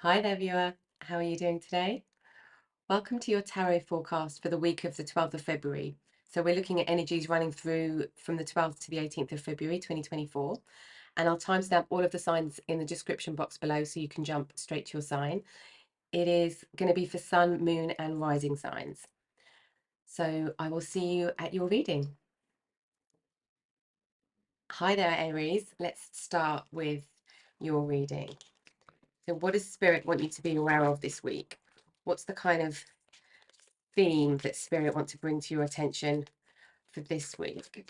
Hi there, viewer. How are you doing today? Welcome to your tarot forecast for the week of the 12th of February. So we're looking at energies running through from the 12th to the 18th of February 2024. And I'll timestamp all of the signs in the description box below so you can jump straight to your sign. It is going to be for sun, moon, and rising signs. So I will see you at your reading. Hi there, Aries. Let's start with your reading. So what does Spirit want you to be aware of this week? What's the kind of theme that Spirit want to bring to your attention for this week?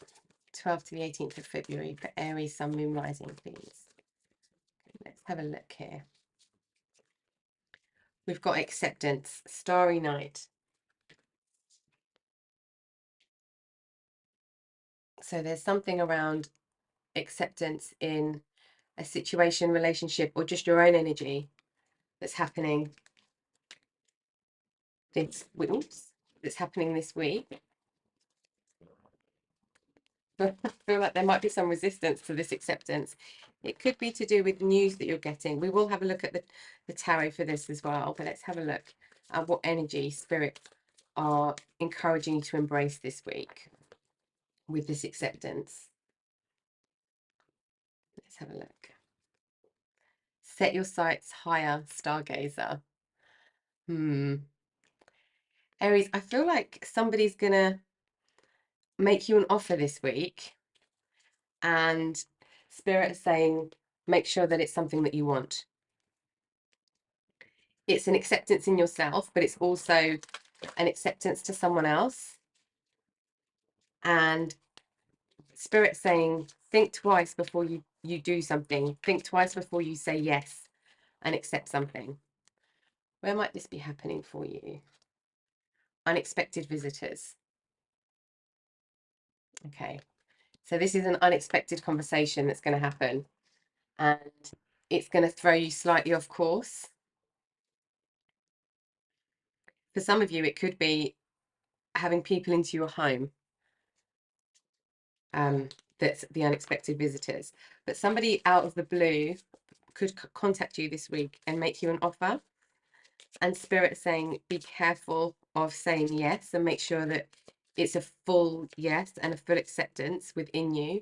12th to the 18th of February for Aries, Sun, Moon, Rising, please. Let's have a look here. We've got acceptance, starry night. So there's something around acceptance in a situation, relationship, or just your own energy that's happening this week. I feel like there might be some resistance to this acceptance. It could be to do with news that you're getting. We will have a look at the tarot for this as well, but let's have a look at what energy Spirit are encouraging you to embrace this week with this acceptance. Let's have a look. Set your sights higher, stargazer. Aries, I feel like somebody's gonna make you an offer this week, and Spirit is saying make sure that it's something that you want. It's an acceptance in yourself, but it's also an acceptance to someone else. And Spirit saying, think twice before you do something. Think twice before you say yes and accept something. Where might this be happening for you? Unexpected visitors. Okay. So this is an unexpected conversation that's going to happen. And it's going to throw you slightly off course. For some of you, it could be having people into your home. That's the unexpected visitors. But somebody out of the blue could contact you this week and make you an offer. And Spirit saying, be careful of saying yes and make sure that it's a full yes and a full acceptance within you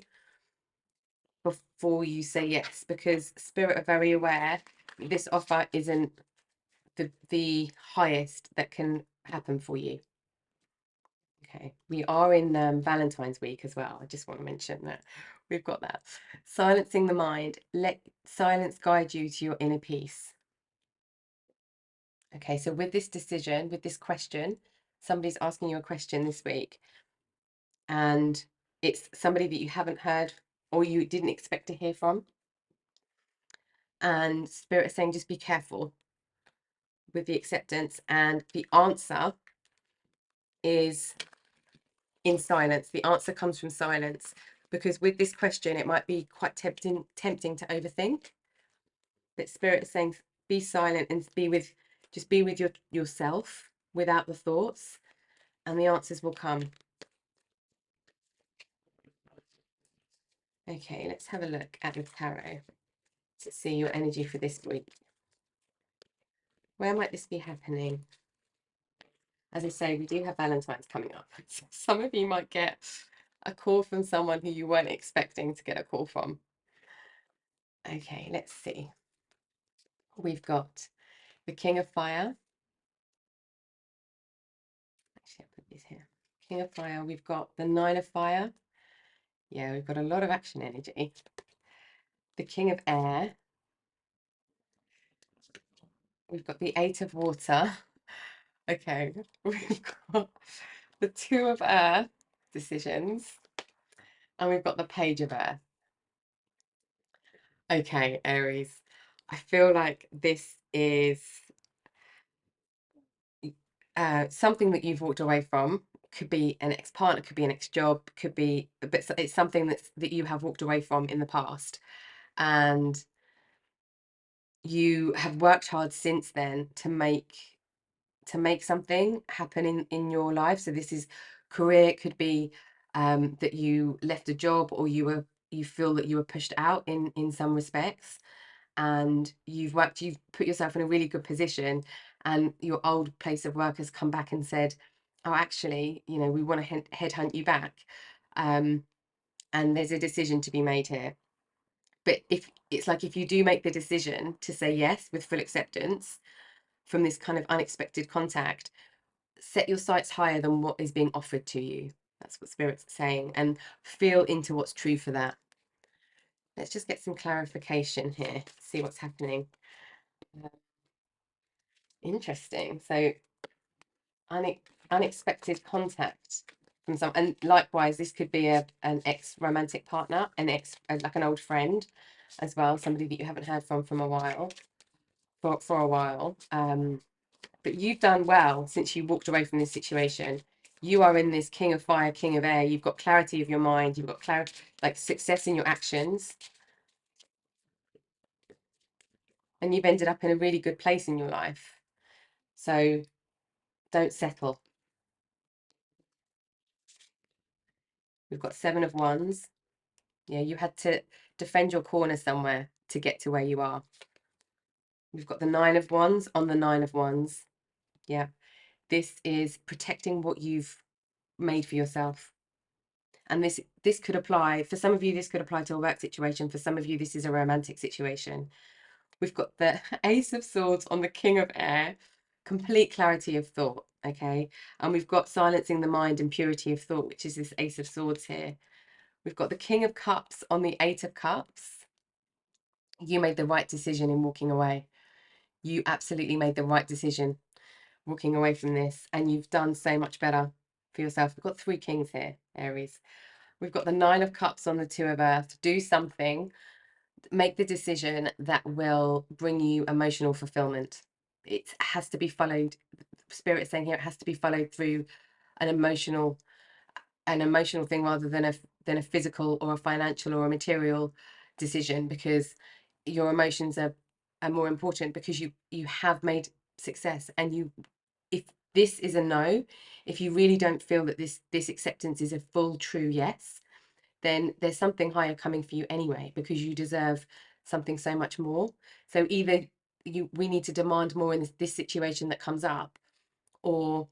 before you say yes, because Spirit are very aware this offer isn't the highest that can happen for you. Okay, we are in Valentine's week as well. I just want to mention that we've got that. Silencing the mind. Let silence guide you to your inner peace. Okay, so with this decision, with this question, somebody's asking you a question this week, and it's somebody that you haven't heard or you didn't expect to hear from. And Spirit is saying just be careful with the acceptance, and the answer is in silence. The answer comes from silence, because with this question it might be quite tempting to overthink, but Spirit is saying be silent and just be with yourself without the thoughts, and the answers will come. Okay, let's have a look at the tarot to see your energy for this week. Where might this be happening? As I say, we do have Valentine's coming up. So some of you might get a call from someone who you weren't expecting to get a call from. Okay, let's see. We've got the King of Fire. Actually, I'll put this here. King of Fire. We've got the Nine of Fire. Yeah, we've got a lot of action energy. The King of Air. We've got the Eight of Water. Okay, we've got the Two of Earth, decisions, and we've got the Page of Earth. Okay, Aries, I feel like this is something that you've walked away from. Could be an ex-partner, could be an ex-job, could be, but it's something that you have walked away from in the past, and you have worked hard since then to make something happen in your life. So this is career. It could be that you left a job, or you feel that you were pushed out in some respects, and you've put yourself in a really good position, and your old place of work has come back and said, oh, actually, you know, we want to headhunt you back. And there's a decision to be made here. But if it's like, if you do make the decision to say yes with full acceptance from this kind of unexpected contact, set your sights higher than what is being offered to you. That's what Spirit's saying, and feel into what's true for that. Let's just get some clarification here, see what's happening. Interesting. So unexpected contact from some, and likewise, this could be an ex-romantic partner, like an old friend as well, somebody that you haven't heard from a while, for a while. But you've done well since you walked away from this situation. You are in this King of Fire, King of Air. You've got clarity of your mind. You've got clarity, like success in your actions. And you've ended up in a really good place in your life. So don't settle. We've got 7 of Wands. Yeah, you had to defend your corner somewhere to get to where you are. We've got the 9 of Wands on the 9 of Wands. Yeah. This is protecting what you've made for yourself. And this could apply, for some of you, this could apply to a work situation. For some of you, this is a romantic situation. We've got the Ace of Swords on the King of Air, complete clarity of thought, okay? And we've got silencing the mind and purity of thought, which is this Ace of Swords here. We've got the King of Cups on the 8 of Cups. You made the right decision in walking away. You absolutely made the right decision walking away from this, and you've done so much better for yourself. We've got 3 kings here, Aries. We've got the 9 of Cups on the 2 of Earth. Do something, make the decision that will bring you emotional fulfillment. It has to be followed. Spirit saying here, it has to be followed through an emotional thing rather than a physical or a financial or a material decision, because your emotions are more important, because you have made success. And if this is a no, if you really don't feel that this acceptance is a full true yes, then there's something higher coming for you anyway, because you deserve something so much more. So either we need to demand more in this situation that comes up, or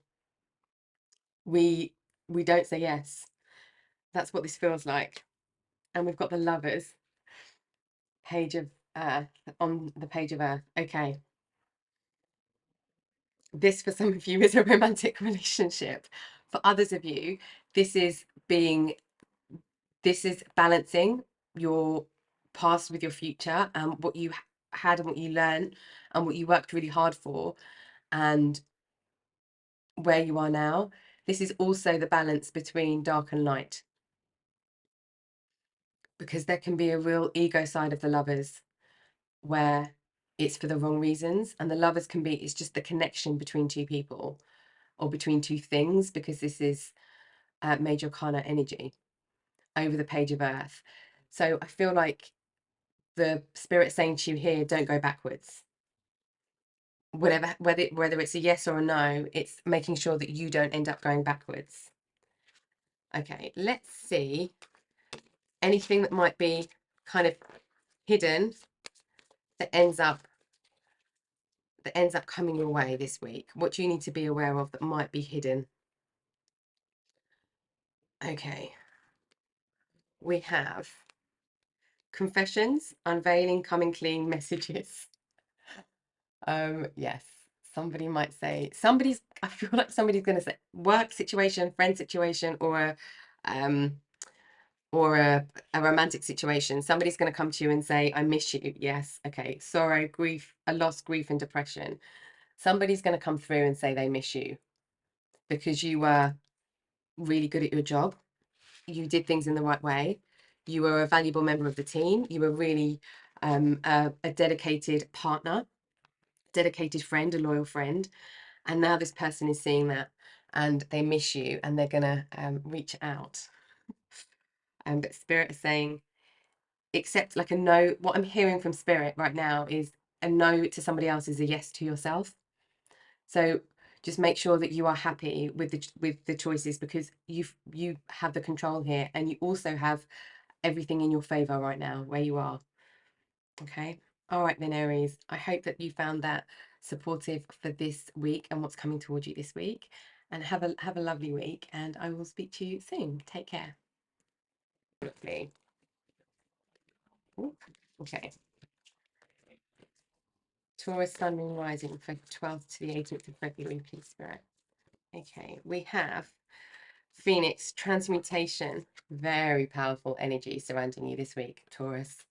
we don't say yes. That's what this feels like. And we've got the Lovers, page of Earth, on the page of Earth. Okay. This, for some of you, is a romantic relationship. For others of you, this is balancing your past with your future, and what you had and what you learned and what you worked really hard for, and where you are now. This is also the balance between dark and light, because there can be a real ego side of the Lovers where it's for the wrong reasons, and the Lovers can be, it's just the connection between 2 people or between 2 things, because this is major arcana energy over the page of Earth. So I feel like the Spirit saying to you here, don't go backwards. Whatever, whether it's a yes or a no, it's making sure that you don't end up going backwards. Okay, let's see anything that might be kind of hidden that ends up coming your way this week. What do you need to be aware of that might be hidden? Okay, we have confessions, unveiling, coming clean, messages. Yes, somebody might say, I feel like somebody's going to say work situation, friend situation, or a romantic situation. Somebody's going to come to you and say, I miss you. Yes. Okay. Sorrow, grief, a loss, grief, and depression. Somebody's going to come through and say they miss you because you were really good at your job. You did things in the right way. You were a valuable member of the team. You were really a dedicated partner, dedicated friend, a loyal friend. And now this person is seeing that and they miss you, and they're going to reach out. But Spirit is saying, accept, like a no. What I'm hearing from Spirit right now is a no to somebody else is a yes to yourself. So just make sure that you are happy with the choices, because you have the control here, and you also have everything in your favor right now where you are. Okay. All right then, Aries. I hope that you found that supportive for this week and what's coming towards you this week. And have a lovely week. And I will speak to you soon. Take care. Okay. Okay. Taurus, Sun, Moon, Rising for 12th to the 18th of February, please, Spirit. Okay. We have Phoenix, transmutation. Very powerful energy surrounding you this week, Taurus.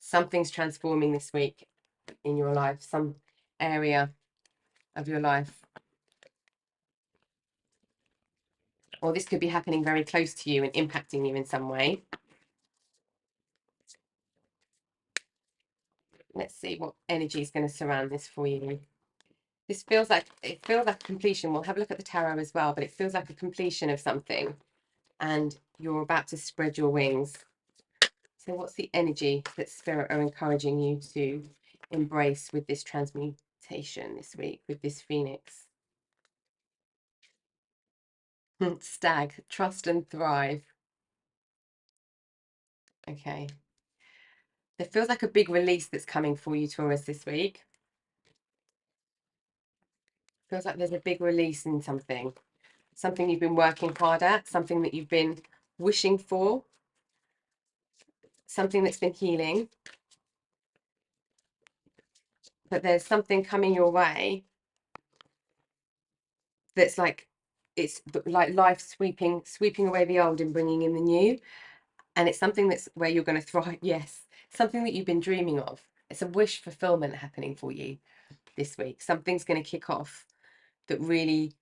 Something's transforming this week in your life, some area of your life. Or this could be happening very close to you and impacting you in some way. Let's see what energy is going to surround this for you. This feels like completion. We'll have a look at the tarot as well, but it feels like a completion of something and you're about to spread your wings. So what's the energy that Spirit are encouraging you to embrace with this transmutation this week, with this Phoenix? Stag, trust and thrive. Okay. There feels like a big release that's coming for you, Taurus, this week. Feels like there's a big release in something. Something you've been working hard at, something that you've been wishing for, something that's been healing. But there's something coming your way that's like, it's like life sweeping away the old and bringing in the new. And it's something that's where you're going to thrive. Yes, something that you've been dreaming of. It's a wish fulfillment happening for you this week. Something's going to kick off that really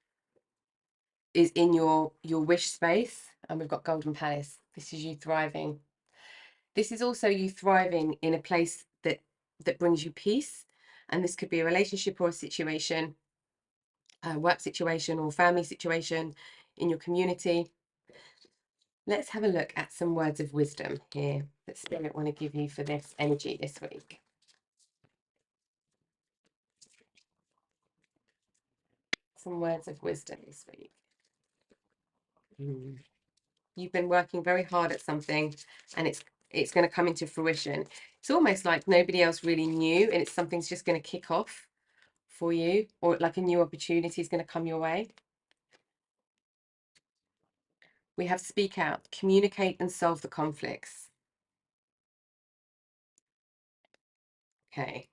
is in your wish space. And we've got Golden Palace. This is you thriving. This is also you thriving in a place that brings you peace. And this could be a relationship or a situation, a work situation or family situation in your community. Let's have a look at some words of wisdom here that Spirit want to give you for this energy this week. Some words of wisdom this week. You've been working very hard at something and it's going to come into fruition. It's almost like nobody else really knew and something's just going to kick off for you, or like a new opportunity is going to come your way. We have speak out, communicate and solve the conflicts. Okay.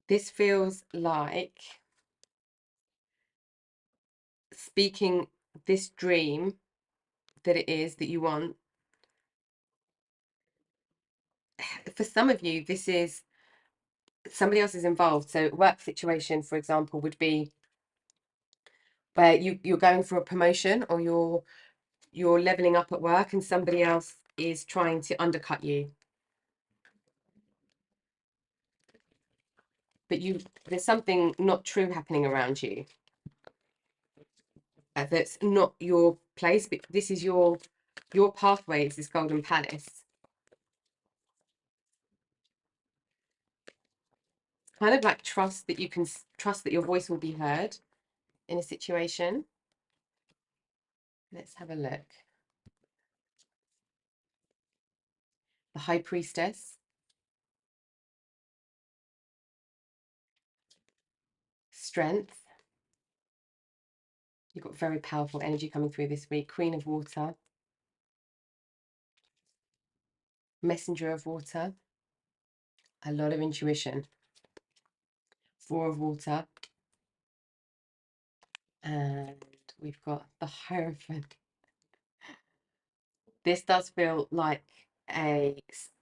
This feels like speaking this dream that it is that you want. For some of you, this is somebody else is involved. So work situation, for example, would be where you're going for a promotion or you're leveling up at work and somebody else is trying to undercut you. But there's something not true happening around you. That's not your place, but this is your pathway is this Golden Palace. Kind of like trust that you can trust that your voice will be heard in a situation. Let's have a look. The High Priestess. Strength. You've got very powerful energy coming through this week. Queen of Water. Messenger of Water. A lot of intuition. Four of Water. And we've got the Hierophant. This does feel like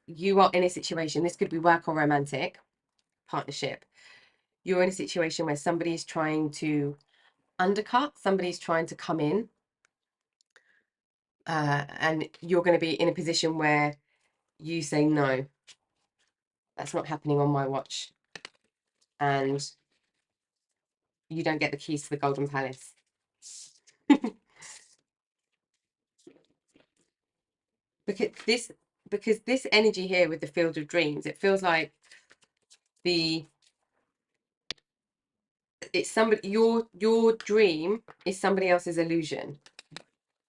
you are in a situation, this could be work or romantic partnership. You're in a situation where somebody is trying to undercut, somebody's trying to come in, and you're going to be in a position where you say, no, that's not happening on my watch. And you don't get the keys to the Golden Palace. because this energy here with the Field of Dreams, it feels like it's somebody, your dream is somebody else's illusion.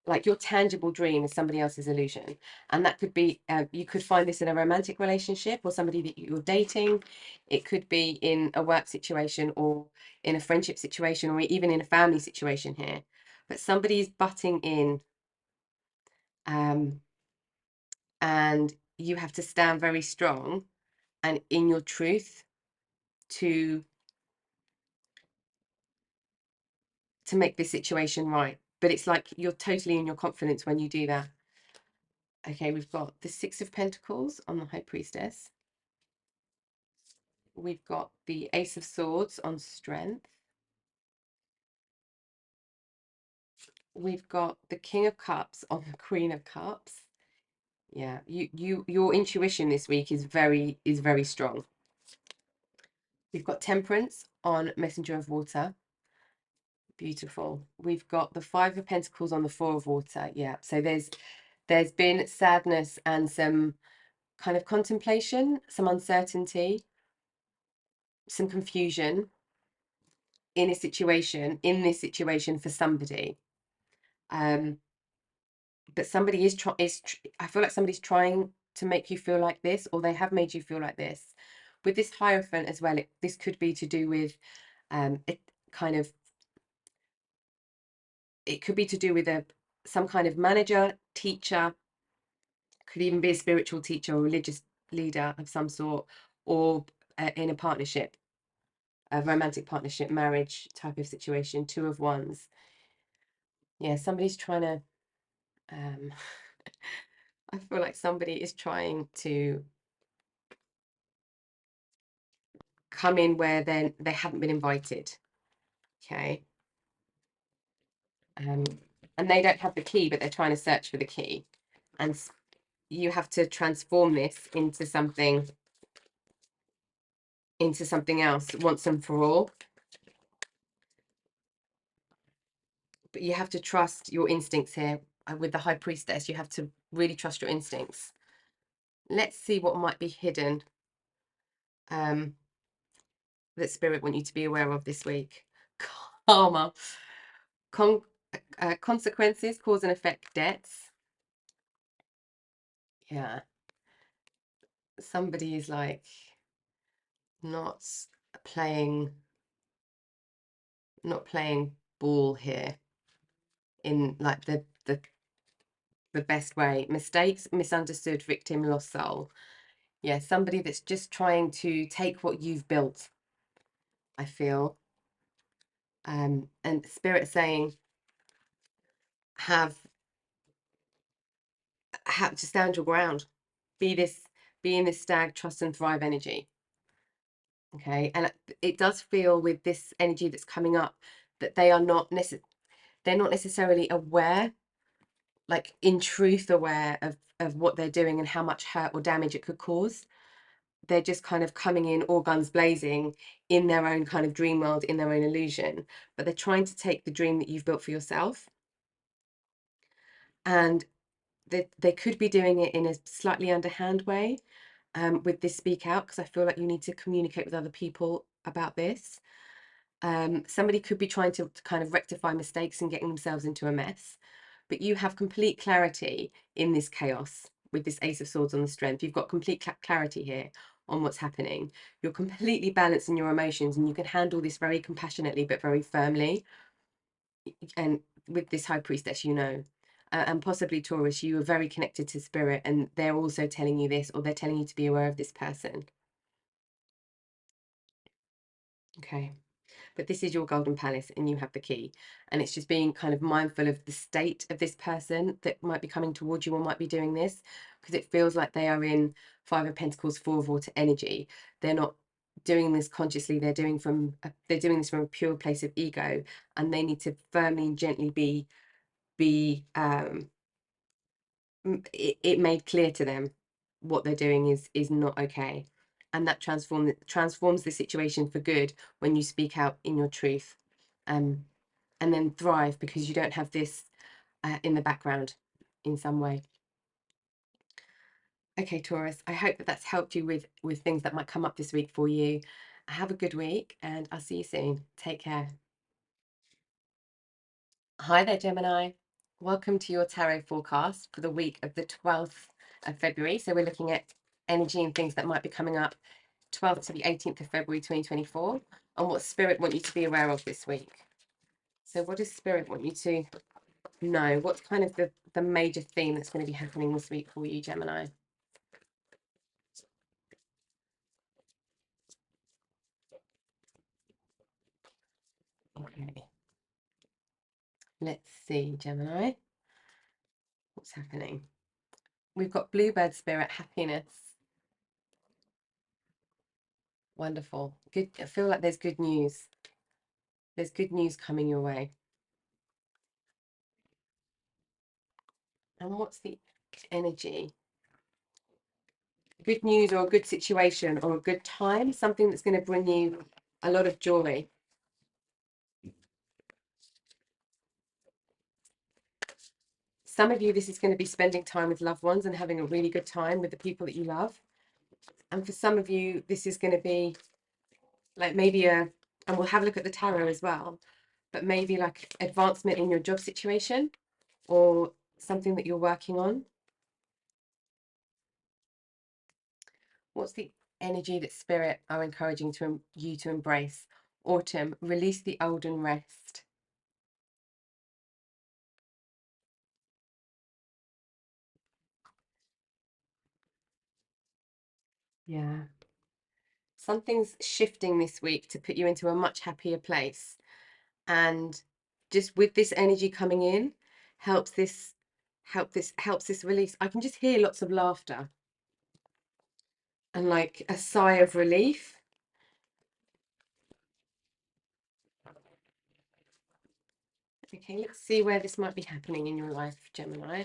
like your tangible dream is somebody else's illusion. And that could be, you could find this in a romantic relationship or somebody that you're dating. It could be in a work situation or in a friendship situation or even in a family situation here. But somebody's butting in, and you have to stand very strong and in your truth to make this situation right. But it's like you're totally in your confidence when you do that. Okay, we've got the Six of Pentacles on the High Priestess. We've got the Ace of Swords on Strength. We've got the King of Cups on the Queen of Cups. Yeah, your intuition this week is very strong. We've got Temperance on Messenger of Water. Beautiful. We've got the Five of Pentacles on the Four of Water. Yeah, so there's been sadness and some kind of contemplation, some uncertainty, some confusion in this situation for somebody. But somebody I feel like somebody's trying to make you feel like this, or they have made you feel like this. With this Hierophant as well, this could be to do with it kind of, it could be to do with some kind of manager, teacher, could even be a spiritual teacher or religious leader of some sort, or in a partnership, a romantic partnership, marriage type of situation, Two of Wands. Yeah, somebody's trying to I feel like somebody is trying to come in where they haven't been invited. Okay. And they don't have the key, but they're trying to search for the key. And you have to transform this into something else once and for all. But you have to trust your instincts here. With the High Priestess, you have to really trust your instincts. Let's see what might be hidden that Spirit want you to be aware of this week. Karma. Consequences, cause and effect, debts. Yeah. Somebody is like not playing ball here in like the best way. Mistakes, misunderstood, victim, lost soul. Yeah, somebody that's just trying to take what you've built, I feel. And Spirit saying have to stand your ground. Be in this stag, trust and thrive energy. Okay, and it does feel with this energy that's coming up that they're not necessarily aware, like in truth aware of what they're doing and how much hurt or damage it could cause. They're just kind of coming in all guns blazing in their own kind of dream world, in their own illusion, but they're trying to take the dream that you've built for yourself, and they could be doing it in a slightly underhand way with this speak out, because I feel like you need to communicate with other people about this. Somebody could be trying to kind of rectify mistakes and getting themselves into a mess, but you have complete clarity in this chaos with this Ace of Swords on the Strength. You've got complete clarity here on what's happening. You're completely balanced in your emotions, and you can handle this very compassionately but very firmly. And with this High Priestess, and possibly Taurus, you are very connected to Spirit, and they're also telling you this, or they're telling you to be aware of this person. Okay. But this is your golden palace and you have the key, and it's just being kind of mindful of the state of this person that might be coming towards you or might be doing this, because it feels like they are in Five of Pentacles, Four of Water energy. They're not doing this consciously. They're doing this from a pure place of ego, and they need to firmly and gently be it made clear to them what they're doing is not okay, and that transforms the situation for good when you speak out in your truth, and then thrive because you don't have this in the background in some way. Okay, Taurus, I hope that that's helped you with things that might come up this week for you. Have a good week, and I'll see you soon. Take care. Hi there, Gemini. Welcome to your tarot forecast for the week of the 12th of February. So we're looking at energy and things that might be coming up 12th to the 18th of February 2024 and what Spirit want you to be aware of this week. So what does Spirit want you to know? What's kind of the major theme that's going to be happening this week for you, Gemini? Okay. Let's see, Gemini. What's happening? We've got Bluebird Spirit, happiness. Wonderful. Good. I feel like there's good news. There's good news coming your way. And what's the energy? Good news or a good situation or a good time, something that's going to bring you a lot of joy. Some of you, this is going to be spending time with loved ones and having a really good time with the people that you love. And for some of you, this is going to be like maybe and we'll have a look at the tarot as well, but maybe like advancement in your job situation or something that you're working on. What's the energy that Spirit are encouraging you to embrace? Autumn, release the old and rest. Yeah. Something's shifting this week to put you into a much happier place. And just with this energy coming in, helps this release. I can just hear lots of laughter and like a sigh of relief. Okay, let's see where this might be happening in your life, Gemini.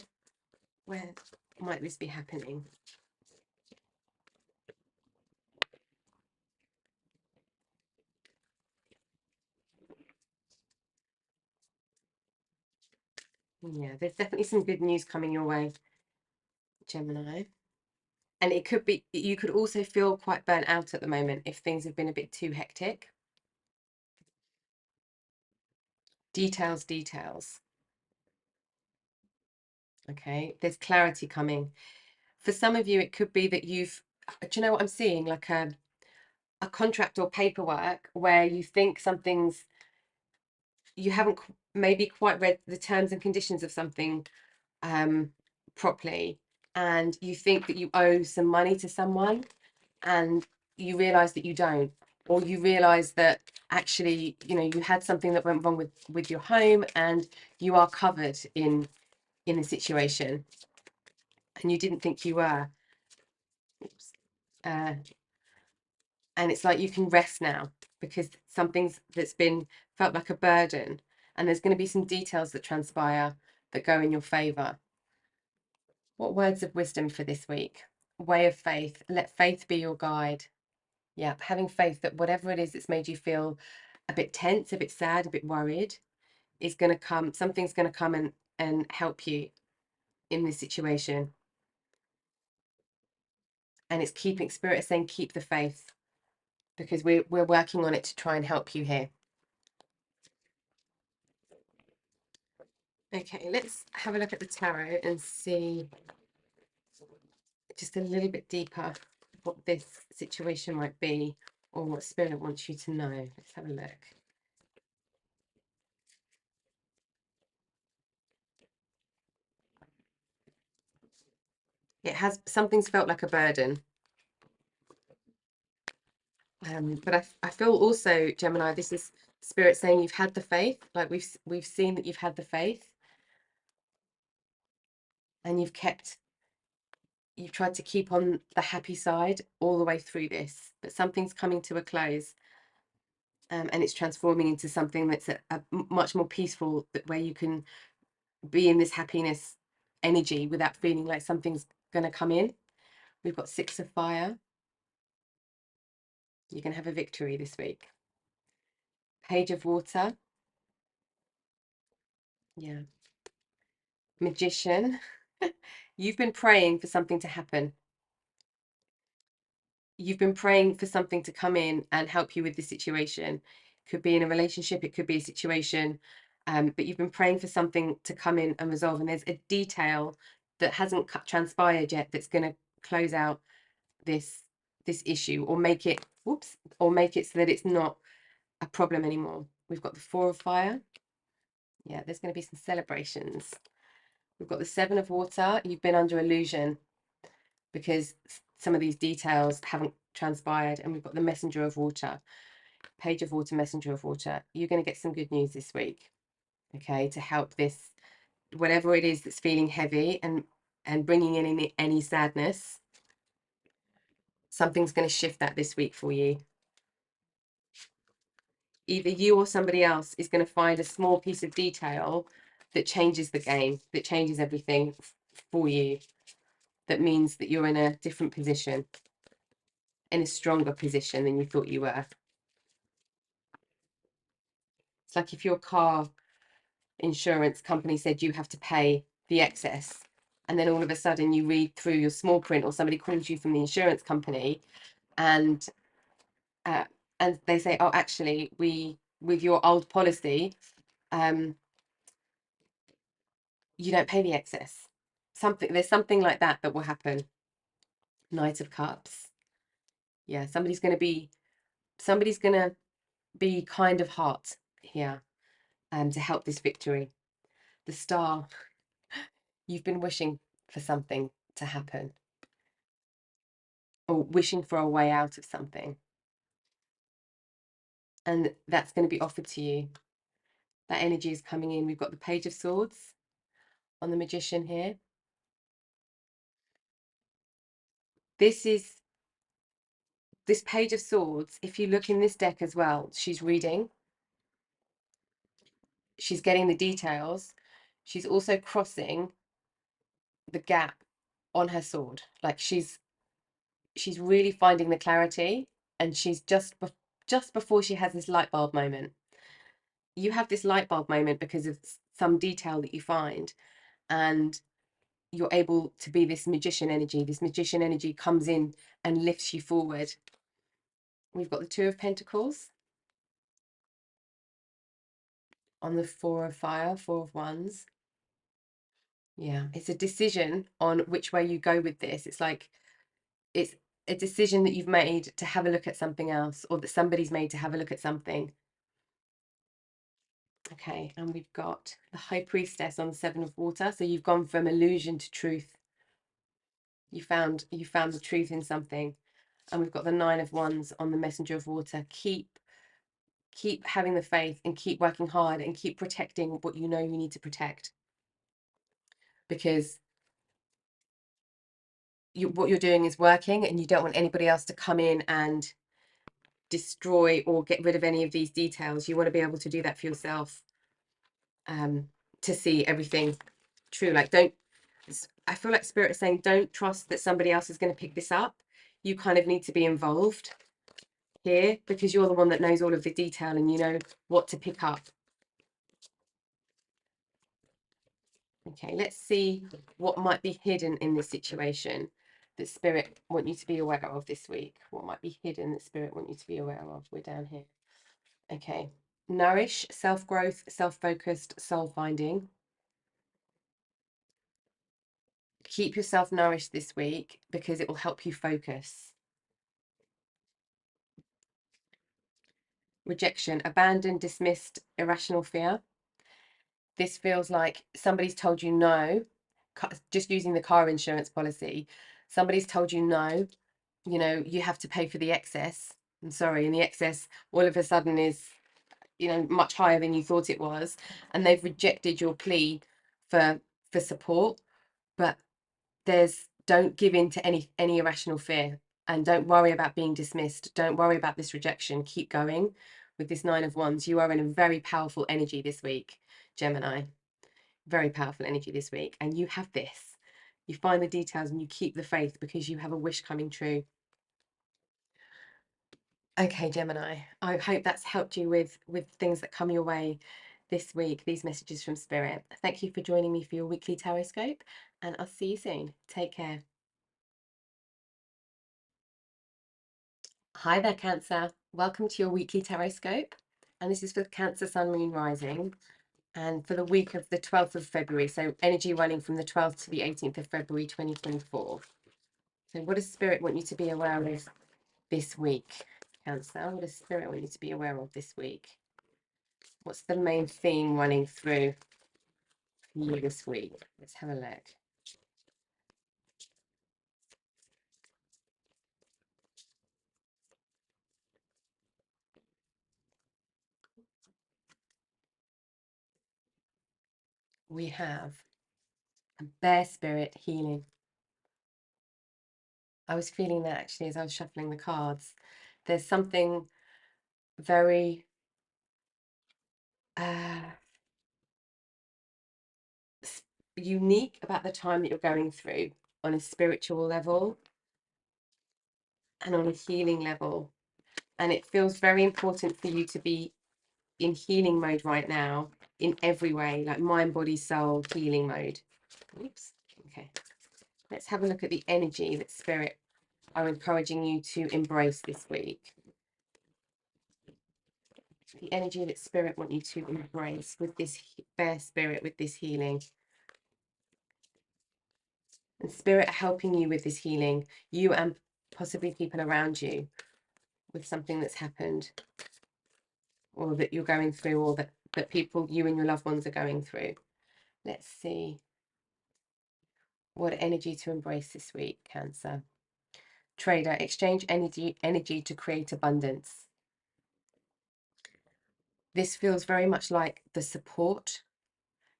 Where might this be happening? Yeah, there's definitely some good news coming your way, Gemini. And it could be, you could also feel quite burnt out at the moment if things have been a bit too hectic. Details, details. Okay, there's clarity coming. For some of you, it could be that do you know what I'm seeing? Like a contract or paperwork where you think you haven't maybe quite read the terms and conditions of something properly, and you think that you owe some money to someone and you realize that you don't, or you realize that actually, you had something that went wrong with your home and you are covered in a situation and you didn't think you were. Oops. And it's like you can rest now because something's that's been felt like a burden, and there's going to be some details that transpire that go in your favor. What words of wisdom for this week? Way of faith. Let faith be your guide. Yeah, having faith that whatever it is that's made you feel a bit tense, a bit sad, a bit worried, is going to come. Something's going to come and help you in this situation. And it's keeping, Spirit is saying keep the faith, because we're working on it to try and help you here. Okay, let's have a look at the tarot and see just a little bit deeper what this situation might be or what Spirit wants you to know. Let's have a look. Something's felt like a burden. But I feel also, Gemini, this is Spirit saying you've had the faith. Like we've seen that you've had the faith, and you've tried to keep on the happy side all the way through this. But something's coming to a close, and it's transforming into something that's a much more peaceful, where you can be in this happiness energy without feeling like something's going to come in. We've got 6 of fire. You can have a victory this week. Page of water. Yeah. Magician. You've been praying for something to happen. You've been praying for something to come in and help you with this situation. Could be in a relationship, it could be a situation but you've been praying for something to come in and resolve, and there's a detail that hasn't transpired yet that's going to close out this issue, or make it or make it so that it's not a problem anymore. We've got the Four of Fire. Yeah, there's going to be some celebrations. We've got the Seven of Water. You've been under illusion because some of these details haven't transpired. And we've got the Messenger of Water, Page of Water, Messenger of Water. You're going to get some good news this week, okay, to help this, whatever it is that's feeling heavy and bringing in any sadness. Something's going to shift that this week for you. Either you or somebody else is going to find a small piece of detail that changes the game, that changes everything for you. That means that you're in a different position, in a stronger position than you thought you were. It's like if your car insurance company said you have to pay the excess, and then all of a sudden you read through your small print, or somebody calls you from the insurance company, and they say, oh, actually, with your old policy, you don't pay the excess. There's something like that will happen. Knight of Cups. Yeah, somebody's going to be kind of heart here, to help this victory. The Star. You've been wishing for something to happen, or wishing for a way out of something, and that's going to be offered to you. That energy is coming in. We've got the Page of Swords on the Magician here. This Page of Swords, if you look in this deck as well, she's reading, she's getting the details, she's also crossing the gap on her sword. Like she's really finding the clarity, and she's just before she has this light bulb moment. You have this light bulb moment because of some detail that you find, and you're able to be this magician energy. This magician energy comes in and lifts you forward. We've got the Two of Pentacles on the Four of Fire, Four of Wands. Yeah, it's a decision on which way you go with this. It's like it's a decision that you've made to have a look at something else, or that somebody's made to have a look at something. Okay, and we've got the High Priestess on the Seven of Water. So you've gone from illusion to truth. You found the truth in something. And we've got the Nine of Wands on the Messenger of Water. Keep having the faith, and keep working hard, and keep protecting what you know you need to protect, because what you're doing is working, and you don't want anybody else to come in and destroy or get rid of any of these details. You want to be able to do that for yourself, to see everything true. Like, I feel like Spirit is saying, don't trust that somebody else is going to pick this up. You kind of need to be involved here, because you're the one that knows all of the detail, and you know what to pick up. Okay, let's see what might be hidden in this situation that Spirit want you to be aware of this week. What might be hidden that Spirit want you to be aware of? We're down here. Okay. Nourish, self-growth, self-focused, soul-finding. Keep yourself nourished this week, because it will help you focus. Rejection, abandoned, dismissed, irrational fear. This feels like somebody's told you no, just using the car insurance policy. Somebody's told you no, you know, you have to pay for the excess. I'm sorry, and the excess all of a sudden is, you know, much higher than you thought it was, and they've rejected your plea for support. But don't give in to any irrational fear, and don't worry about being dismissed. Don't worry about this rejection. Keep going. With this Nine of Wands, you are in a very powerful energy this week, Gemini. Very powerful energy this week, and you have this. You find the details and you keep the faith, because you have a wish coming true. Okay, Gemini, I hope that's helped you with things that come your way this week, these messages from Spirit. Thank you for joining me for your weekly Taroscope, and I'll see you soon. Take care. Hi there, Cancer. Welcome to your weekly Taroscope, and this is for Cancer, Sun, Moon, Rising. and for the week of the 12th of February. So energy running from the 12th to the 18th of February 2024. So what does Spirit want you to be aware of this week, Cancer? What does Spirit want you to be aware of this week? What's the main theme running through for you this week? Let's have a look. We have a Bear Spirit healing. I was feeling that actually as I was shuffling the cards. There's something very unique about the time that you're going through on a spiritual level and on a healing level. And it feels very important for you to be in healing mode right now in every way, like mind, body, soul, healing mode. Oops. Okay. Let's have a look at the energy that Spirit are encouraging you to embrace this week. The energy that Spirit want you to embrace with this Bear Spirit, with this healing. And Spirit helping you with this healing, you and possibly people around you, with something that's happened or that you're going through, or that people, you and your loved ones are going through. Let's see what energy to embrace this week, Cancer. Trader, exchange energy to create abundance. This feels very much like the support,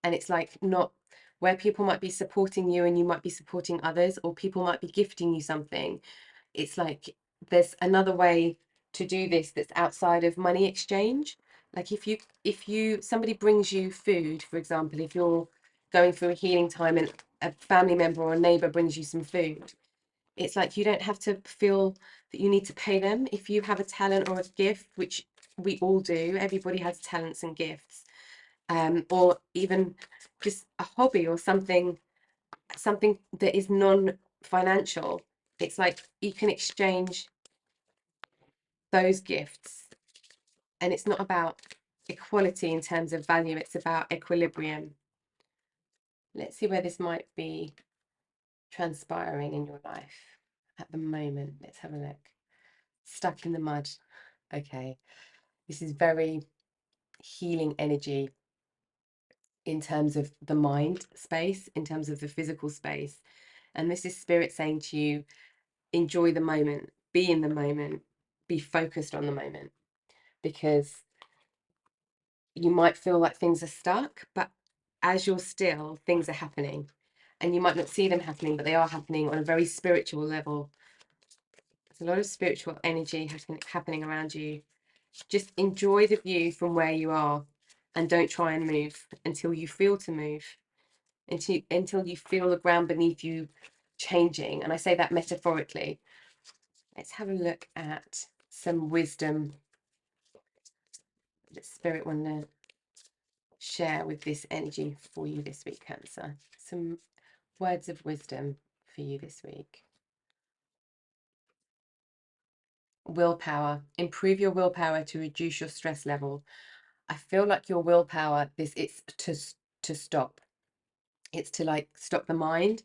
and it's like not where people might be supporting you and you might be supporting others, or people might be gifting you something. It's like there's another way to do this that's outside of money exchange. Like if you somebody brings you food, for example, if you're going through a healing time and a family member or a neighbor brings you some food, it's like you don't have to feel that you need to pay them. If you have a talent or a gift, which we all do, everybody has talents and gifts, or even just a hobby or something that is non-financial, it's like you can exchange those gifts, and it's not about equality in terms of value, it's about equilibrium. Let's see where this might be transpiring in your life at the moment. Let's have a look. Stuck in the mud. Okay, this is very healing energy in terms of the mind space, in terms of the physical space. And this is Spirit saying to you, enjoy the moment, be in the moment, be focused on the moment, because you might feel like things are stuck, but as you're still, things are happening, and you might not see them happening, but they are happening on a very spiritual level. There's a lot of spiritual energy happening around you. Just enjoy the view from where you are, and don't try and move until you feel to move, until you feel the ground beneath you changing. And I say that metaphorically. Let's have a look at some wisdom that Spirit want to share with this energy for you this week, Cancer. Some words of wisdom for you this week. Willpower. Improve your willpower to reduce your stress level. I feel like your willpower, it's to stop. It's to like stop the mind,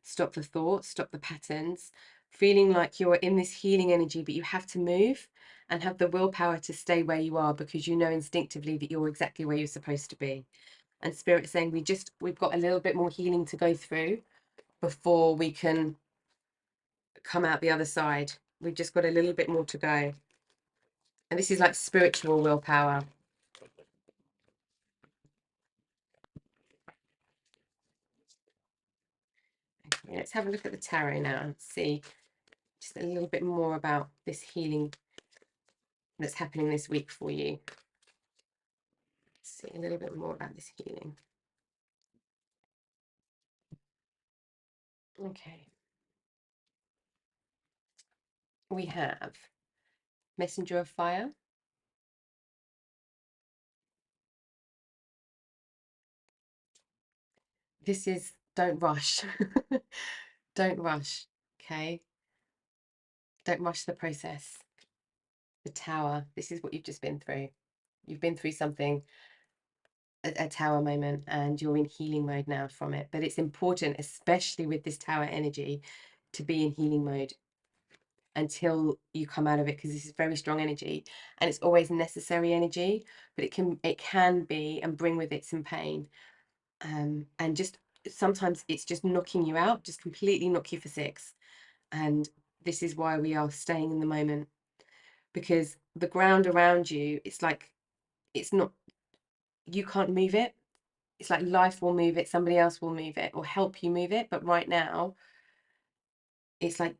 stop the thoughts, stop the patterns, feeling like you're in this healing energy, but you have to move and have the willpower to stay where you are, because you know instinctively that you're exactly where you're supposed to be. And Spirit saying we've got a little bit more healing to go through before we can come out the other side. We've just got a little bit more to go. And this is like spiritual willpower. Okay, let's have a look at the tarot now and see just a little bit more about this healing that's happening this week for you. Let's see a little bit more about this healing. Okay. We have Messenger of Fire. This is don't rush. Don't rush. Okay. Don't rush the process. The Tower. This is what you've just been through. You've been through something a tower moment, and you're in healing mode now from it. But it's important, especially with this tower energy, to be in healing mode until you come out of it, because this is very strong energy and it's always necessary energy, but it can be and bring with it some pain, and just sometimes it's just knocking you out, just completely knock you for six. And this is why we are staying in the moment, because the ground around you, it's like, it's not, you can't move it. It's like life will move it, somebody else will move it or help you move it, but right now it's like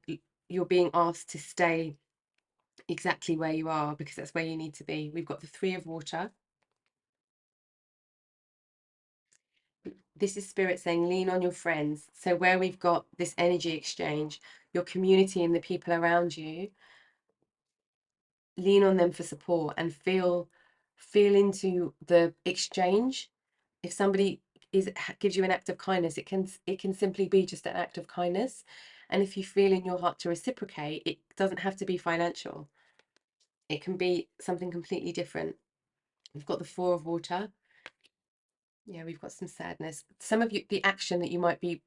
you're being asked to stay exactly where you are, because that's where you need to be. We've got the Three of Water. This is Spirit saying lean on your friends. So where we've got this energy exchange, your community and the people around you, lean on them for support and feel into the exchange. If somebody gives you an act of kindness, it can simply be just an act of kindness. And if you feel in your heart to reciprocate, it doesn't have to be financial. It can be something completely different. We've got the Four of Water. Yeah, we've got some sadness. Some of you, the action that you might be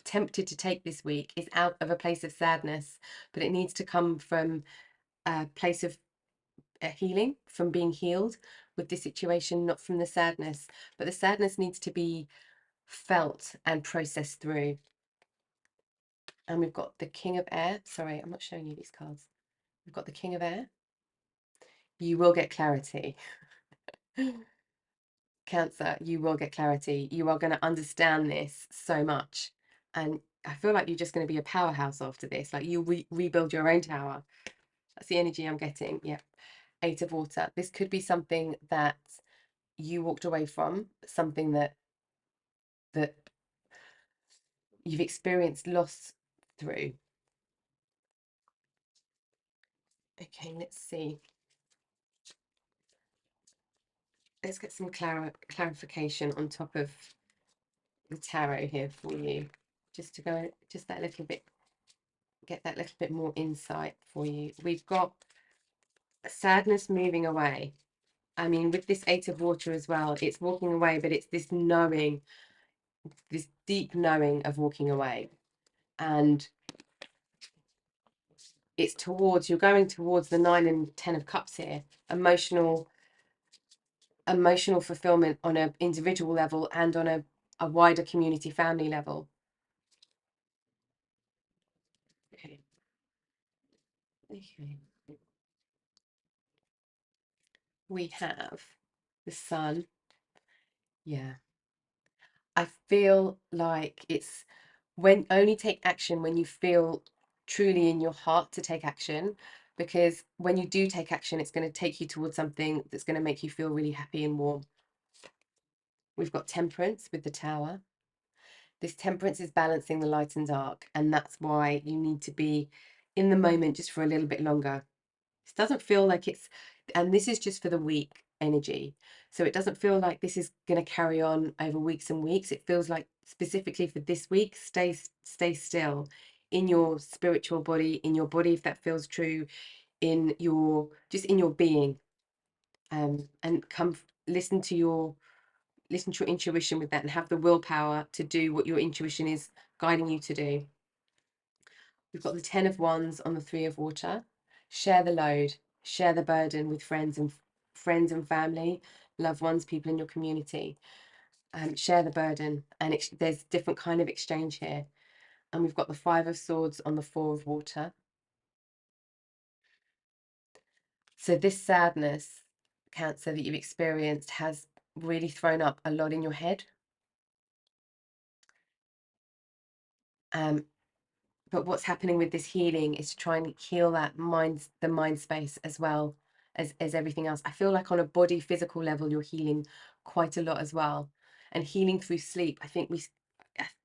tempted to take this week is out of a place of sadness, but it needs to come from a place of healing, from being healed with this situation, not from the sadness. But the sadness needs to be felt and processed through. And we've got the King of Air. Sorry, I'm not showing you these cards. We've got the King of Air. You will get clarity. Cancer, you will get clarity. You are going to understand this so much. And I feel like you're just going to be a powerhouse after this. Like you rebuild your own tower. That's the energy I'm getting. Yeah. Eight of Water. This could be something that you walked away from, something that you've experienced loss through. Okay, let's see. Let's get some clarification on top of the tarot here for you, just to go just that little bit, get that little bit more insight for you. We've got sadness moving away. I mean, with this Eight of Water as well, it's walking away, but it's this knowing, this deep knowing of walking away. And it's towards, you're going towards the 9 and 10 of Cups here. Emotional fulfillment on an individual level and on a wider community family level. Okay. Okay. We have the Sun. Yeah. I feel like it's when only take action when you feel truly in your heart to take action, because when you do take action, it's going to take you towards something that's going to make you feel really happy and warm. We've got Temperance with the Tower. This Temperance is balancing the light and dark, and that's why you need to be in the moment just for a little bit longer. It doesn't feel like it's, and this is just for the week energy. So it doesn't feel like this is going to carry on over weeks and weeks. It feels like specifically for this week, stay still in your spiritual body, in your body, if that feels true, in your, just in your being, and come listen to your intuition with that, and have the willpower to do what your intuition is guiding you to do. We've got the 10 of Wands on the Three of Water. Share the load, share the burden with friends and family, loved ones, people in your community. Share the burden, and there's different kind of exchange here. And we've got the Five of Swords on the Four of Water. So this sadness, Cancer, that you've experienced has really thrown up a lot in your head. But what's happening with this healing is to try and heal that the mind space as well as everything else. I feel like on a body physical level, you're healing quite a lot as well, and healing through sleep. I think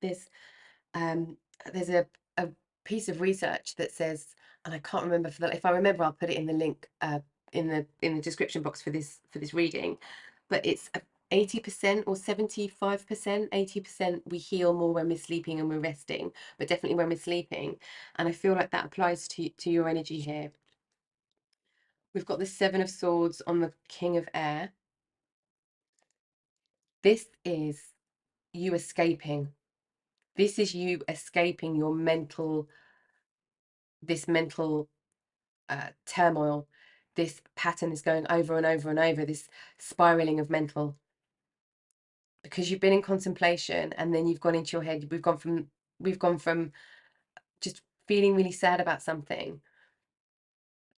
there's um there's a piece of research that says, and I can't remember, if I remember, I'll put it in the link in the description box for this reading, but it's 80% or 75%, 80% we heal more when we're sleeping and we're resting, but definitely when we're sleeping. And I feel like that applies to your energy here. We've got the Seven of Swords on the King of Air. This is you escaping. This is you escaping your mental, this mental turmoil, this pattern is going over and over and over, this spiraling of mental, because you've been in contemplation and then you've gone into your head. We've gone from just feeling really sad about something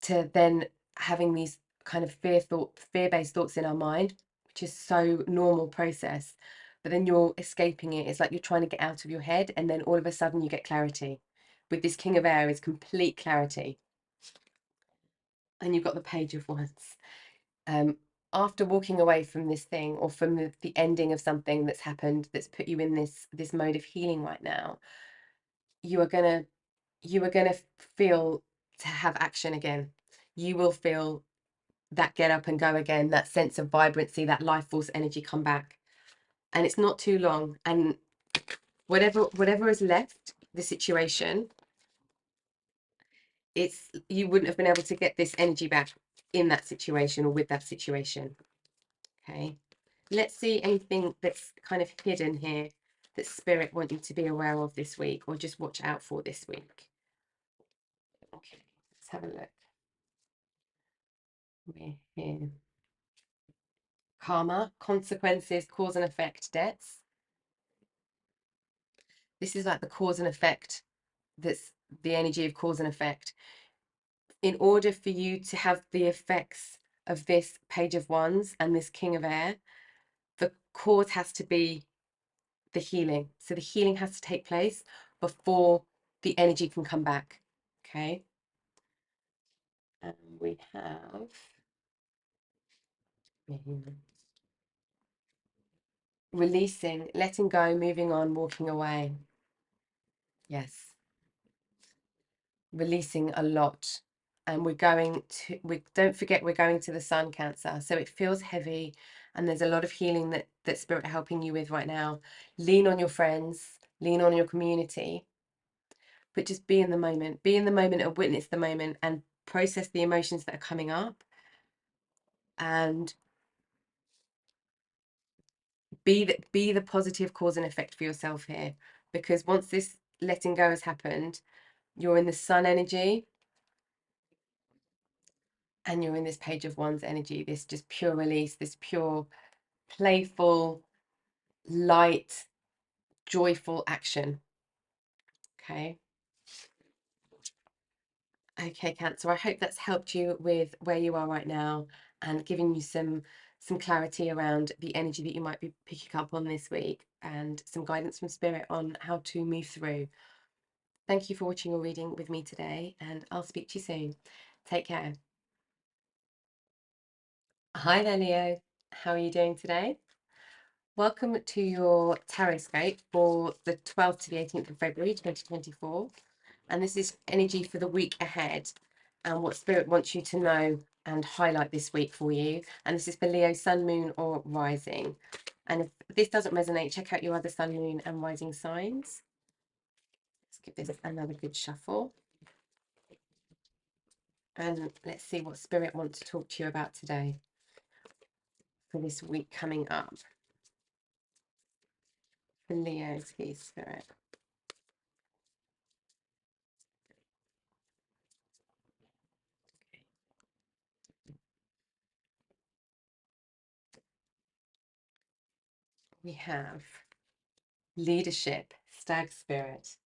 to then having these kind of fear-based thoughts in our mind, which is so normal process. But then you're escaping it. It's like you're trying to get out of your head, and then all of a sudden you get clarity. With this King of Aries, complete clarity. And you've got the Page of Wands. After walking away from this thing, or from the ending of something that's happened, that's put you in this mode of healing right now, you are gonna feel to have action again. You will feel that get up and go again, that sense of vibrancy, that life force energy come back. And it's not too long. And whatever is left, the situation, you wouldn't have been able to get this energy back in that situation or with that situation. Okay, let's see anything that's kind of hidden here that Spirit want you to be aware of this week, or just watch out for this week. Okay, let's have a look. We're here. Karma, consequences, cause and effect, debts. This is like the cause and effect. That's the energy of cause and effect. In order for you to have the effects of this Page of Wands and this King of Air, the cause has to be the healing. So the healing has to take place before the energy can come back. Okay. And we have releasing, letting go, moving on, walking away. Yes. Releasing a lot. And don't forget, we're going to the Sun, Cancer. So it feels heavy, and there's a lot of healing that Spirit are helping you with right now. Lean on your friends, lean on your community, but just be in the moment. Be in the moment and witness the moment and process the emotions that are coming up. And be the positive cause and effect for yourself here. Because once this letting go has happened, you're in the Sun energy, and you're in this Page of Wands energy, this just pure release, this pure, playful, light, joyful action. Okay. Okay, Cancer, I hope that's helped you with where you are right now and giving you some clarity around the energy that you might be picking up on this week, and some guidance from Spirit on how to move through. Thank you for watching your reading with me today, and I'll speak to you soon. Take care. Hi there, Leo. How are you doing today? Welcome to your tarot scope for the 12th to the 18th of February 2024. And this is energy for the week ahead and what Spirit wants you to know and highlight this week for you. And this is for Leo, Sun, Moon, or Rising. And if this doesn't resonate, check out your other Sun, Moon, and Rising signs. Let's give this another good shuffle. And let's see what Spirit wants to talk to you about today for this week coming up. For Leo, please, Spirit. We have leadership, Stag Spirit.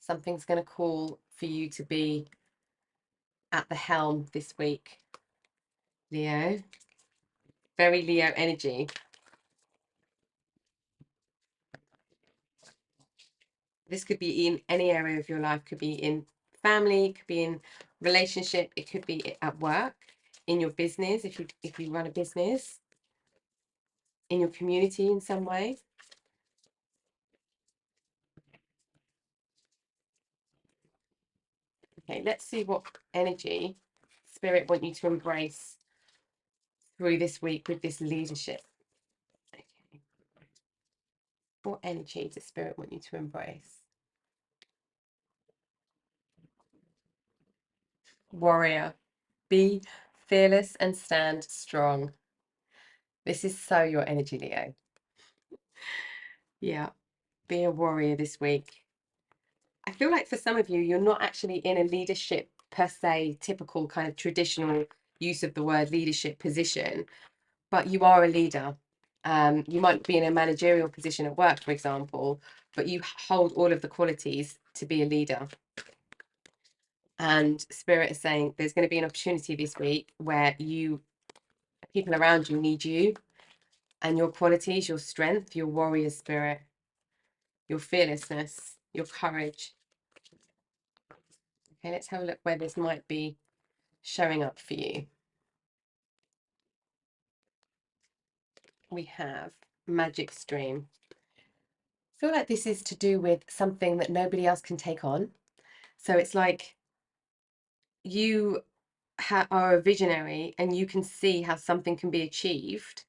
Something's going to call for you to be at the helm this week, Leo. Very Leo energy. This could be in any area of your life. Could be in family, could be in relationship, it could be at work, in your business, if you run a business, in your community in some way. Okay, let's see what energy Spirit want you to embrace through this week with this leadership. Okay. What energy does Spirit want you to embrace? Warrior. Be fearless and stand strong. This is so your energy, Leo. Yeah, be a warrior this week. I feel like for some of you, you're not actually in a leadership per se, typical kind of traditional use of the word leadership position, but you are a leader. You might be in a managerial position at work, for example, but you hold all of the qualities to be a leader. And Spirit is saying there's going to be an opportunity this week where people around you need you and your qualities, your strength, your warrior spirit, your fearlessness, your courage. Okay, let's have a look where this might be showing up for you. We have magic stream. I feel like this is to do with something that nobody else can take on. So it's like you are a visionary and you can see how something can be achieved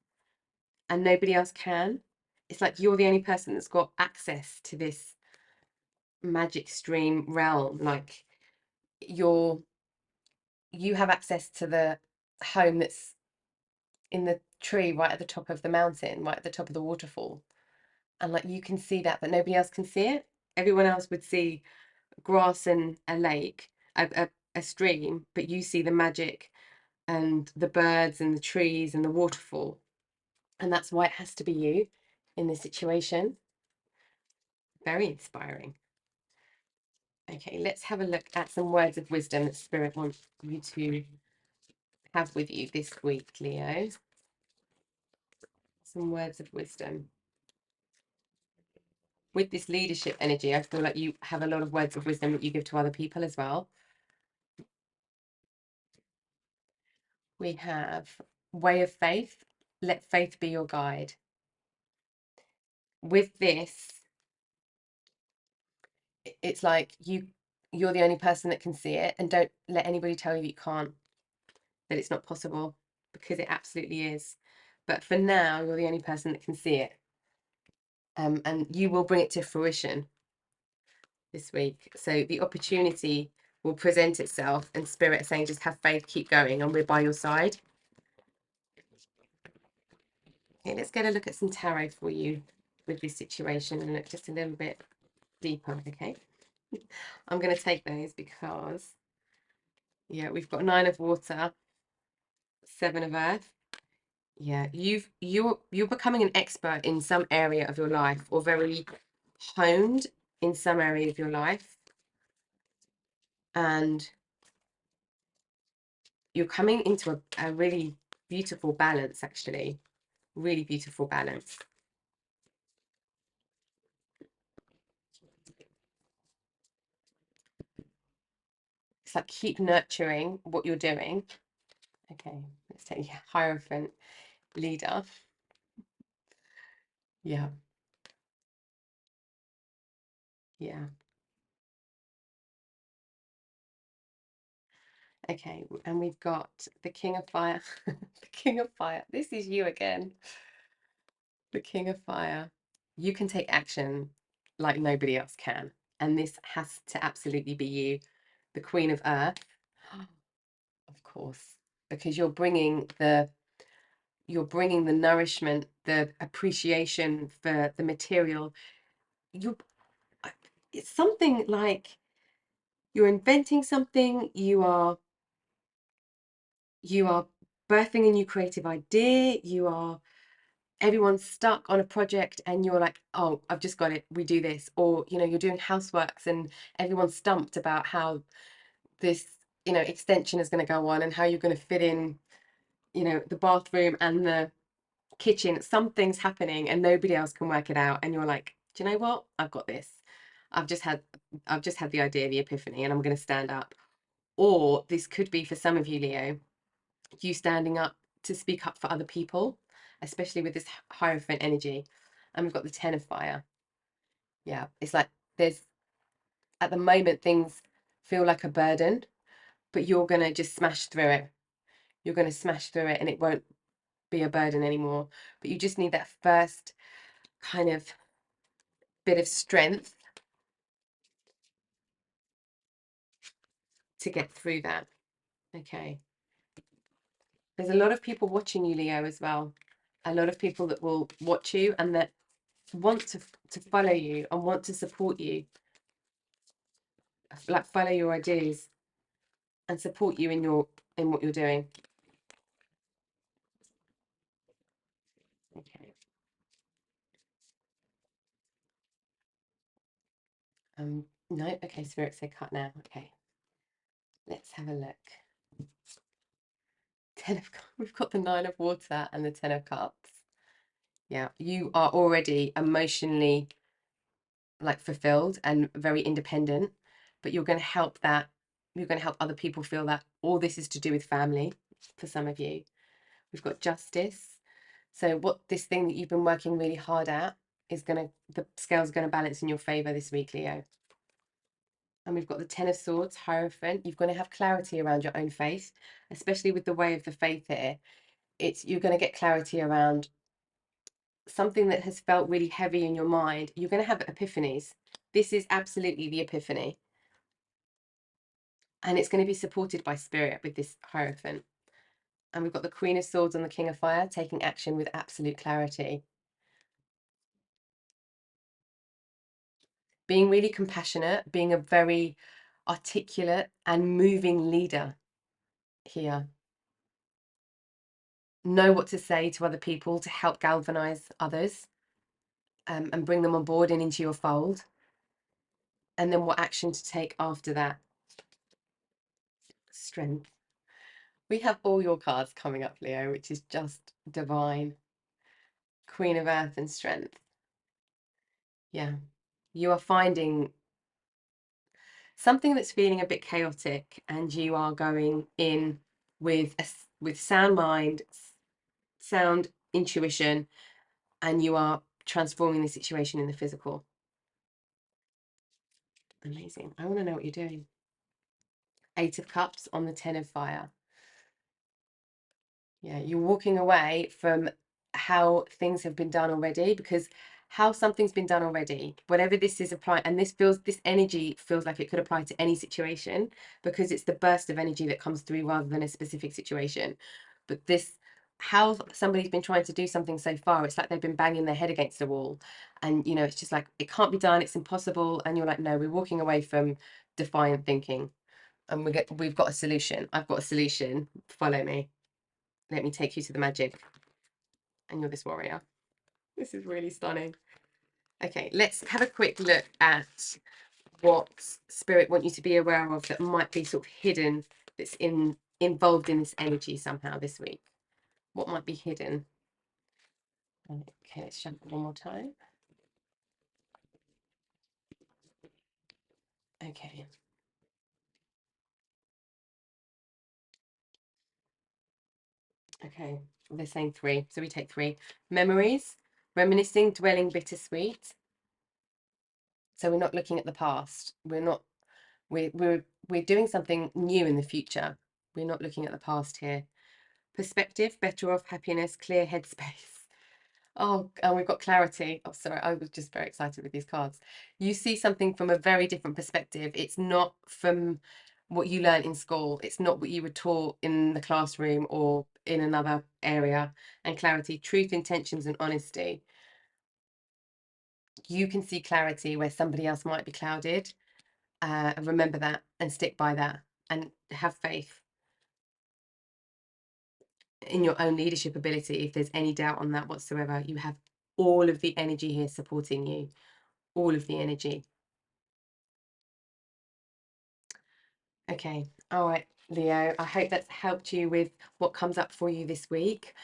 and nobody else can. It's like you're the only person that's got access to this magic stream realm. Like you have access to the home that's in the tree right at the top of the mountain, right at the top of the waterfall. And like you can see that, but nobody else can see it. Everyone else would see grass and a lake, a stream, but you see the magic and the birds and the trees and the waterfall. And that's why it has to be you in this situation. Very inspiring. Okay, let's have a look at some words of wisdom that Spirit wants you to have with you this week, Leo. Some words of wisdom. With this leadership energy, I feel like you have a lot of words of wisdom that you give to other people as well. We have way of faith. Let faith be your guide. With this, it's like you're the only person that can see it, and don't let anybody tell you you can't, that it's not possible, because it absolutely is. But for now, you're the only person that can see it. And you will bring it to fruition this week. So the opportunity will present itself, and Spirit is saying just have faith, keep going, and we're by your side. Okay, let's get a look at some tarot for you with this situation and look just a little bit deeper, okay? I'm going to take those because, yeah, we've got 9 of water, 7 of earth. Yeah, you're becoming an expert in some area of your life, or very honed in some area of your life, and you're coming into a really beautiful balance, actually. Really beautiful balance. It's like keep nurturing what you're doing. Okay, let's take Hierophant, leader. Yeah. Yeah. Okay, and we've got the King of Fire. The King of Fire. This is you again. The King of Fire. You can take action like nobody else can. And this has to absolutely be you. The Queen of Earth. Of course. Because you're bringing the nourishment, the appreciation for the material. It's something like you're inventing something, you are birthing a new creative idea, everyone's stuck on a project and you're like, oh, I've just got it, we do this. Or you're doing houseworks and everyone's stumped about how this extension is going to go on and how you're going to fit in the bathroom and the kitchen. Something's happening and nobody else can work it out, and you're like, do you know what, I've got this. I've just had the idea, the epiphany, and I'm going to stand up. Or this could be, for some of you, Leo, you standing up to speak up for other people, especially with this Hierophant energy. And we've got the 10 of fire. Yeah, it's like there's, at the moment, things feel like a burden, but you're going to just smash through it. You're going to smash through it and it won't be a burden anymore. But you just need that first kind of bit of strength to get through that. Okay. There's a lot of people watching you, Leo, as well. A lot of people that will watch you and that want to follow you and want to support you, like follow your ideas and support you in what you're doing. Okay. No, okay, Spirit said cut now. Okay. Let's have a look. We've got the Nine of Water and the Ten of Cups. Yeah, you are already emotionally like fulfilled and very independent, but you're going to help that. You're going to help other people feel that all this is to do with family for some of you. We've got Justice. So what this thing that you've been working really hard at is the scale's going to balance in your favor this week, Leo. And we've got the Ten of Swords, Hierophant. You're going to have clarity around your own faith, especially with the way of the faith here. You're going to get clarity around something that has felt really heavy in your mind. You're going to have epiphanies. This is absolutely the epiphany. And it's going to be supported by Spirit with this Hierophant. And we've got the Queen of Swords and the King of Fire taking action with absolute clarity. Being really compassionate, being a very articulate and moving leader here. Know what to say to other people to help galvanize others, and bring them on board and into your fold. And then what action to take after that. Strength. We have all your cards coming up, Leo, which is just divine. Queen of Earth and Strength. Yeah. You are finding something that's feeling a bit chaotic, and you are going in with sound mind, sound intuition, and you are transforming the situation in the physical. Amazing. I want to know what you're doing. Eight of Cups on the Ten of Fire. Yeah, you're walking away from how things have been done already, because how something's been done already, whatever this is applying, and this energy feels like it could apply to any situation, because it's the burst of energy that comes through rather than a specific situation. But how somebody's been trying to do something so far, it's like they've been banging their head against the wall, and it's just like, it can't be done, it's impossible, and you're like, no, we're walking away from defiant thinking, and we've got a solution. I've got a solution. Follow me. Let me take you to the magic. And you're this warrior. This is really stunning. Okay, let's have a quick look at what Spirit want you to be aware of that might be sort of hidden, that's involved in this energy somehow this week. What might be hidden? Okay, let's shuffle one more time. Okay. Okay, they're saying 3, so we take 3. Memories, reminiscing, dwelling, bittersweet. So we're not looking at the past. We're doing something new in the future. We're not looking at the past here. Perspective, better off, happiness, clear headspace. Oh, and we've got clarity. Oh, sorry, I was just very excited with these cards. You see something from a very different perspective. It's not from what you learned in school. It's not what you were taught in the classroom or in another area. And clarity, truth, intentions, and honesty. You can see clarity where somebody else might be clouded. Remember that and stick by that and have faith in your own leadership ability. If there's any doubt on that whatsoever, you have all of the energy here supporting you, all of the energy. Okay, all right, Leo, I hope that's helped you with what comes up for you this week.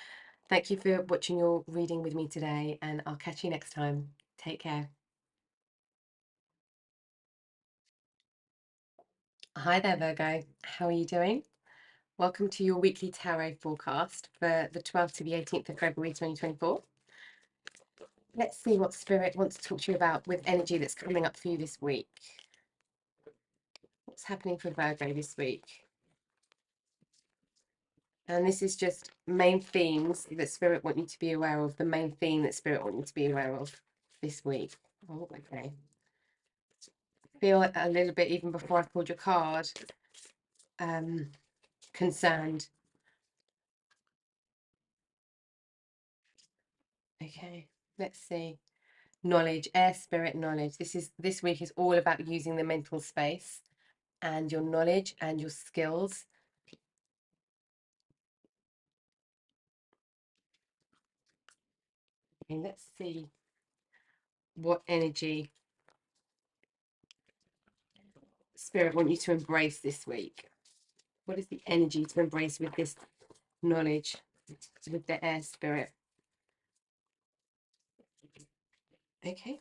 Thank you for watching your reading with me today, and I'll catch you next time. Take care. Hi there, Virgo. How are you doing? Welcome to your weekly tarot forecast for the 12th to the 18th of February 2024. Let's see what Spirit wants to talk to you about with energy that's coming up for you this week. What's happening for Virgo this week? And this is just main themes that Spirit want you to be aware of, the main theme that Spirit want you to be aware of this week. Oh, okay. Feel a little bit, even before I pulled your card, concerned. Okay, let's see. Knowledge, air, spirit, knowledge. This week is all about using the mental space and your knowledge and your skills. Okay, let's see what energy spirit want you to embrace this week. What is the energy to embrace with this knowledge, with the air spirit? Okay.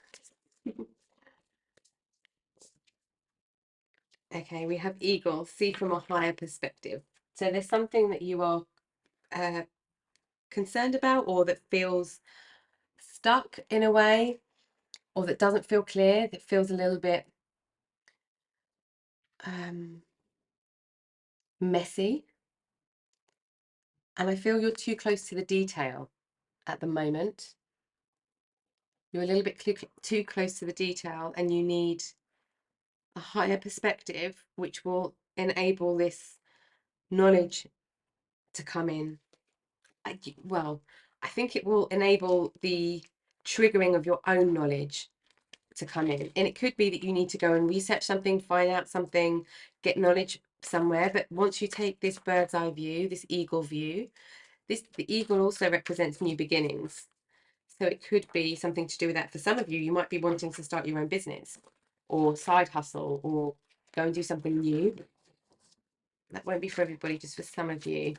Okay, we have eagle, see from a higher perspective. So there's something that you are concerned about, or that feels stuck in a way, or that doesn't feel clear, that feels a little bit messy. And I feel you're too close to the detail at the moment. You're a little bit too close to the detail, and you need a higher perspective, which will enable this knowledge to come in. Well, I think it will enable the triggering of your own knowledge to come in. And it could be that you need to go and research something, find out something, get knowledge somewhere. But once you take this bird's eye view, this eagle view, the eagle also represents new beginnings. So it could be something to do with that. For some of you, you might be wanting to start your own business or side hustle or go and do something new. That won't be for everybody, just for some of you.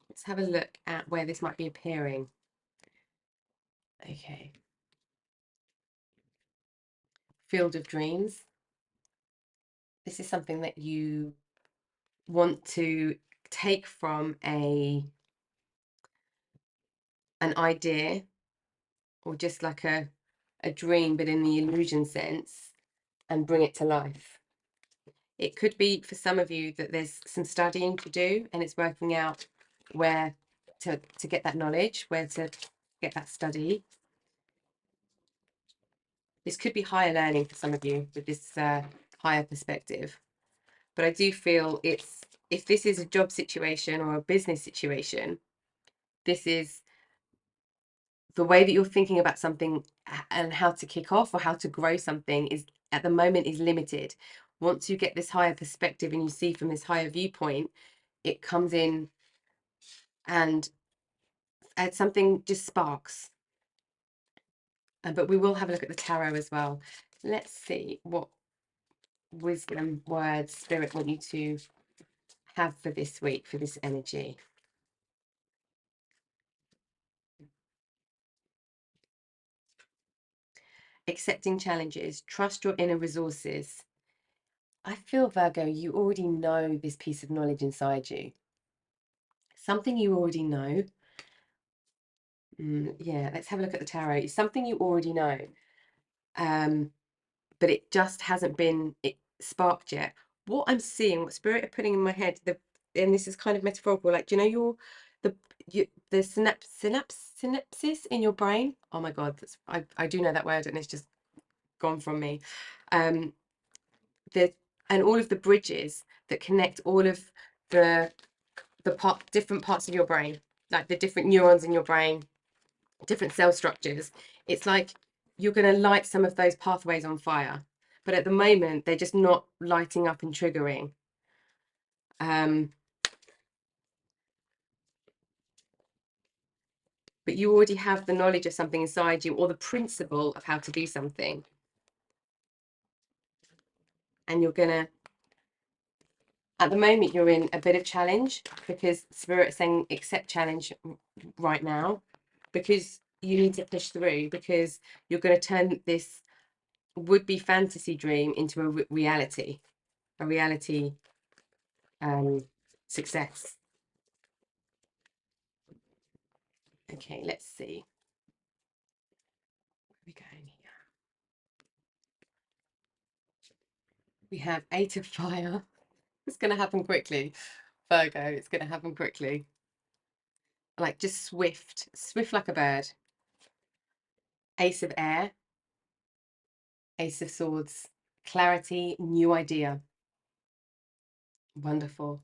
Let's have a look at where this might be appearing. Okay. Field of dreams. This is something that you want to take from an idea, or just like a dream, but in the illusion sense, and bring it to life. It could be for some of you that there's some studying to do, and it's working out where to get that knowledge, where to get that study. This could be higher learning for some of you with this higher perspective. But I do feel if this is a job situation or a business situation, this is the way that you're thinking about something and how to kick off or how to grow something is at the moment is limited. Once you get this higher perspective and you see from this higher viewpoint, it comes in and something just sparks. But we will have a look at the tarot as well. Let's see what wisdom words spirit want you to have for this week, for this energy. Accepting challenges, trust your inner resources. I feel, Virgo, you already know this piece of knowledge inside you. Something you already know. Yeah, let's have a look at the tarot. It's something you already know, but it just hasn't been sparked yet. What I'm seeing, what spirit are putting in my head, and this is kind of metaphorical, like, do you know the synapses in your brain? Oh my God, I do know that word, and it's just gone from me. And all of the bridges that connect all of the different parts of your brain, like the different neurons in your brain, different cell structures. It's like you're going to light some of those pathways on fire, but at the moment they're just not lighting up and triggering. But you already have the knowledge of something inside you, or the principle of how to do something, and you're gonna, at the moment you're in a bit of challenge, because spirit is saying accept challenge right now, because you need to push through, because you're going to turn this would-be fantasy dream into a reality success. Okay, let's see. Where are we going here? We have 8 of fire. It's going to happen quickly, Virgo. It's going to happen quickly. Like just swift like a bird. Ace of air. Ace of swords. Clarity, new idea. Wonderful.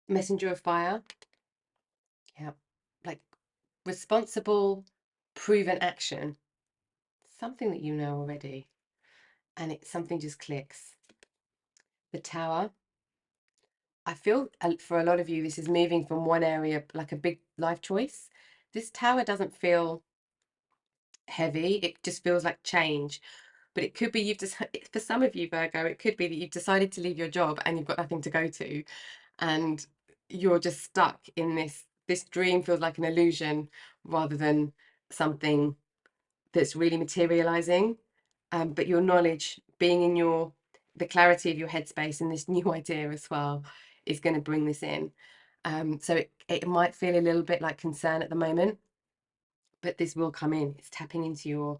Messenger of fire. Yeah, like responsible, proven action, something that you know already, and something just clicks. The Tower. I feel for a lot of you, this is moving from one area, like a big life choice. This Tower doesn't feel heavy. It just feels like change. But it could be you've just, for some of you, Virgo, it could be that you've decided to leave your job and you've got nothing to go to. And you're just stuck in this dream feels like an illusion rather than something that's really materializing. But your knowledge, being in the clarity of your headspace and this new idea as well, is going to bring this in. So it might feel a little bit like concern at the moment, but this will come in. It's tapping into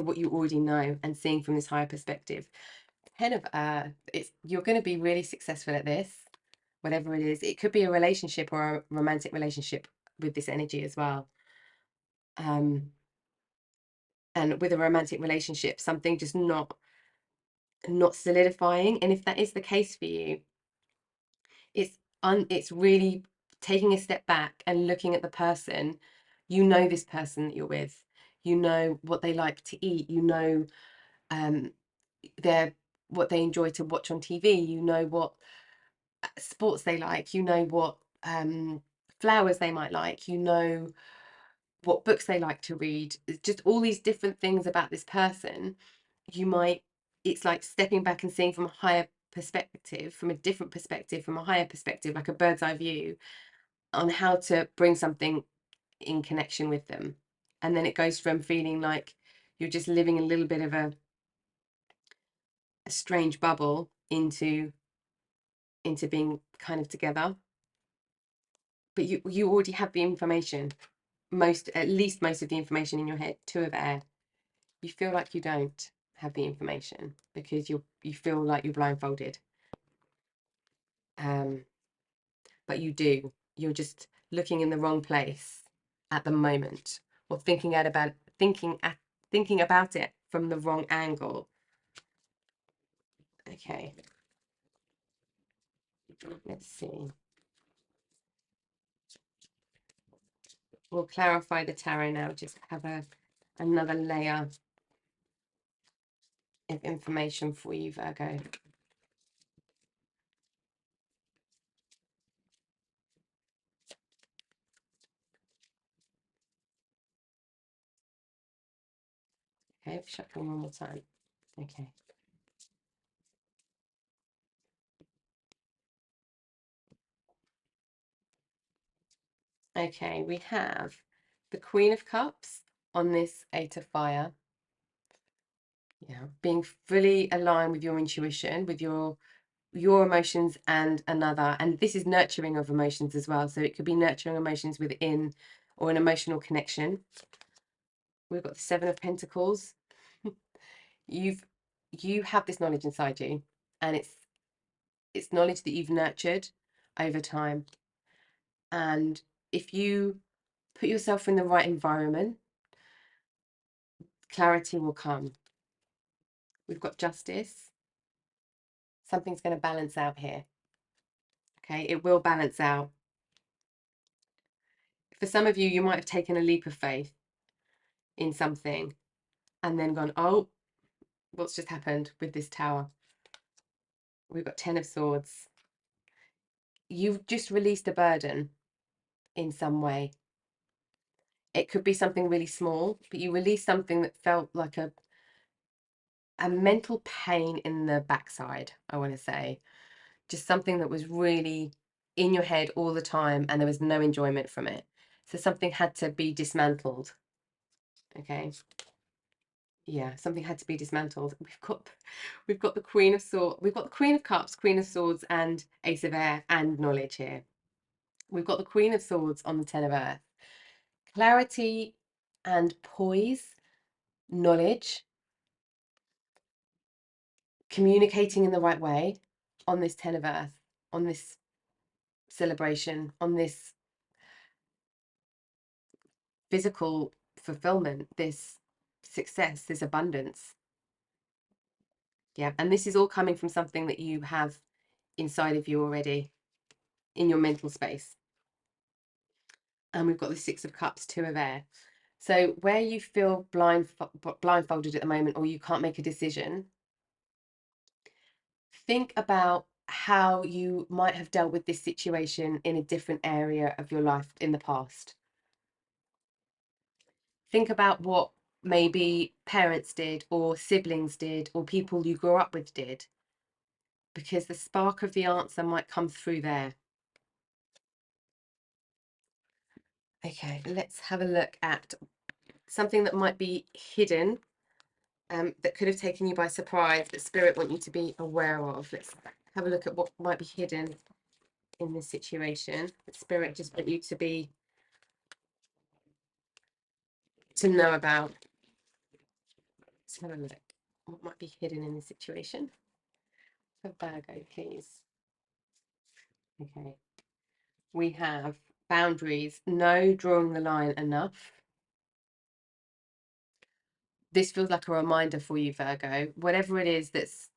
what you already know and seeing from this higher perspective. Kind of you're going to be really successful at this, whatever it is. It could be a relationship or a romantic relationship with this energy as well. And with a romantic relationship, something just not solidifying. And if that is the case for you, it's really taking a step back and looking at the person. You know this person that you're with. You know what they like to eat. You know what they enjoy to watch on TV. You know what sports they like. You know what flowers they might like. You know what books they like to read. Just all these different things about this person. It's like stepping back and seeing from a higher perspective, from a different perspective, from a higher perspective, like a bird's eye view on how to bring something in connection with them. And then it goes from feeling like you're just living a little bit of a strange bubble into being kind of together. But you already have the information, at least most of the information in your head. Two of air. You feel like you don't have the information because you feel like you're blindfolded. But you do. You're just looking in the wrong place at the moment, or thinking about it from the wrong angle. Okay. Let's see. We'll clarify the tarot now. Just have another layer of information for you, Virgo. Okay, shuffle one more time. Okay. Okay, we have the Queen of Cups on this Eight of Fire. Yeah, being fully aligned with your intuition, with your emotions and another. And this is nurturing of emotions as well. So it could be nurturing emotions within or an emotional connection. We've got the Seven of Pentacles. You have this knowledge inside you, and it's knowledge that you've nurtured over time. And if you put yourself in the right environment, clarity will come. We've got Justice. Something's going to balance out here. Okay, it will balance out. For some of you, you might have taken a leap of faith in something and then gone, oh, what's just happened with this Tower? We've got Ten of Swords. You've just released a burden in some way. It could be something really small, but you released something that felt like a mental pain in the backside, I want to say. Just something that was really in your head all the time and there was no enjoyment from it. So something had to be dismantled. Okay. Yeah, something had to be dismantled. We've got the Queen of Swords, we've got the Queen of Cups, Queen of Swords, and Ace of Air and knowledge here. We've got the Queen of Swords on the Ten of Earth. Clarity and poise, knowledge, communicating in the right way on this Ten of Earth, on this celebration, on this physical fulfillment, this success, this abundance. Yeah, and this is all coming from something that you have inside of you already in your mental space. And we've got the Six of Cups, Two of Air. So where you feel blindfolded at the moment, or you can't make a decision, think about how you might have dealt with this situation in a different area of your life in the past. Think about what maybe parents did, or siblings did, or people you grew up with did, because the spark of the answer might come through there. Okay, let's have a look at something that might be hidden, that could have taken you by surprise, that Spirit want you to be aware of. Let's have a look at what might be hidden in this situation. Spirit just want you to know about. Let's have a look. What might be hidden in this situation? For Virgo, please. Okay. We have boundaries. No drawing the line enough. This feels like a reminder for you, Virgo. Whatever it is that's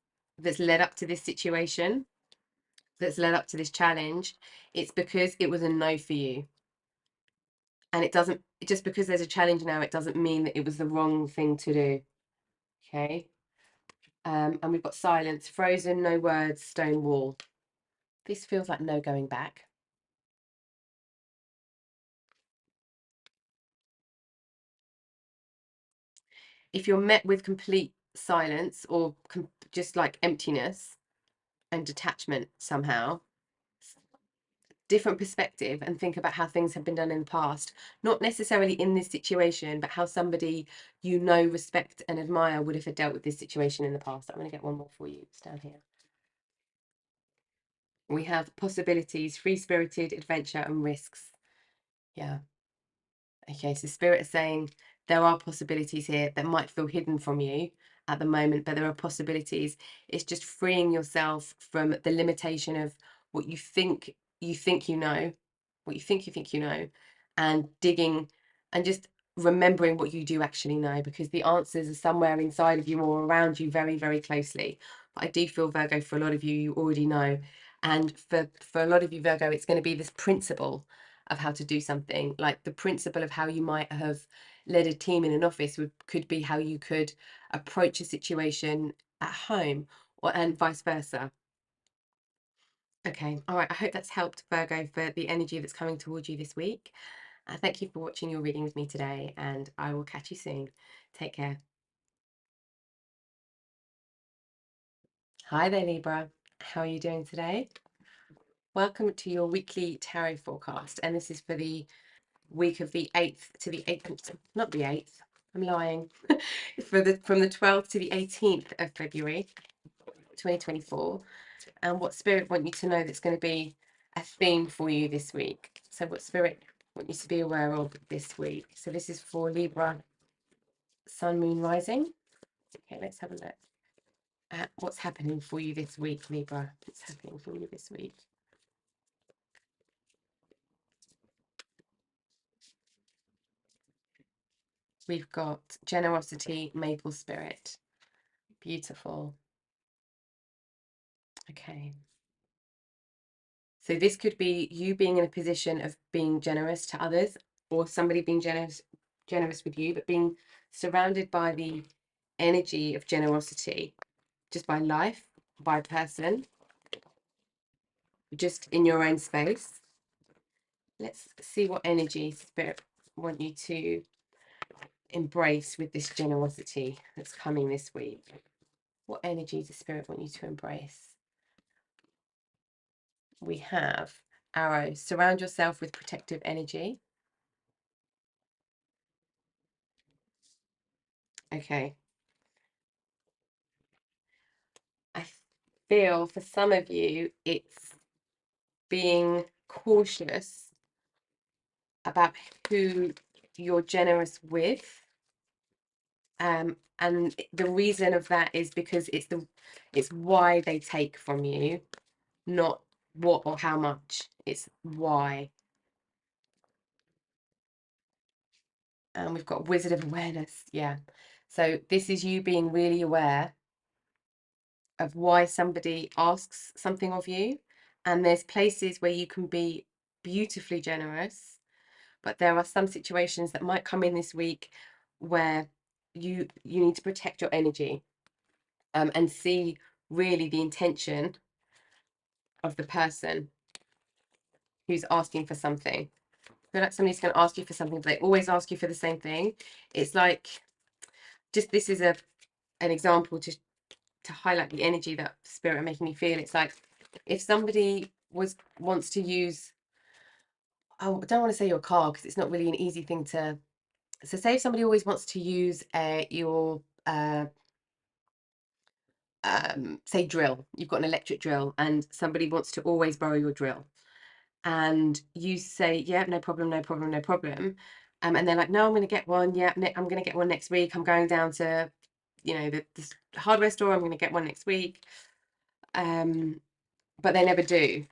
led up to this situation, that's led up to this challenge, it's because it was a no for you. And it doesn't, just because there's a challenge now, it doesn't mean that it was the wrong thing to do. Okay. And we've got silence, frozen, no words, stone wall. This feels like no going back. If you're met with complete silence, or just like emptiness and detachment somehow, different perspective, and think about how things have been done in the past, not necessarily in this situation, but how somebody you know, respect and admire would have dealt with this situation in the past. I'm going to get one more for you. It's down here. We have possibilities, free-spirited, adventure and risks. Yeah. Okay, so Spirit is saying there are possibilities here that might feel hidden from you at the moment, but there are possibilities. It's just freeing yourself from the limitation of what you think you know, what you think you know, and digging and just remembering what you do actually know, because the answers are somewhere inside of you or around you, very, very closely. But I do feel, Virgo, for a lot of you, you already know. And for a lot of you, Virgo, it's going to be this principle of how to do something, like the principle of how you might have led a team in an office could be how you could approach a situation at home, and vice versa. Okay, all right, I hope that's helped, Virgo, for the energy that's coming towards you this week. Thank you for watching your reading with me today, and I will catch you soon. Take care. Hi there, Libra. How are you doing today? Welcome to your weekly tarot forecast, and this is for the week of the 8th to the 8th, not the 8th, I'm lying, from the 12th to the 18th of February 2024, and what Spirit want you to know that's going to be a theme for you this week. So what Spirit want you to be aware of this week. So this is for Libra, Sun, Moon, Rising. Okay, let's have a look at what's happening for you this week, Libra. What's happening for you this week? We've got generosity, maple spirit. Beautiful. Okay. So this could be you being in a position of being generous to others, or somebody being generous with you, but being surrounded by the energy of generosity, just by life, by a person, just in your own space. Let's see what energy Spirit want you to embrace with this generosity that's coming this week. What energy does Spirit want you to embrace? We have Arrow. Surround yourself with protective energy. Okay. I feel for some of you, it's being cautious about who you're generous with. And the reason of that is because it's why they take from you, not what or how much. It's why. And we've got Wizard of Awareness. Yeah. So this is you being really aware of why somebody asks something of you. And there's places where you can be beautifully generous, but there are some situations that might come in this week where you need to protect your energy, and see really the intention of the person who's asking for something. I feel like somebody's going to ask you for something, but they always ask you for the same thing. It's like, just this is an example to highlight the energy that spirit are making me feel. It's like if somebody wants to use, I don't want to say your car because it's not really an easy thing to. So say if somebody always wants to use your say drill, you've got an electric drill, and somebody wants to always borrow your drill, and you say, yeah, no problem, no problem, no problem. And they're like, no, I'm going to get one. Yeah, I'm going to get one next week. I'm going down to, the hardware store. I'm going to get one next week. But they never do.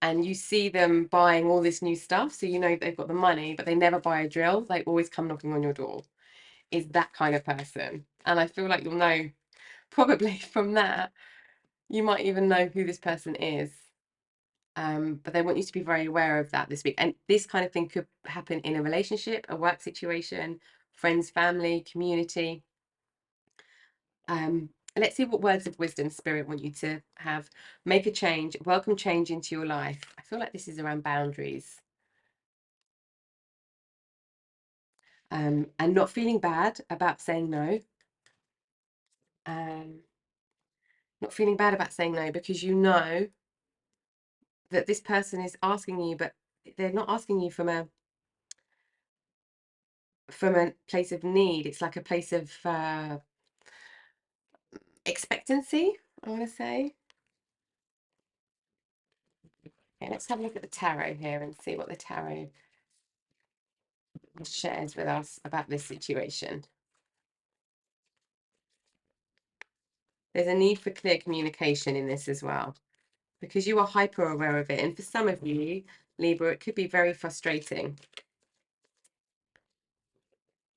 And you see them buying all this new stuff. So you know they've got the money, but they never buy a drill. They always come knocking on your door. Is that kind of person. And I feel like you'll know probably from that. You might even know who this person is. But they want you to be very aware of that this week. And this kind of thing could happen in a relationship, a work situation, friends, family, community. Let's see what words of wisdom spirit want you to have. Make a change, welcome change into your life. I feel like this is around boundaries. And not feeling bad about saying no. Not feeling bad about saying no, because you know that this person is asking you, but they're not asking you from a place of need. It's like a place of expectancy, I want to say. Okay, let's have a look at the tarot here and see what the tarot shares with us about this situation. There's a need for clear communication in this as well, because you are hyper aware of it. And for some of you, Libra, it could be very frustrating.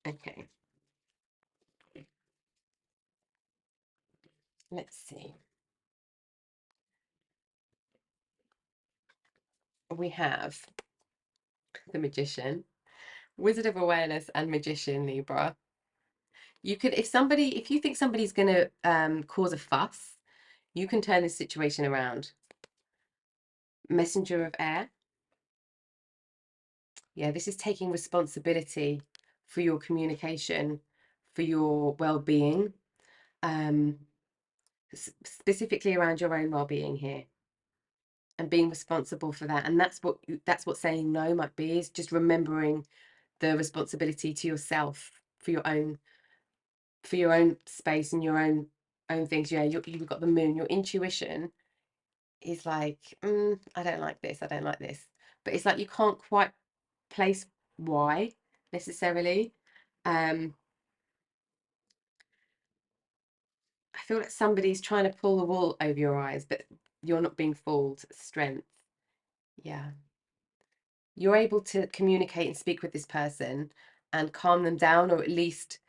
Okay. Let's see. We have the Magician, Wizard of Awareness, and Magician, Libra. You could, if you think somebody's going to cause a fuss, you can turn this situation around. Messenger of Air. Yeah, this is taking responsibility for your communication, for your well-being, specifically around your own well-being here, and being responsible for that. And that's what saying no might be, is just remembering the responsibility to yourself for your own space and your own things. Yeah, you've got the moon. Your intuition is like, I don't like this, I don't like this, but it's like you can't quite place why necessarily. I feel like somebody's trying to pull the wool over your eyes, but you're not being fooled. Strength. Yeah, you're able to communicate and speak with this person and calm them down, or at least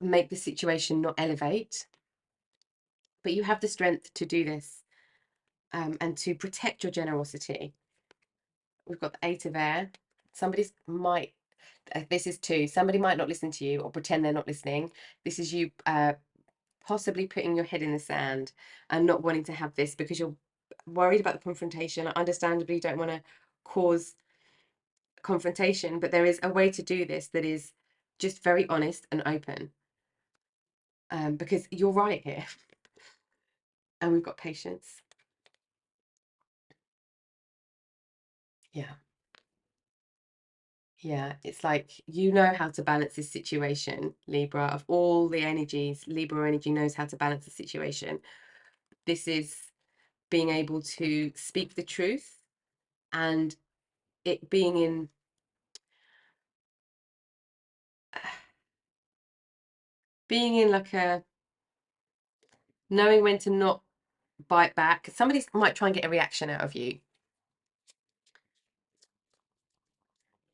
make the situation not elevate, but you have the strength to do this, and to protect your generosity. We've got the Eight of Air. Somebody's might, this is two, somebody might not listen to you or pretend they're not listening. This is you possibly putting your head in the sand and not wanting to have this because you're worried about the confrontation. I understandably don't want to cause confrontation, but there is a way to do this that is just very honest and open, because you're right here. And we've got patience. Yeah. Yeah, it's like you know how to balance this situation, Libra. Of all the energies, Libra energy knows how to balance the situation. This is being able to speak the truth, and it being in like a knowing when to not bite back. Somebody might try and get a reaction out of you.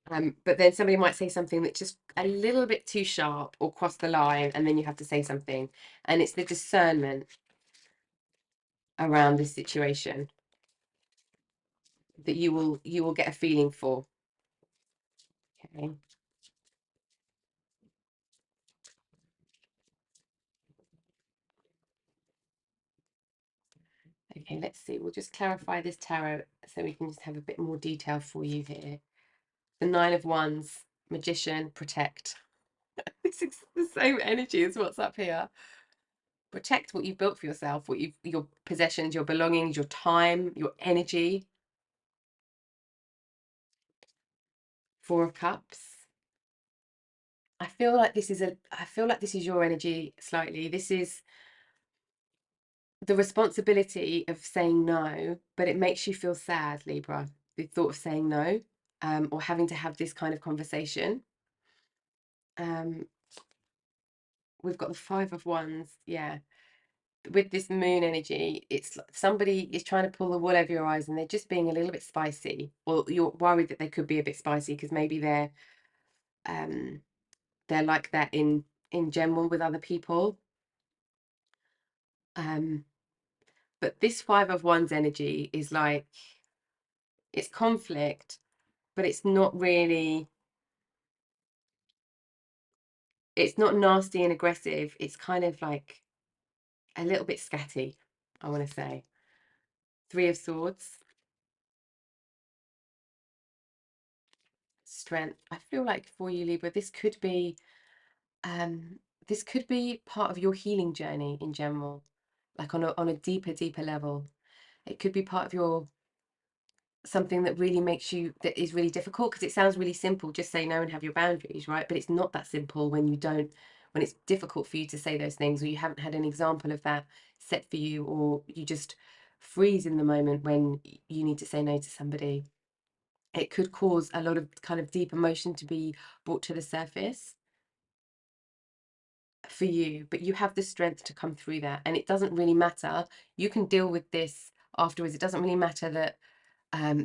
But then somebody might say something that's just a little bit too sharp or cross the line, and then you have to say something. And it's the discernment around this situation that you will get a feeling for. Okay. Okay, let's see. We'll just clarify this tarot so we can just have a bit more detail for you here. The Nine of Wands, Magician, Protect. This is the same energy as what's up here. Protect what you've built for yourself, what you've, your possessions, your belongings, your time, your energy. Four of Cups. I feel like this is your energy slightly. This is the responsibility of saying no, but it makes you feel sad, Libra, the thought of saying no, or having to have this kind of conversation. We've got the Five of Wands, yeah. With this moon energy, it's like somebody is trying to pull the wool over your eyes and they're just being a little bit spicy, or you're worried that they could be a bit spicy because maybe they're like that in general with other people. But this Five of Wands energy is like, it's conflict, but it's not really, it's not nasty and aggressive. It's kind of like a little bit scatty, I want to say. Three of Swords. Strength. I feel like for you, Libra, this could be part of your healing journey in general, like on a deeper level. It could be part of your something that really makes you, that is really difficult, because it sounds really simple, just say no and have your boundaries, right? But it's not that simple when you don't, when it's difficult for you to say those things, or you haven't had an example of that set for you, or you just freeze in the moment when you need to say no to somebody. It could cause a lot of kind of deep emotion to be brought to the surface for you, but you have the strength to come through that, and it doesn't really matter. You can deal with this afterwards. It doesn't really matter that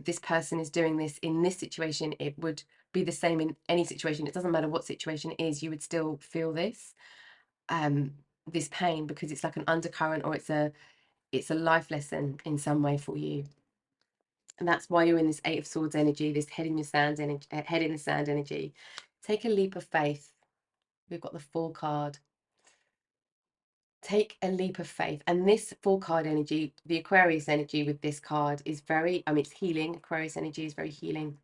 this person is doing this in this situation. It would be the same in any situation. It doesn't matter what situation it is, you would still feel um, this pain, because it's like an undercurrent, or it's a life lesson in some way for you. And that's why you're in this Eight of Swords energy, this head in the sand energy, head in the sand energy. Take a leap of faith. We've got the Fool card. Take a leap of faith. And this Fool card energy, the Aquarius energy with this card is very, I mean, it's healing. Aquarius energy is very healing.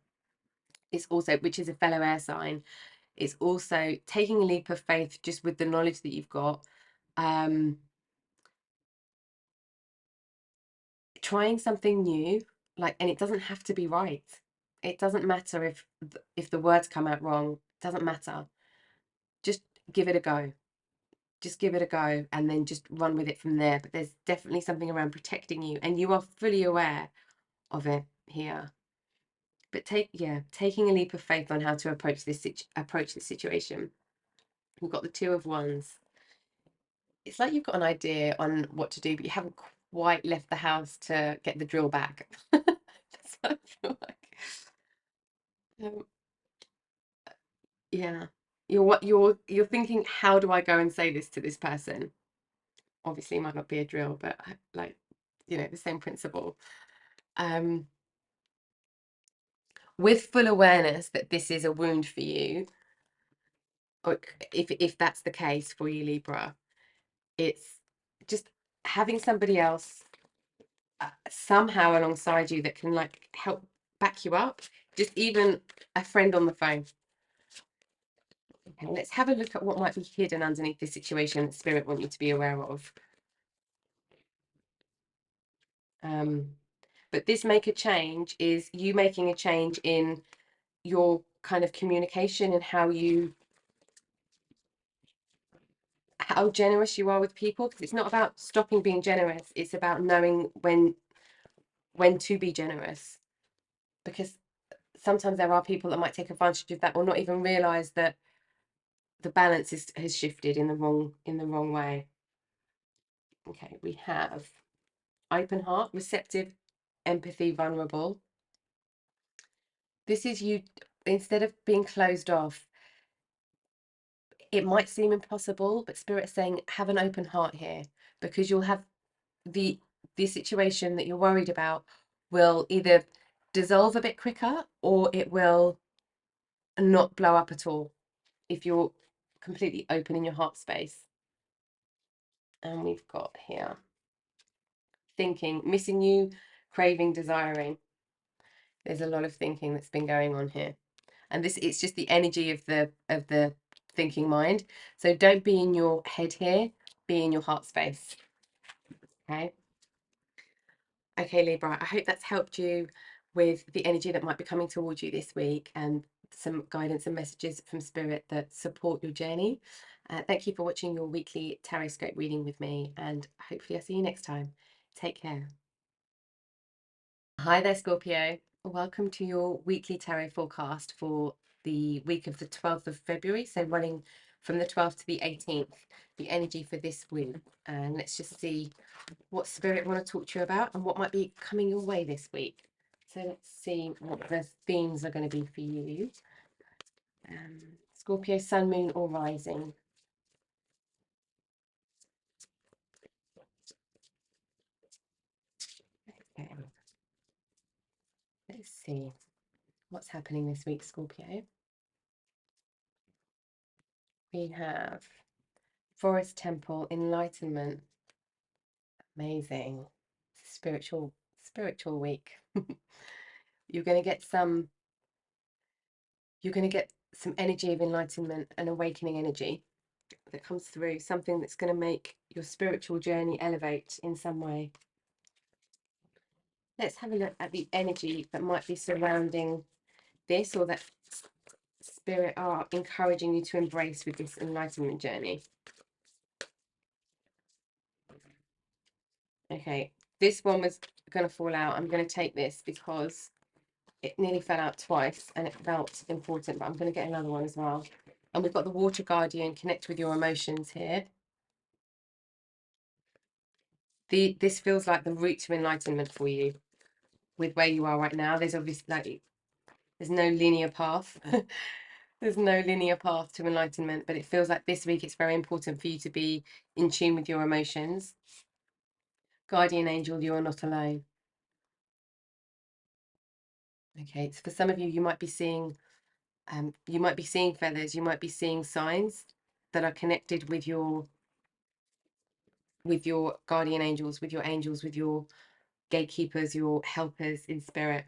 It's also, which is a fellow air sign, it's also taking a leap of faith just with the knowledge that you've got. Trying something new, like, and it doesn't have to be right. It doesn't matter if the words come out wrong. It doesn't matter. Just give it a go. Just give it a go, and then just run with it from there. But there's definitely something around protecting you, and you are fully aware of it here. But taking a leap of faith on how to approach this situation. We've got the Two of Wands. It's like you've got an idea on what to do, but you haven't quite left the house to get the drill back. That's what I feel like. Um, yeah, you're thinking, how do I go and say this to this person? Obviously, it might not be a drill, but like, the same principle. Um, with full awareness that this is a wound for you, or if that's the case for you, Libra, it's just having somebody else somehow alongside you that can like help back you up, just even a friend on the phone. Okay, let's have a look at what might be hidden underneath this situation that Spirit want you to be aware of. But this make a change is you making a change in your kind of communication and how generous you are with people, because it's not about stopping being generous, it's about knowing when to be generous, because sometimes there are people that might take advantage of that, or not even realize that the balance has shifted in the wrong way. Okay, we have open heart, receptive, empathy, vulnerable. This is you, instead of being closed off. It might seem impossible, but Spirit's saying have an open heart here, because you'll have the situation that you're worried about will either dissolve a bit quicker, or it will not blow up at all if you're completely open in your heart space. And we've got here thinking, missing you, craving, desiring. There's a lot of thinking that's been going on here. And this, it's just the energy of the thinking mind. So don't be in your head here, be in your heart space. Okay. Okay, Libra, I hope that's helped you with the energy that might be coming towards you this week and some guidance and messages from Spirit that support your journey. Thank you for watching your weekly tarot scope reading with me, and hopefully I'll see you next time. Take care. Hi there, Scorpio. Welcome to your weekly tarot forecast for the week of the 12th of February, so running from the 12th to the 18th, the energy for this week. And let's just see what Spirit want to talk to you about and what might be coming your way this week. So let's see what the themes are going to be for you. Scorpio, Sun, Moon or Rising. Okay. Let's see what's happening this week, Scorpio. We have Forest Temple, Enlightenment. Amazing. Spiritual week. You're going to get some energy of enlightenment and awakening energy that comes through, something that's going to make your spiritual journey elevate in some way. Let's have a look at the energy that might be surrounding this, or that Spirit are encouraging you to embrace with this enlightenment journey. Okay, this one was going to fall out. I'm going to take this because it nearly fell out twice and it felt important, but I'm going to get another one as well. And we've got the Water Guardian, connect with your emotions here. This feels like the route to enlightenment for you with where you are right now. There's obviously like, there's no linear path. There's no linear path to enlightenment, but it feels like this week it's very important for you to be in tune with your emotions. Guardian angel, you are not alone. Okay, so for some of you, you might be seeing feathers, you might be seeing signs that are connected with your guardian angels, with your gatekeepers, your helpers in spirit.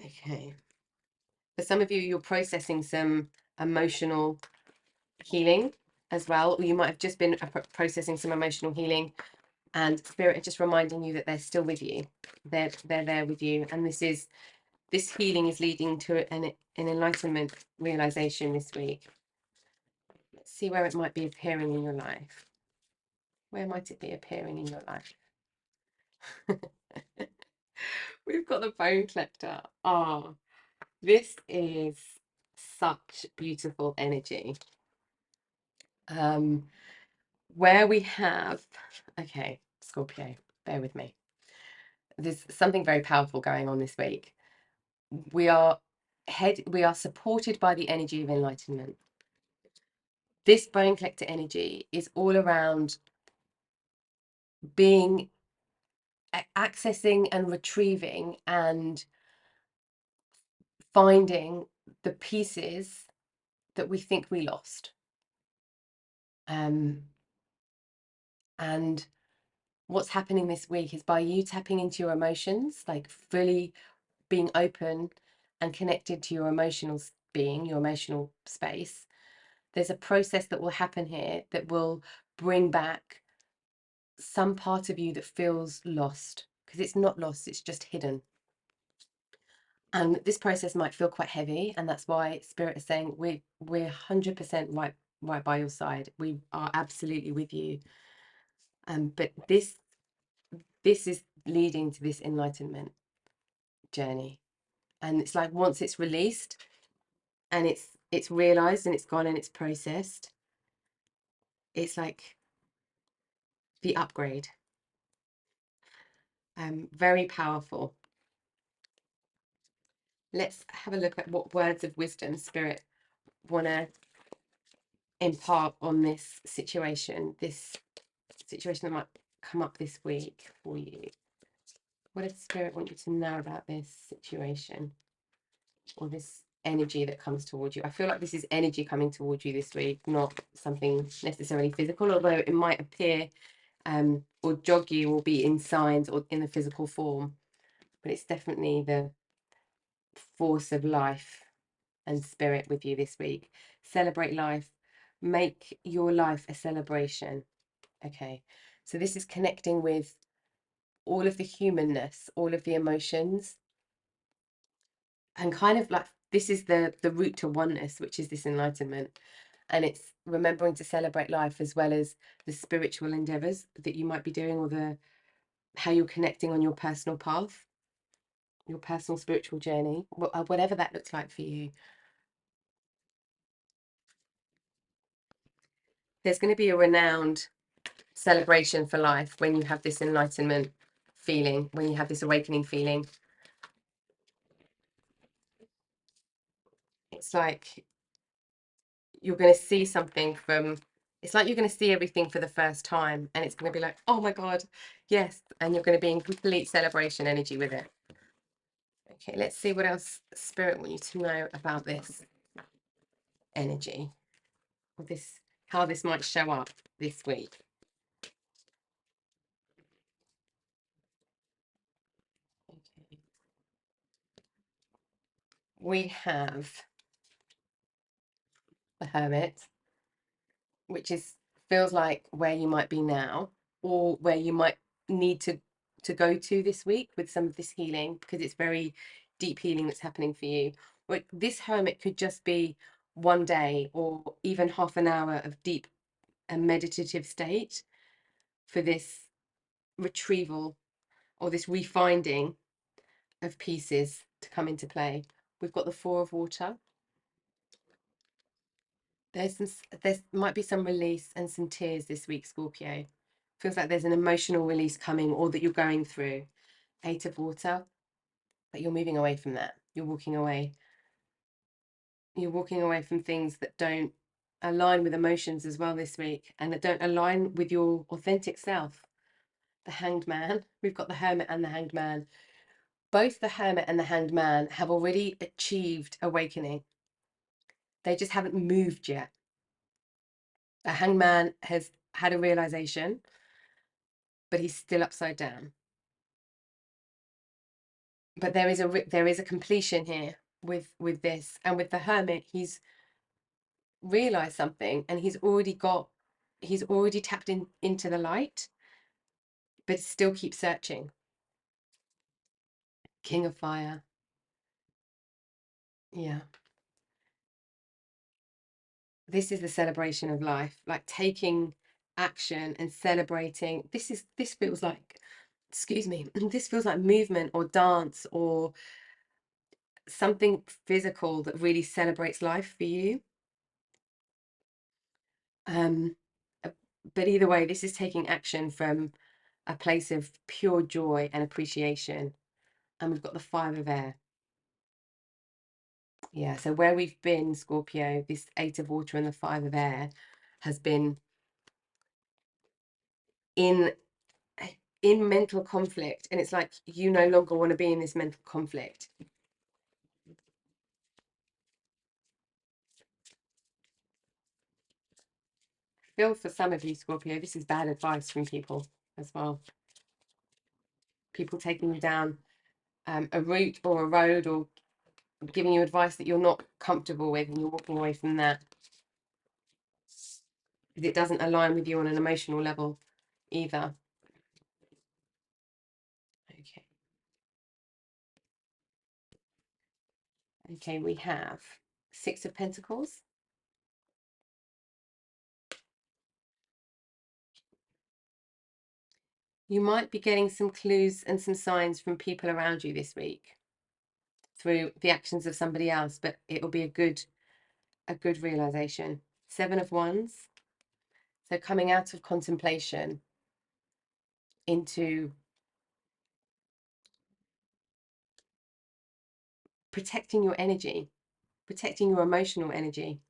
Okay. For some of you, you're processing some emotional healing as well, or you might have just been processing some emotional healing, and Spirit are just reminding you that they're still with you. They're there with you, and this healing is leading to an enlightenment realization this week. Let's see where it might be appearing in your life. Where might it be appearing in your life? We've got the bone collector. Oh, this is such beautiful energy. Where we have, okay, Scorpio, bear with me. There's something very powerful going on this week. We are supported by the energy of enlightenment. This bone collector energy is all around being accessing and retrieving and finding the pieces that we think we lost. And what's happening this week is by you tapping into your emotions, like fully being open and connected to your emotional being, your emotional space, there's a process that will happen here that will bring back some part of you that feels lost, because it's not lost, it's just hidden. And this process might feel quite heavy, and that's why Spirit is saying we're 100% right by your side. We are absolutely with you. But this is leading to this enlightenment journey, and it's like once it's released and it's realized and it's gone and it's processed, it's like the upgrade. Very powerful. Let's have a look at what words of wisdom Spirit want to impart on this situation that might come up this week for you. What does Spirit want you to know about this situation? or this energy that comes towards you. I feel like this is energy coming towards you this week, not something necessarily physical, although it might appear or jog you or be in signs or in the physical form. But it's definitely the force of life and spirit with you this week. Celebrate life. Make your life a celebration. Okay. So this is connecting with all of the humanness, all of the emotions, and kind of like this is the route to oneness, which is this enlightenment. And it's remembering to celebrate life as well as the spiritual endeavors that you might be doing, or the how you're connecting on your personal path, your personal spiritual journey, whatever that looks like for you. There's going to be a renowned celebration for life when you have this enlightenment feeling, when you have this awakening feeling. It's like you're going to see something from, it's like you're going to see everything for the first time, and it's going to be like, oh my God, yes. And you're going to be in complete celebration energy with it. Okay, let's see what else Spirit want you to know about this energy, or this, how this might show up this week. Okay. We have the Hermit, which is feels like where you might be now, or where you might need to go to this week with some of this healing, because it's very deep healing that's happening for you. But this Hermit could just be one day or even half an hour of deep and meditative state for this retrieval or this refinding of pieces to come into play. We've got the Four of Water. There might be some release and some tears this week, Scorpio. Feels like there's an emotional release coming, or that you're going through. Eight of Water, but you're moving away from that. You're walking away. You're walking away from things that don't align with emotions as well this week, and that don't align with your authentic self. The Hanged Man. We've got the Hermit and the Hanged Man. Both the Hermit and the Hanged Man have already achieved awakening. They just haven't moved yet. The Hanged Man has had a realization, but he's still upside down. But there is a completion here with this, and with the Hermit, he's realized something, and he's already tapped into the light, but still keeps searching. King of Fire. Yeah. This is the celebration of life, like taking action and celebrating. This feels like, excuse me, this feels like movement or dance or something physical that really celebrates life for you. But either way, this is taking action from a place of pure joy and appreciation. And we've got the Five of Air. Yeah, so where we've been, Scorpio, this Eight of Water and the Five of Air has been in mental conflict, and it's like you no longer want to be in this mental conflict. I feel for some of you, Scorpio, this is bad advice from people as well. People taking you down a route or a road, or giving you advice that you're not comfortable with, and you're walking away from that because it doesn't align with you on an emotional level either. Okay. Okay, we have Six of Pentacles. You might be getting some clues and some signs from people around you this week through the actions of somebody else, but it will be a good realization. Seven of Wands. So coming out of contemplation into protecting your energy, protecting your emotional energy.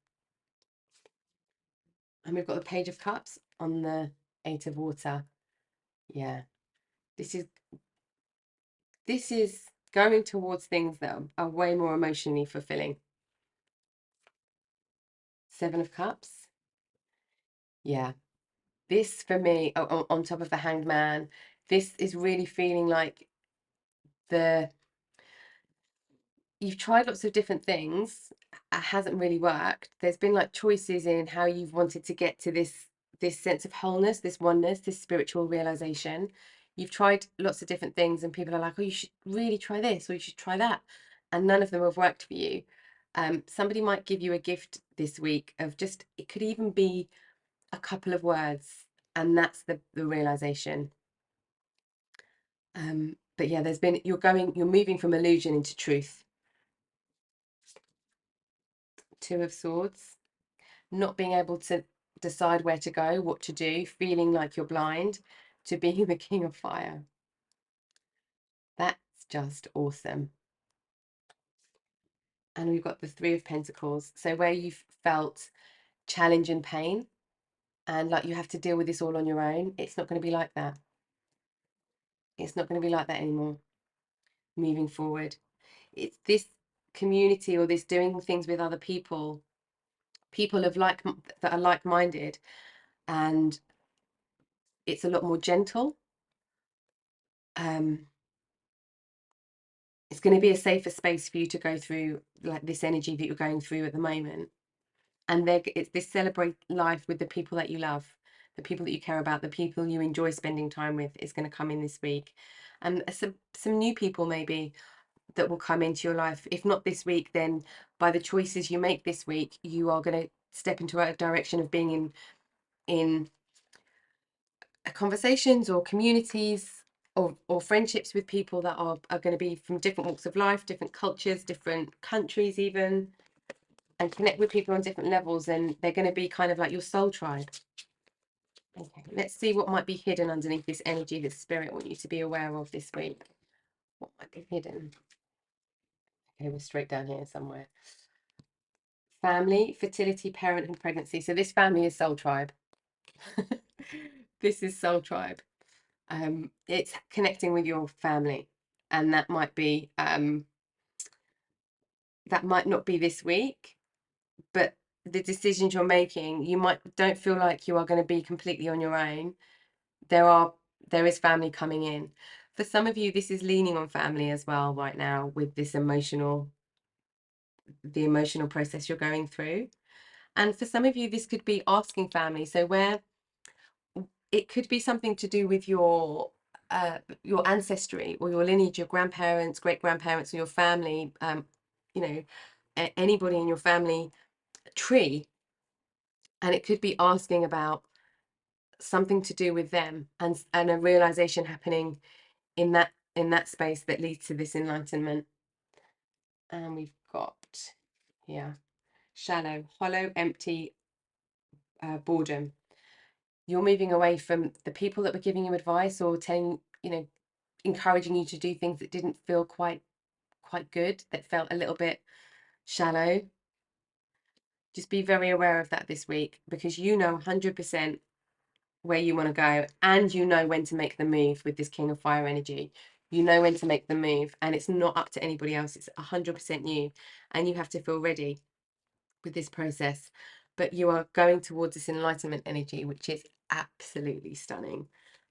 And we've got the Page of Cups on the Eight of Water. Yeah. This is going towards things that are way more emotionally fulfilling. 7 of Cups. Yeah. This for me, on top of the Hanged Man, this is really feeling like you've tried lots of different things, it hasn't really worked. There's been like choices in how you've wanted to get to this sense of wholeness, this oneness, this spiritual realization. You've tried lots of different things and people are like, oh, you should really try this or you should try that. And none of them have worked for you. Somebody might give you a gift this week of just, it could even be a couple of words, and that's the realization. But yeah, you're moving from illusion into truth. 2 of Swords. Not being able to decide where to go, what to do, feeling like you're blind, to being the King of Fire. That's just awesome. And we've got the 3 of Pentacles. So where you've felt challenge and pain and like you have to deal with this all on your own, it's not going to be like that. It's not going to be like that anymore moving forward. It's this community or this doing things with other people that are like-minded, and it's a lot more gentle. It's going to be a safer space for you to go through like this energy that you're going through at the moment. And it's this celebrate life with the people that you love, the people that you care about, the people you enjoy spending time with is going to come in this week. And some new people maybe that will come into your life. If not this week, then by the choices you make this week, you are going to step into a direction of being in conversations or communities or friendships with people that are going to be from different walks of life, different cultures, different countries even, and connect with people on different levels, and they're going to be kind of like your soul tribe. Okay, let's see what might be hidden underneath this energy that Spirit want you to be aware of this week. What might be hidden? Okay, we're straight down here somewhere. Family, fertility, parent, and pregnancy. So this family is soul tribe. This is soul tribe. It's connecting with your family, and that might not be this week, but the decisions you're making, don't feel like you are going to be completely on your own. There is family coming in. For some of you, this is leaning on family as well right now with the emotional process you're going through. And for some of you, this could be asking family. So where it could be something to do with your ancestry or your lineage, your grandparents, great grandparents, or your family, anybody in your family tree. And it could be asking about something to do with them, and a realization happening in that space that leads to this enlightenment. And we've got here shallow, hollow, empty, boredom. You're moving away from the people that were giving you advice or encouraging you to do things that didn't feel quite good, that felt a little bit shallow. Just be very aware of that this week, because you know 100% where you want to go, and you know when to make the move with this King of Fire energy. You know when to make the move, and it's not up to anybody else. It's 100% you, and you have to feel ready with this process. But you are going towards this enlightenment energy, which is absolutely stunning.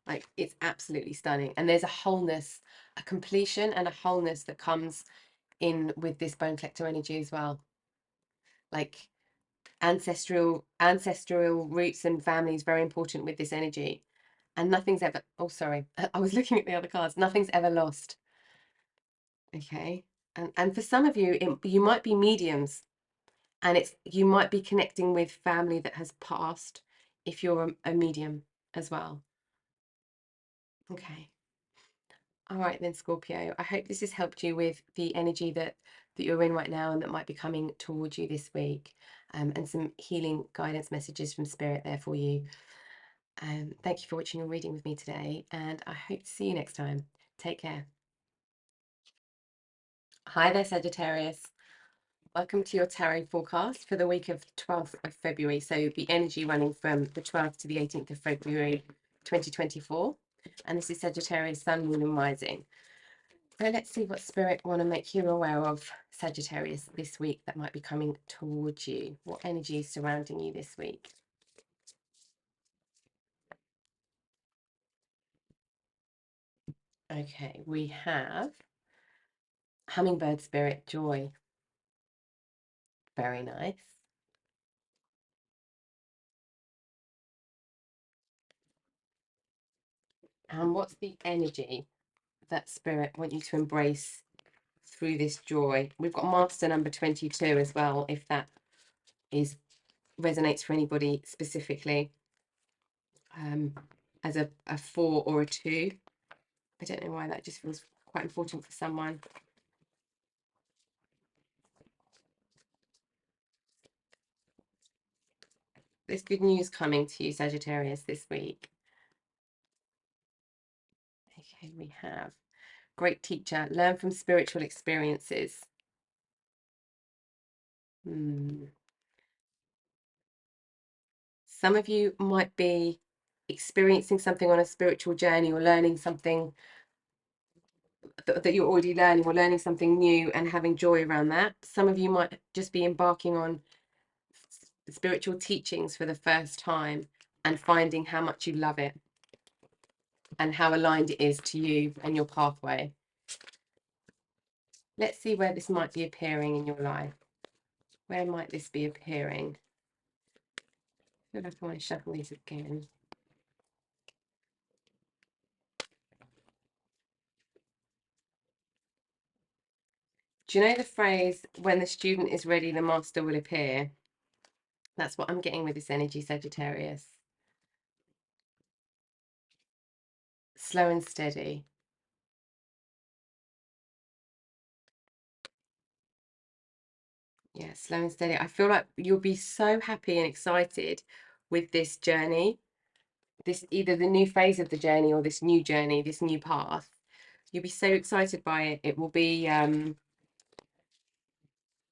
Like, it's absolutely stunning. And there's a wholeness, a completion and a wholeness that comes in with this bone collector energy as well. Like ancestral roots and family is very important with this energy. And nothing's ever, oh, sorry, I was looking at the other cards. Nothing's ever lost. Okay. And for some of you, you might be mediums, and you might be connecting with family that has passed if you're a medium as well. Okay. All right then, Scorpio. I hope this has helped you with the energy that you're in right now and that might be coming towards you this week, and some healing guidance messages from Spirit there for you. Thank you for watching and reading with me today, and I hope to see you next time. Take care. Hi there, Sagittarius. Welcome to your tarot forecast for the week of 12th of February. So the energy running from the 12th to the 18th of February 2024. And this is Sagittarius, Sun, Moon and Rising. So let's see what Spirit want to make you aware of, Sagittarius, this week that might be coming towards you. What energy is surrounding you this week? Okay, we have Hummingbird Spirit, Joy. Very nice. And what's the energy that Spirit want you to embrace through this joy? We've got Master number 22 as well, if that is resonates for anybody specifically, as a 4 or a 2. I don't know why that just feels quite important for someone. There's good news coming to you, Sagittarius, this week. Okay, we have great teacher. Learn from spiritual experiences. Some of you might be experiencing something on a spiritual journey or learning something that you're already learning, or learning something new and having joy around that. Some of you might just be embarking on spiritual teachings for the first time and finding how much you love it and how aligned it is to you and your pathway. Let's see where this might be appearing in your life. Where might this be appearing? I feel like I want to shuffle these again. Do you know the phrase, when the student is ready, the master will appear? That's what I'm getting with this energy, Sagittarius. Slow and steady. Yeah, slow and steady. I feel like you'll be so happy and excited with this journey, this either the new phase of the journey or this new journey, this new path. You'll be so excited by it. It will be,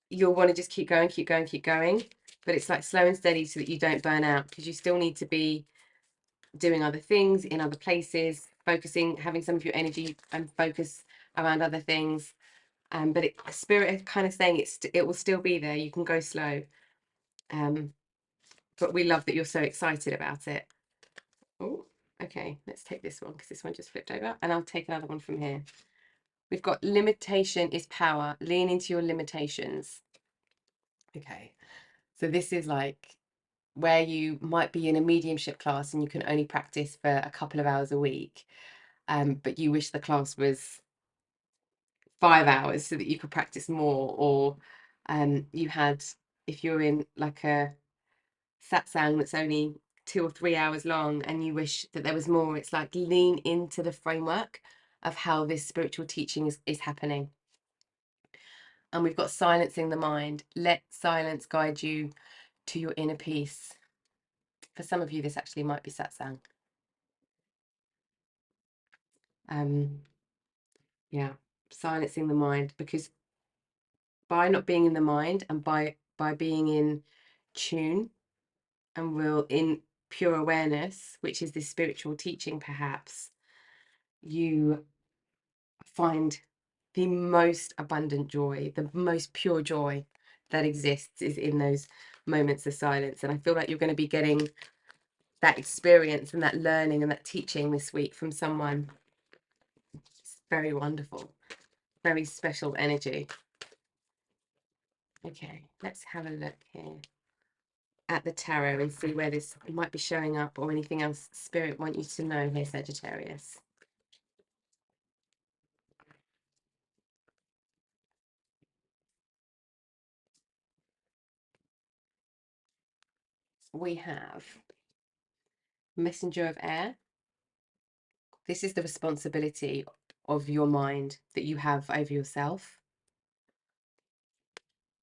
you'll want to just keep going, keep going, keep going. But it's like slow and steady so that you don't burn out, because you still need to be doing other things in other places, focusing, having some of your energy and focus around other things. But Spirit is kind of saying it will still be there. You can go slow. But we love that you're so excited about it. Oh, okay. Let's take this one because this one just flipped over, and I'll take another one from here. We've got limitation is power. Lean into your limitations. Okay. So this is like where you might be in a mediumship class and you can only practice for a couple of hours a week, but you wish the class was 5 hours so that you could practice more, or you had, if you're in like a satsang that's only 2 or 3 hours long and you wish that there was more. It's like lean into the framework of how this spiritual teaching is happening. And we've got silencing the mind. Let silence guide you to your inner peace. For some of you, this actually might be satsang. Yeah, silencing the mind, because by not being in the mind and by being in tune and will in pure awareness, which is this spiritual teaching, perhaps you find the most abundant joy, the most pure joy that exists is in those moments of silence. And I feel like you're going to be getting that experience and that learning and that teaching this week from someone. It's very wonderful, very special energy. Okay, let's have a look here at the tarot and see where this might be showing up, or anything else Spirit want you to know here, Sagittarius. We have Messenger of Air. This is the responsibility of your mind that you have over yourself.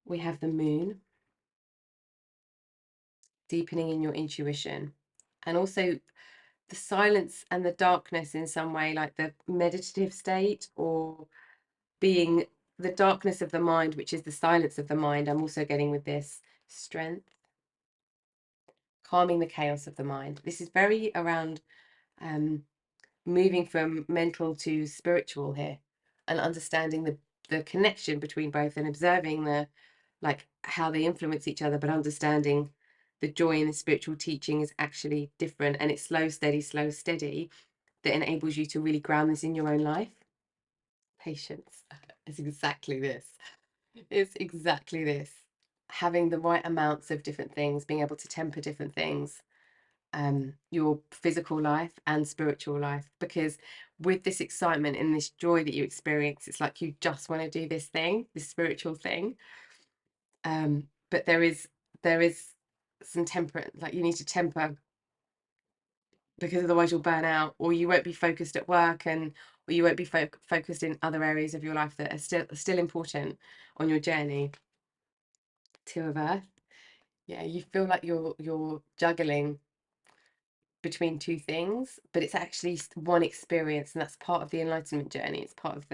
We have the Moon, deepening in your intuition, and also the silence and the darkness in some way, like the meditative state, or being the darkness of the mind, which is the silence of the mind. I'm also getting with this strength, calming the chaos of the mind. This is very around moving from mental to spiritual here. and understanding the connection between both, and observing the, like, how they influence each other, but understanding the joy in the spiritual teaching is actually different, and it's slow, steady that enables you to really ground this in your own life. Patience is exactly this. It's exactly this. Having the right amounts of different things, being able to temper different things, your physical life and spiritual life, because with this excitement and this joy that you experience, it's like you just want to do this thing, this spiritual thing. But there is some temper, like you need to temper, because otherwise you'll burn out, or you won't be focused at work, and or you won't be focused in other areas of your life that are still important on your journey. Two of Earth. Yeah, you feel like you're juggling between two things, but it's actually one experience, and that's part of the enlightenment journey. It's part of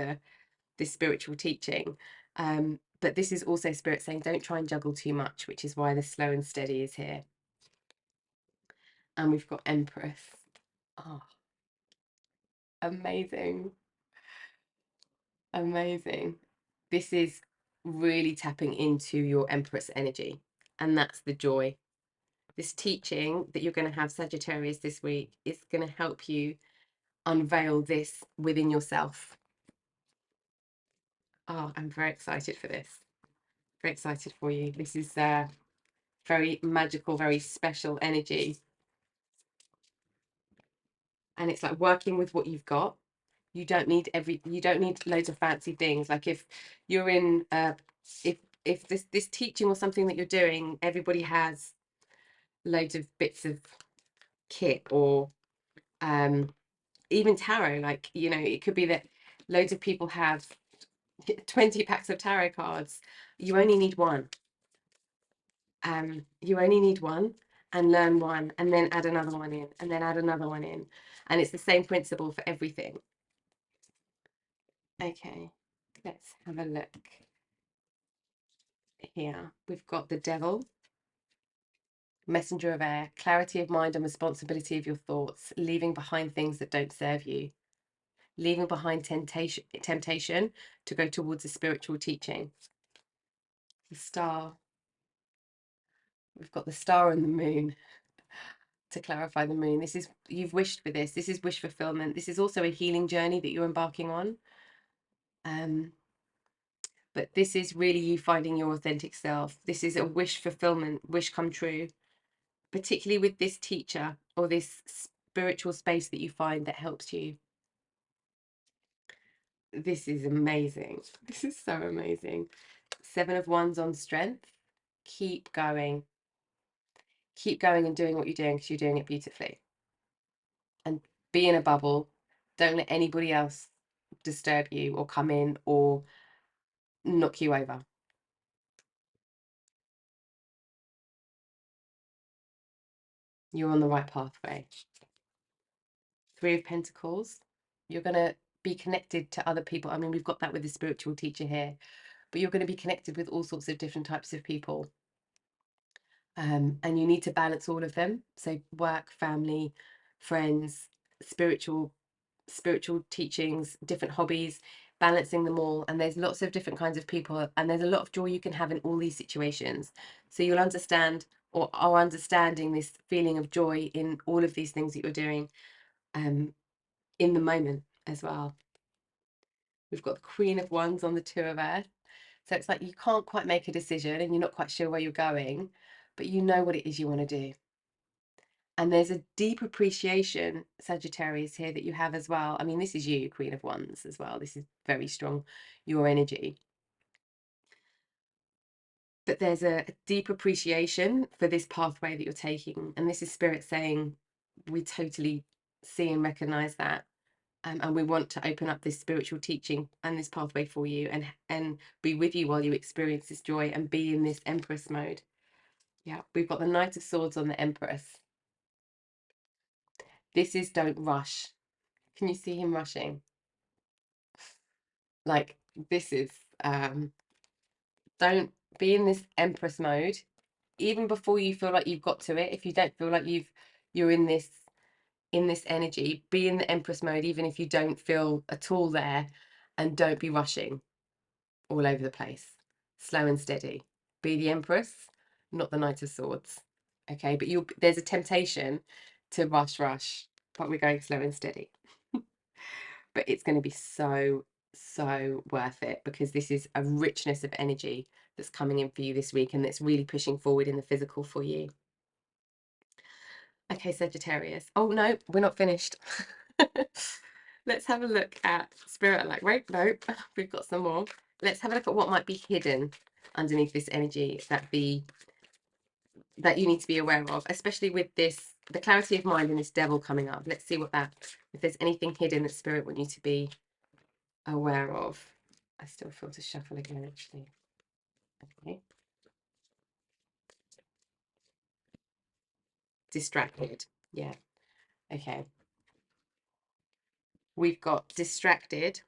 this spiritual teaching. But this is also Spirit saying don't try and juggle too much, which is why the slow and steady is here. And we've got Empress. Oh, amazing. Amazing. This is really tapping into your Empress energy, and that's the joy. This teaching that you're going to have, Sagittarius, this week is going to help you unveil this within yourself. Oh, I'm very excited for this. Very excited for you. This is very magical, very special energy. And it's like working with what you've got. You don't need loads of fancy things. Like if you're in if this teaching or something that you're doing, everybody has loads of bits of kit, or even tarot, like, you know, it could be that loads of people have 20 packs of tarot cards. You only need one. You only need one, and learn one, and then add another one in, and then add another one in, and it's the same principle for everything. Okay, let's have a look. Here we've got the Devil, messenger of air, clarity of mind and responsibility of your thoughts, leaving behind things that don't serve you, leaving behind temptation to go towards a spiritual teaching. The Star, we've got the Star and the Moon. To clarify the Moon, this is, you've wished for this is wish fulfillment. This is also a healing journey that you're embarking on, but this is really you finding your authentic self. This is a wish fulfillment, wish come true, particularly with this teacher or this spiritual space that you find that helps you. This is amazing. This is so amazing. Seven of Wands on strength. Keep going. Keep going and doing what you're doing, because you're doing it beautifully. And be in a bubble. Don't let anybody else disturb you or come in or knock you over. You're on the right pathway. Three of Pentacles. You're going to be connected to other people. I mean, we've got that with the spiritual teacher here, but you're going to be connected with all sorts of different types of people. And you need to balance all of them. So work, family, friends, spiritual teachings, different hobbies, balancing them all. And there's lots of different kinds of people, and there's a lot of joy you can have in all these situations. So you'll understand, or are understanding, this feeling of joy in all of these things that you're doing in the moment as well. We've got the Queen of Wands on the Two of Earth. So it's like you can't quite make a decision and you're not quite sure where you're going, but you know what it is you want to do. And there's a deep appreciation, Sagittarius, here that you have as well. I mean, this is you, Queen of Wands, as well. This is very strong, your energy. But there's a deep appreciation for this pathway that you're taking. And this is Spirit saying, we totally see and recognize that. And we want to open up this spiritual teaching and this pathway for you, and be with you while you experience this joy and be in this Empress mode. Yeah, we've got the Knight of Swords on the Empress. This is don't rush. Can you see him rushing? Like, this is, don't be in this Empress mode, even before you feel like you've got to it. If you don't feel like you're in this energy, be in the Empress mode, even if you don't feel at all there, and don't be rushing all over the place. Slow and steady. Be the Empress, not the Knight of Swords. Okay, but there's a temptation to rush, but we're going slow and steady. But it's going to be so worth it, because this is a richness of energy that's coming in for you this week, and that's really pushing forward in the physical for you. Okay, Sagittarius. Oh no, we're not finished. Let's have a look at Spirit. Like, wait, nope, we've got some more. Let's have a look at what might be hidden underneath this energy that you need to be aware of, especially with this, the clarity of mind and this devil coming up. Let's see if there's anything hidden that Spirit want you to be aware of. I still feel to shuffle again, actually. Okay. Distracted. Yeah. Okay. We've got distracted,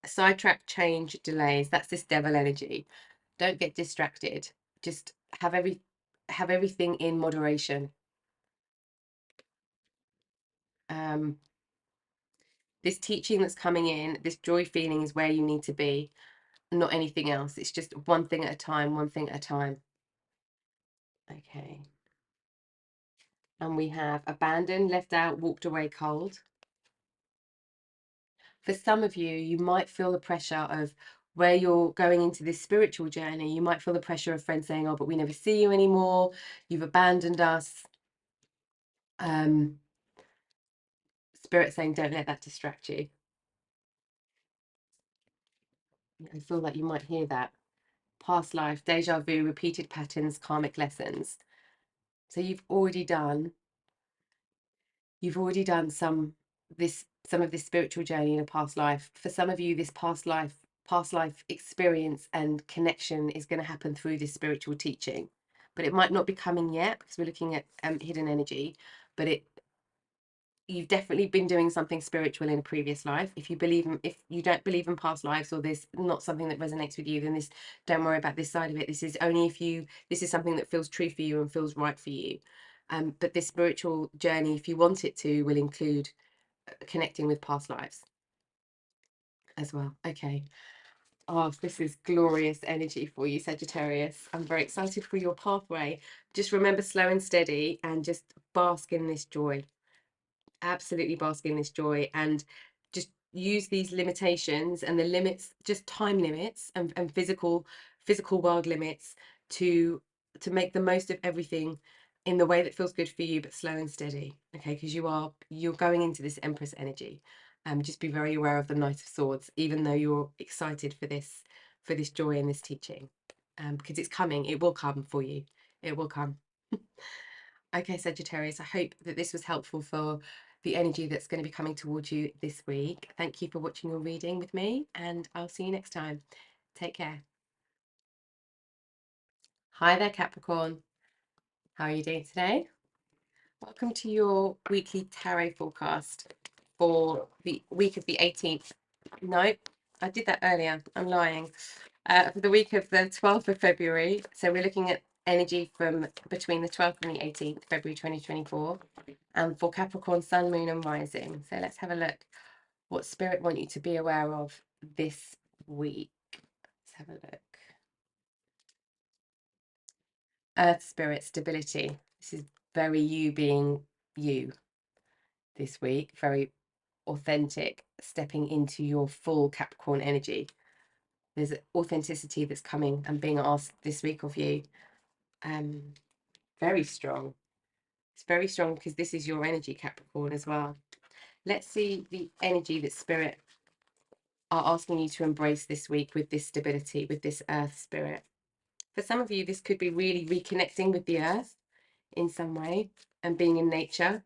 sidetrack, change, delays. That's this devil energy. Don't get distracted. Just have everything in moderation. This teaching that's coming in, this joy feeling, is where you need to be, not anything else. It's just one thing at a time, one thing at a time. Okay. And we have abandoned, left out, walked away, cold. For some of you, you might feel the pressure of where you're going into this spiritual journey. You might feel the pressure of friends saying, oh, but we never see you anymore. You've abandoned us. Spirit saying, don't let that distract you. I feel like you might hear that. Past life, deja vu, repeated patterns, karmic lessons. So you've already done some of this spiritual journey in a past life. For some of you, this past life experience and connection is going to happen through this spiritual teaching, but it might not be coming yet, because we're looking at hidden energy. But you've definitely been doing something spiritual in a previous life. If you don't believe in past lives, or there's not something that resonates with you, then don't worry about this side of it. This is only this is something that feels true for you and feels right for you. But this spiritual journey, if you want it to, will include connecting with past lives as well. Okay. Oh, this is glorious energy for you, Sagittarius. I'm very excited for your pathway. Just remember, slow and steady, and just bask in this joy. Absolutely bask in this joy, and just use these limitations and the limits, just time limits and physical world limits, to make the most of everything in the way that feels good for you, but slow and steady. Okay, because you're going into this Empress energy. Just be very aware of the Knight of Swords, even though you're excited for this joy and this teaching, because it's coming. It will come for you. It will come. Okay, Sagittarius, I hope that this was helpful for the energy that's going to be coming towards you this week. Thank you for watching your reading with me, and I'll see you next time. Take care. Hi there, Capricorn. How are you doing today? Welcome to your weekly tarot forecast for the week of the 18th. No, I did that earlier. I'm lying. For the week of the 12th of February. So we're looking at energy from between the 12th and the 18th February 2024. And for Capricorn, Sun, Moon and Rising. So let's have a look what Spirit want you to be aware of this week. Let's have a look. Earth Spirit, stability. This is very you being you this week. Very authentic, stepping into your full Capricorn energy. There's authenticity that's coming and being asked this week of you. Very strong. It's very strong because this is your energy, Capricorn, as well. Let's see the energy that Spirit are asking you to embrace this week with this stability, with this Earth Spirit. For some of you, this could be really reconnecting with the Earth in some way and being in nature.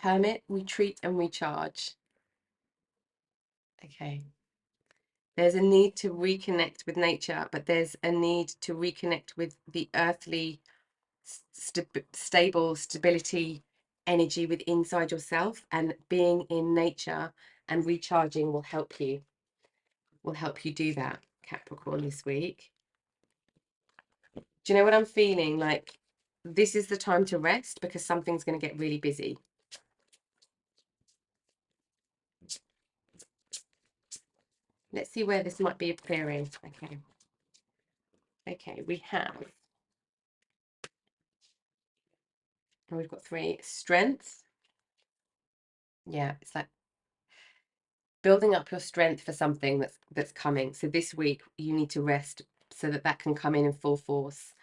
Hermit, retreat and recharge. Okay. There's a need to reconnect with nature, but there's a need to reconnect with the earthly, stable stability energy with inside yourself, and being in nature and recharging will help you. will help you do that, Capricorn, this week. Do you know what I'm feeling? Like, this is the time to rest because something's going to get really busy. Let's see where this might be appearing. Okay. Okay, we have, and we've got 3. Strength. Yeah, it's like building up your strength for something that's coming. So this week you need to rest so that that can come in full force.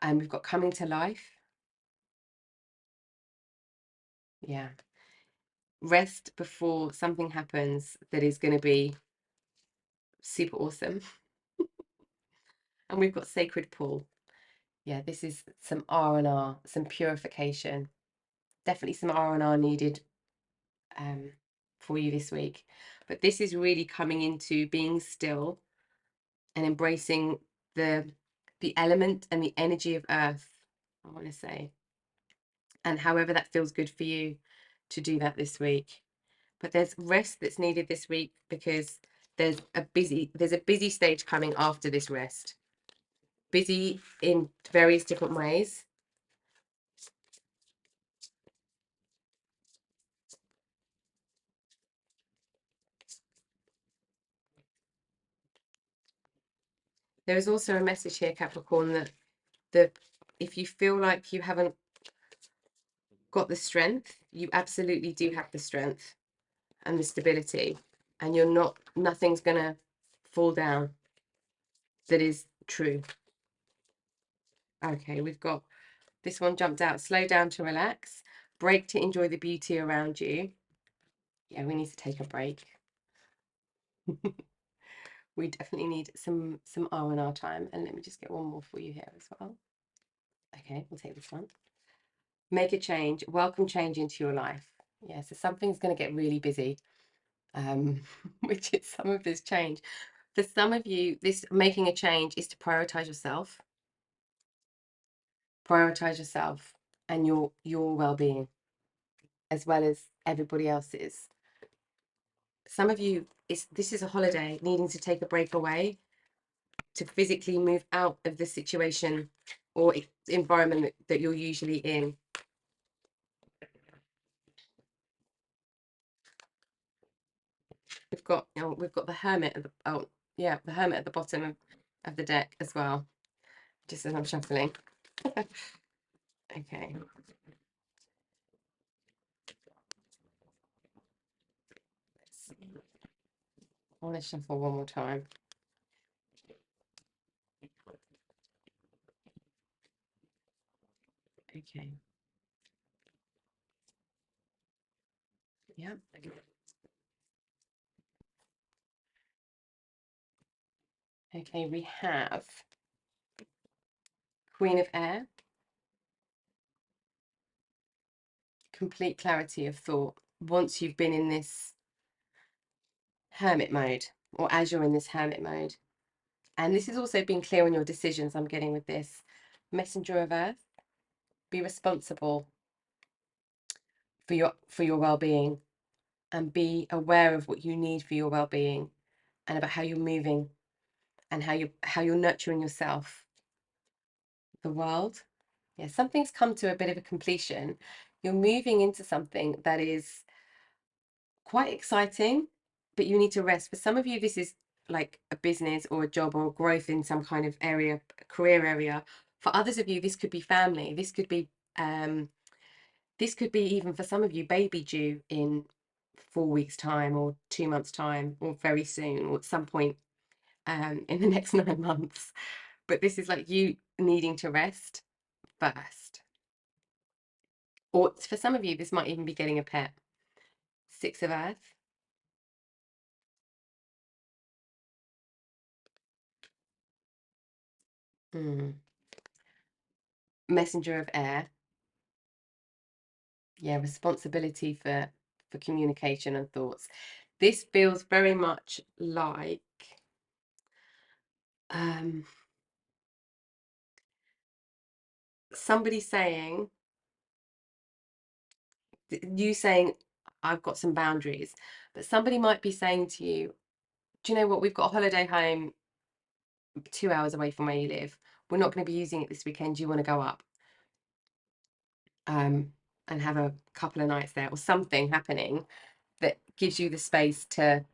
And we've got coming to life. Yeah. Rest before something happens that is going to be super awesome. And we've got sacred pool. Yeah, this is some R&R, some purification. Definitely some R&R needed for you this week. But this is really coming into being still and embracing the element and the energy of earth, I want to say. And however that feels good for you to do that this week. But there's rest that's needed this week because there's a busy stage coming after this rest. Busy in various different ways. There is also a message here, Capricorn, that if you feel like you haven't got the strength, you absolutely do have the strength and the stability, and nothing's gonna fall down. That is true. Okay, we've got this one jumped out. Slow down to relax, break to enjoy the beauty around you. Yeah, we need to take a break. We definitely need some R&R time. And let me just get one more for you here as well. Okay, we'll take this one. Make a change. Welcome change into your life. Yeah, so something's going to get really busy, which is some of this change. For some of you, this making a change is to prioritize yourself. Prioritize yourself and your well-being as well as everybody else's. Some of you, this is a holiday, needing to take a break away to physically move out of the situation or environment that you're usually in. We've got the Hermit at the the Hermit at the bottom of the deck as well, just as I'm shuffling. Okay. Let's see. I want to shuffle one more time. Okay. Yeah. Okay, we have Queen of Air. Complete clarity of thought once you've been in this hermit mode, or as you're in this hermit mode. And this is also being clear on your decisions. I'm getting with this Messenger of Earth. Be responsible for your well-being and be aware of what you need for your well-being and about how you're moving and how you're nurturing yourself. The world. Yeah, something's come to a bit of a completion. You're moving into something that is quite exciting, but you need to rest. For some of you, this is like a business or a job or growth in some kind of area, career area. For others of you, this could be family. This could be even for some of you, baby due in 4 weeks' time or 2 months' time or very soon or at some point in the next 9 months. But this is like you needing to rest first. Or for some of you, this might even be getting a pet. 6 of Earth. Messenger of Air. Yeah, responsibility for communication and thoughts. This feels very much like somebody saying, you saying, I've got some boundaries, but somebody might be saying to you, do you know what? We've got a holiday home 2 hours away from where you live. We're not going to be using it this weekend. Do you want to go up and have a couple of nights there, or something happening that gives you the space to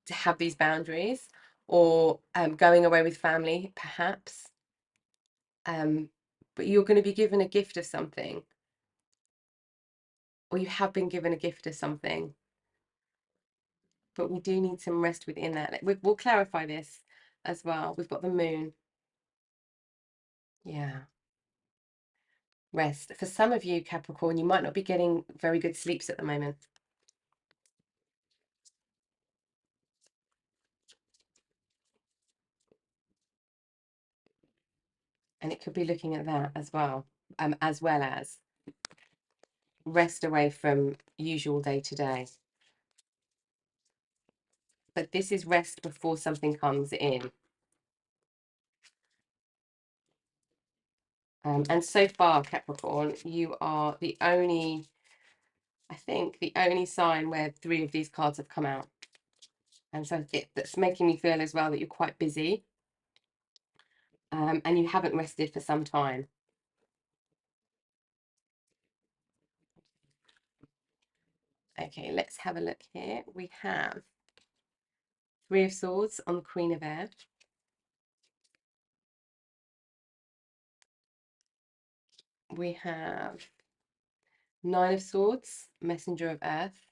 have these boundaries, or going away with family, perhaps. But you're going to be given a gift of something, or you have been given a gift of something. But we do need some rest within that. We'll clarify this as well. We've got the moon. Yeah. Rest. For some of you, Capricorn, you might not be getting very good sleeps at the moment. And it could be looking at that as well as rest away from usual day to day. But this is rest before something comes in. And so far, Capricorn, you are the only, I think, the only sign where 3 of these cards have come out. And so that's making me feel as well that you're quite busy, and you haven't rested for some time. Okay, let's have a look here. We have 3 of Swords on the Queen of Air. We have 9 of Swords, Messenger of Earth.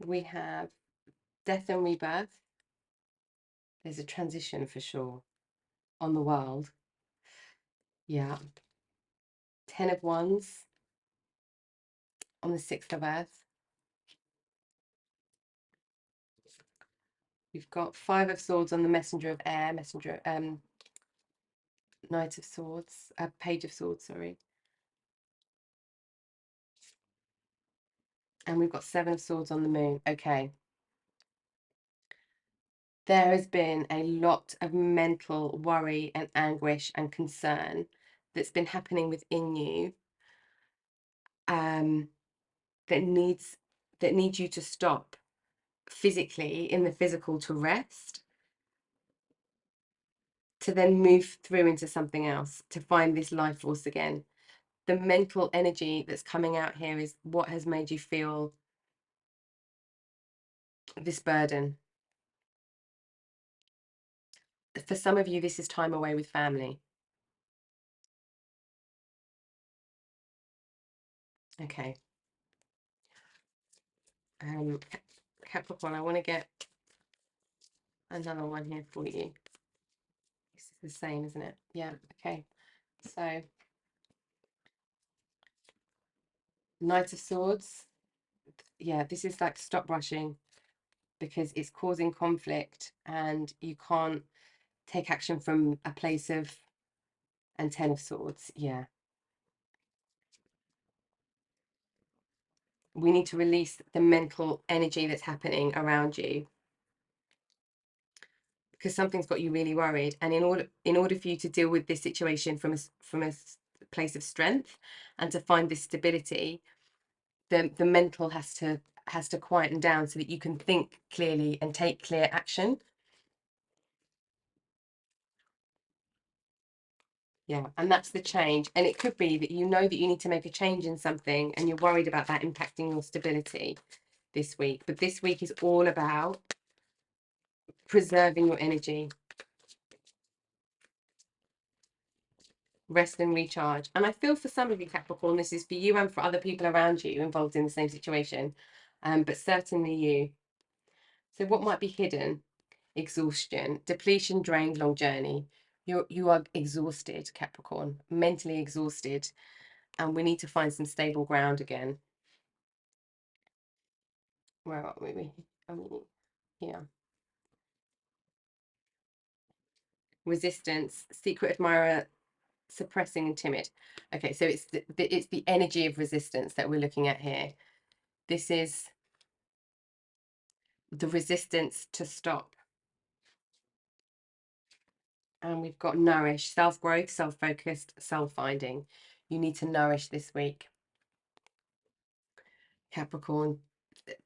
We have Death and Rebirth. There's a transition for sure on the world. Yeah. 10 of Wands on the 6th of Earth. We've got 5 of Swords on the Messenger of Air, Knight of Swords, Page of Swords, sorry. And we've got 7 of Swords on the Moon. Okay. There has been a lot of mental worry and anguish and concern that's been happening within you, that needs you to stop physically, in the physical, to rest, to then move through into something else, to find this life force again. The mental energy that's coming out here is what has made you feel this burden. For some of you, this is time away with family. Okay. Capricorn, I want to get another one here for you. This is the same, isn't it? Yeah, okay. So, Knight of Swords. Yeah, this is like stop rushing, because it's causing conflict and you can't take action from a place of, and 10 of Swords. Yeah. We need to release the mental energy that's happening around you, because something's got you really worried. And in order for you to deal with this situation from a place of strength and to find this stability, the mental has to quieten down so that you can think clearly and take clear action. Yeah, and that's the change. And it could be that you know that you need to make a change in something and you're worried about that impacting your stability this week. But this week is all about preserving your energy, rest and recharge. And I feel for some of you, Capricorn, this is for you and for other people around you involved in the same situation, but certainly you. So what might be hidden? Exhaustion, depletion, drained, long journey. You are exhausted, Capricorn, mentally exhausted, and we need to find some stable ground again. Where are we? Yeah. Resistance, secret admirer, suppressing and timid. Okay, so it's the energy of resistance that we're looking at here. This is the resistance to stop. And we've got nourish, self-growth, self-focused, self-finding. You need to nourish this week, Capricorn.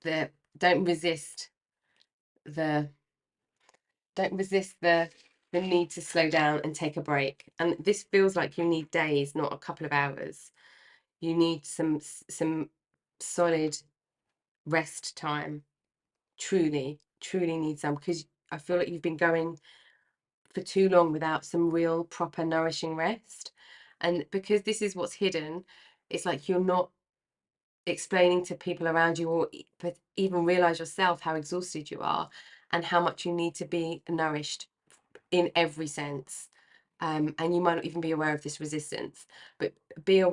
The don't resist the the need to slow down and take a break. And this feels like you need days, not a couple of hours. You need some solid rest time. Truly need some, because I feel like you've been going for too long without some real proper nourishing rest. And because this is what's hidden, it's like you're not explaining to people around you, or even realize yourself how exhausted you are and how much you need to be nourished in every sense. And you might not even be aware of this resistance, but be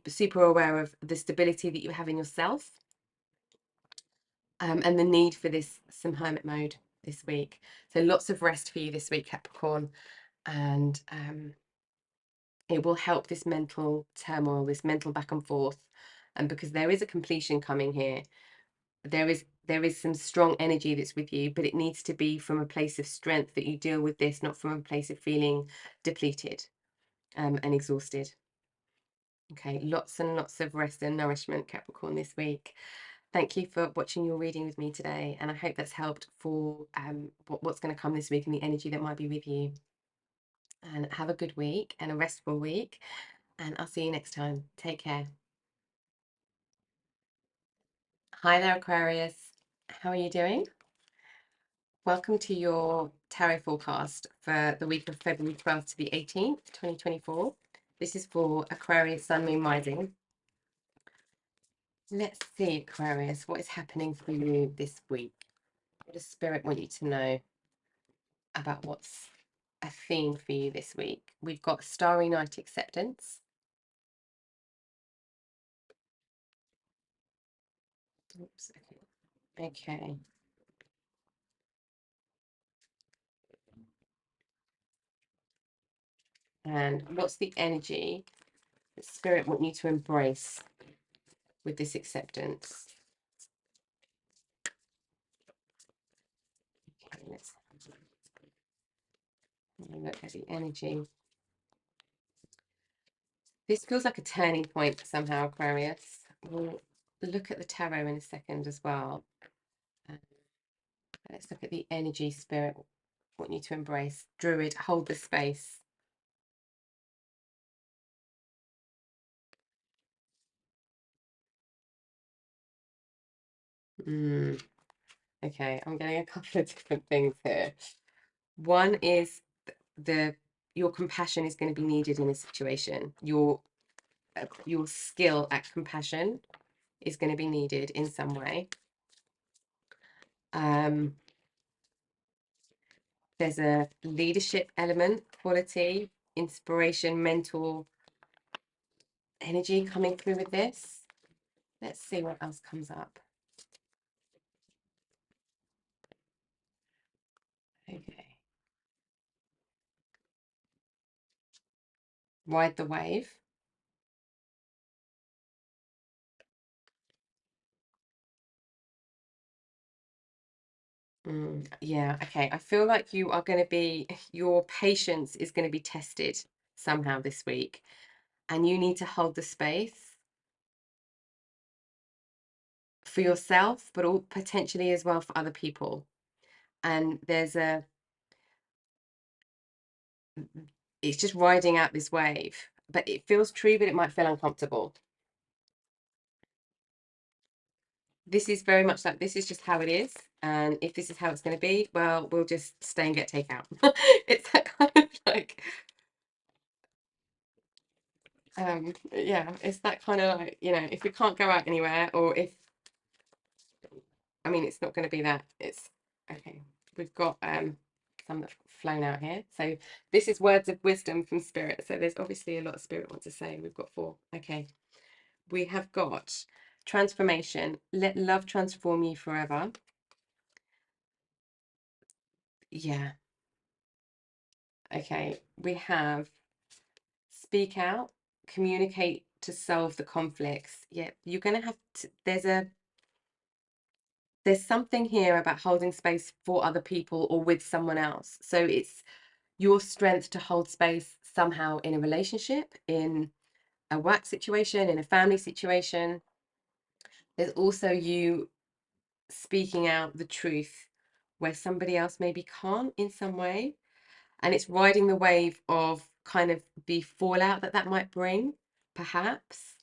super aware of the stability that you have in yourself, and the need for some hermit mode this week. So lots of rest for you this week, Capricorn, and it will help this mental turmoil, this mental back and forth. And because there is a completion coming here, there is some strong energy that's with you, but it needs to be from a place of strength that you deal with this, not from a place of feeling depleted and exhausted. Okay, lots and lots of rest and nourishment, Capricorn, this week. Thank you for watching your reading with me today, and I hope that's helped for what's going to come this week and the energy that might be with you. And have a good week and a restful week, and I'll see you next time. Take care. Hi there, Aquarius. How are you doing? Welcome to your tarot forecast for the week of February 12th to the 18th, 2024. This is for Aquarius, Sun, Moon, Rising. Let's see, Aquarius, what is happening for you this week? What does Spirit want you to know about what's a theme for you this week? We've got Starry Night Acceptance. Oops, okay. Okay. And what's the energy that Spirit want you to embrace with this acceptance? Okay, let's look at the energy. This feels like a turning point somehow, Aquarius. We'll look at the tarot in a second as well. Let's look at the energy Spirit want you to embrace. Druid, hold the space. Okay, I'm getting a couple of different things here. One is your compassion is going to be needed in this situation. Your skill at compassion is going to be needed in some way. There's a leadership element, quality, inspiration, mentor energy coming through with this. Let's see what else comes up. Okay. Ride the wave. Yeah, okay. I feel like you are going to be, your patience is going to be tested somehow this week, and you need to hold the space for yourself, but all potentially as well for other people. And it's just riding out this wave, but it feels true, but it might feel uncomfortable. This is very much like, this is just how it is. And if this is how it's going to be, well, we'll just stay and get takeout. It's that kind of like, yeah, it's that kind of like, if we can't go out anywhere, or if, I mean, it's not going to be that. It's okay. We've got some that flown out here. So this is words of wisdom from Spirit. So there's obviously a lot of Spirit wants to say. We've got 4. Okay. We have got transformation. Let love transform you forever. Yeah. Okay. We have speak out, communicate to solve the conflicts. Yeah, you're going to have to, there's something here about holding space for other people or with someone else. So it's your strength to hold space somehow in a relationship, in a work situation, in a family situation. There's also you speaking out the truth where somebody else maybe can't in some way. And it's riding the wave of kind of the fallout that that might bring, perhaps.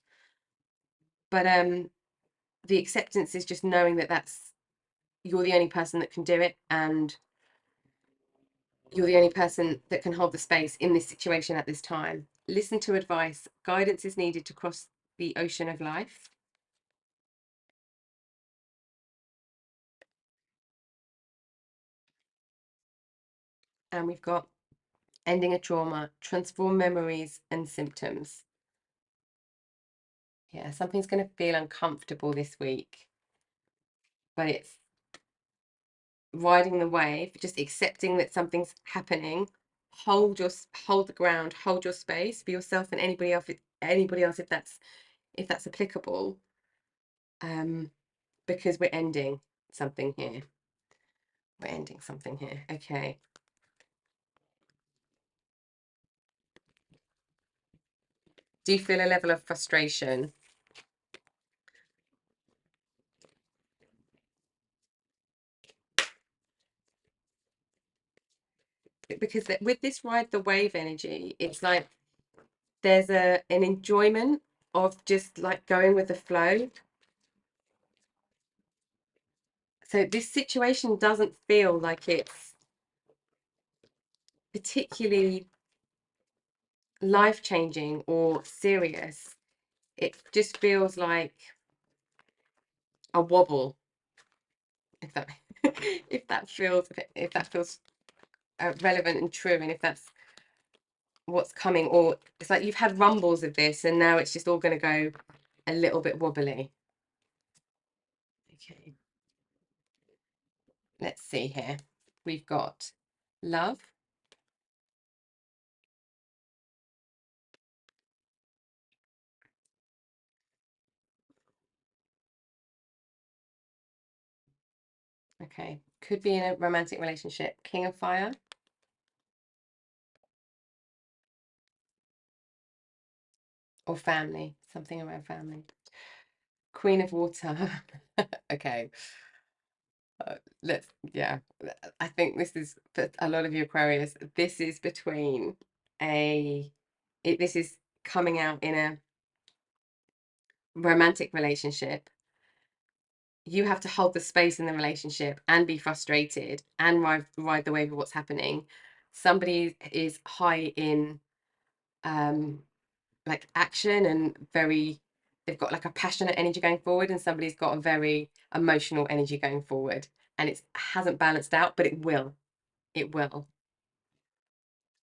But the acceptance is just knowing that you're the only person that can do it, and you're the only person that can hold the space in this situation at this time. Listen to advice. Guidance is needed to cross the ocean of life. And we've got ending a trauma, transform memories and symptoms. Yeah, something's going to feel uncomfortable this week, but it's riding the wave, just accepting that something's happening. Hold the ground, hold your space for yourself and anybody else if that's applicable. Because we're ending something here. We're ending something here. Okay. Do you feel a level of frustration? Because with this ride the wave energy, it's like there's an enjoyment of just like going with the flow. So this situation doesn't feel like it's particularly life-changing or serious. It just feels like a wobble, if that if that feels relevant and true, and if that's what's coming, or it's like you've had rumbles of this and now it's just all going to go a little bit wobbly. Okay, let's see here. We've got love, okay, could be in a romantic relationship. King of fire, or family, something around family. Queen of water. Okay, yeah, I think this is for a lot of you Aquarius, this is between this is coming out in a romantic relationship. You have to hold the space in the relationship and be frustrated and ride the wave of what's happening. Somebody is high in like action and they've got like a passionate energy going forward, and somebody's got a very emotional energy going forward, and it hasn't balanced out, but it will.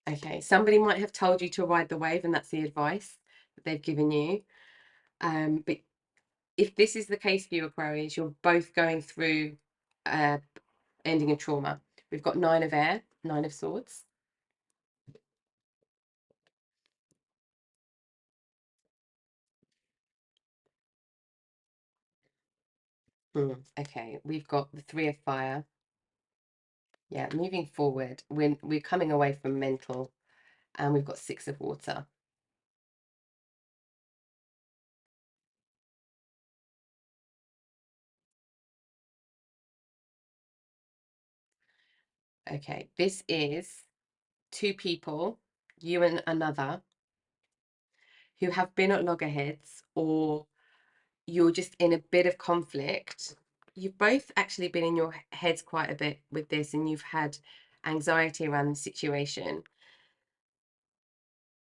Okay, somebody might have told you to ride the wave, and that's the advice that they've given you. But if this is the case for you Aquarius, you're both going through ending a trauma. We've got 9 of air, 9 of swords. Okay, we've got the 3 of fire. Yeah, moving forward, we're coming away from mental, and we've got 6 of water. Okay, this is 2 people, you and another, who have been at loggerheads, or you're just in a bit of conflict. You've both actually been in your heads quite a bit with this, and you've had anxiety around the situation.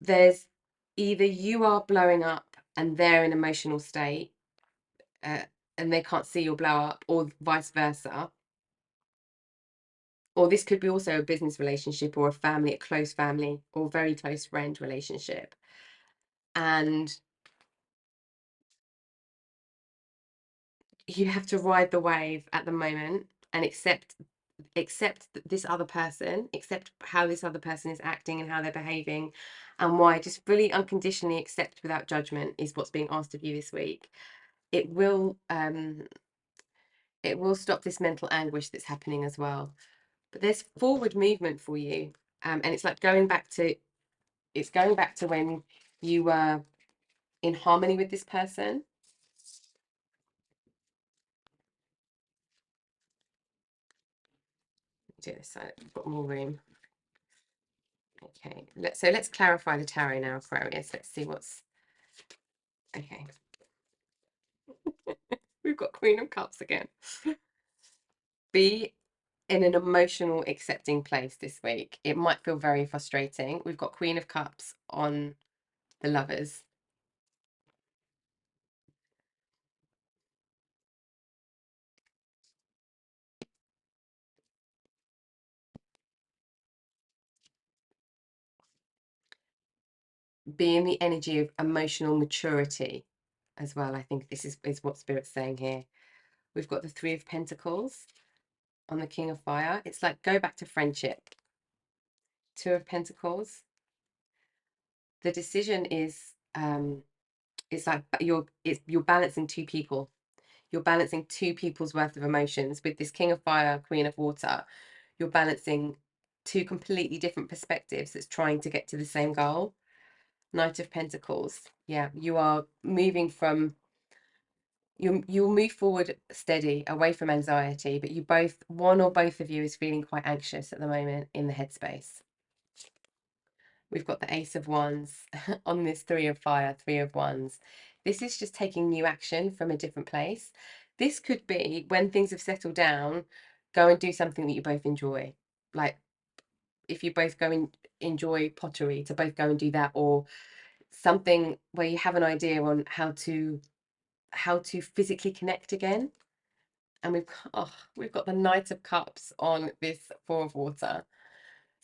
There's either you are blowing up and they're in emotional state, uh, and they can't see your blow up, or vice versa. Or this could be also a business relationship, or a close family or very close friend relationship. And you have to ride the wave at the moment and accept this other person, accept how this other person is acting and how they're behaving and why. Just fully unconditionally accept without judgment is what's being asked of you this week. It will stop this mental anguish that's happening as well. But there's forward movement for you, and it's like going back to when you were in harmony with this person. do this side. I've got more room. Okay, let's clarify the tarot now, Aquarius. Let's see what's okay. We've got Queen of Cups again. Be in an emotional accepting place this week. It might feel very frustrating. We've got Queen of Cups on the Lovers. Be in the energy of emotional maturity as well. I think this is what Spirit's saying here. We've got the Three of Pentacles on the King of Fire. It's like go back to friendship. Two of Pentacles. The decision is it's like you're balancing two people. You're balancing two people's worth of emotions. With this King of Fire, Queen of Water, you're balancing two completely different perspectives that's trying to get to the same goal. Knight of Pentacles. Yeah, you are moving from you'll move forward steady away from anxiety, but you both, one or both of you is feeling quite anxious at the moment in the headspace. We've got the Ace of Wands on this Three of Fire, Three of Wands. This is just taking new action from a different place. This could be when things have settled down, go and do something that you both enjoy. Like if you both go and enjoy pottery, to both go and do that, or something where you have an idea on how to physically connect again. And we've got the Knight of Cups on this Four of Water.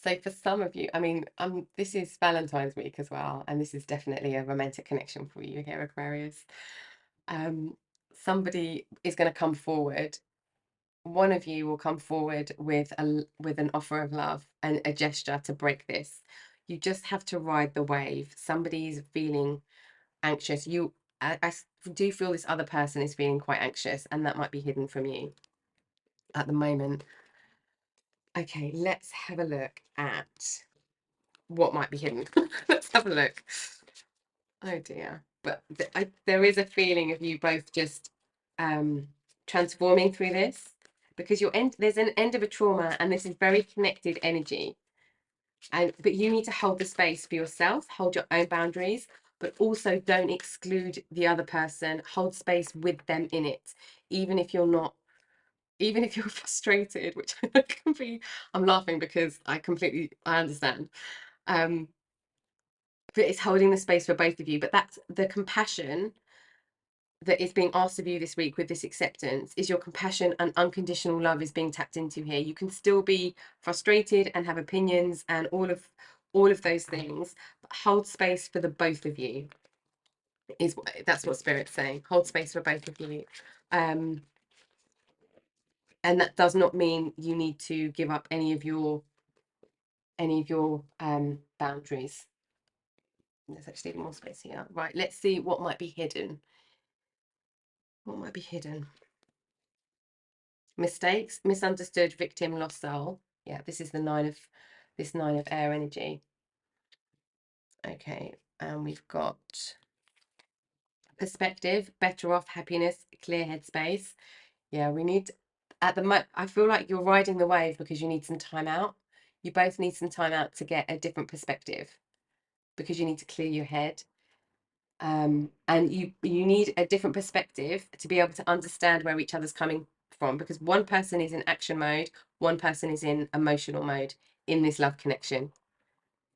So for some of you, I mean, this is Valentine's week as well, and this is definitely a romantic connection for you here, Aquarius. Somebody is going to come forward. One of you will come forward with an offer of love and a gesture to break this. You just have to ride the wave. Somebody's feeling anxious. I do feel this other person is feeling quite anxious, and that might be hidden from you at the moment. Okay, let's have a look at what might be hidden. Let's have a look. Oh dear. But there is a feeling of you both just transforming through this, because there's an end of a trauma, and this is very connected energy. But you need to hold the space for yourself, hold your own boundaries, but also don't exclude the other person. Hold space with them in it, even if you're not, even if you're frustrated, which can be. I'm laughing because I understand. But it's holding the space for both of you. But that's the compassion that is being asked of you this week with this acceptance. Is your compassion and unconditional love is being tapped into here. You can still be frustrated and have opinions and all of those things, but hold space for the both of you. That's what Spirit's saying. Hold space for both of you. And that does not mean you need to give up any of your boundaries. There's actually more space here. Right, let's see what might be hidden. What might be hidden? Mistakes, misunderstood, victim, lost soul. Yeah, this is the nine of air energy. Okay, and we've got perspective, better off, happiness, clear headspace. Yeah, we need at the moment. I feel like you're riding the wave because you need some time out. You both need some time out to get a different perspective, because you need to clear your head. And you need a different perspective to be able to understand where each other's coming from, because one person is in action mode, one person is in emotional mode in this love connection.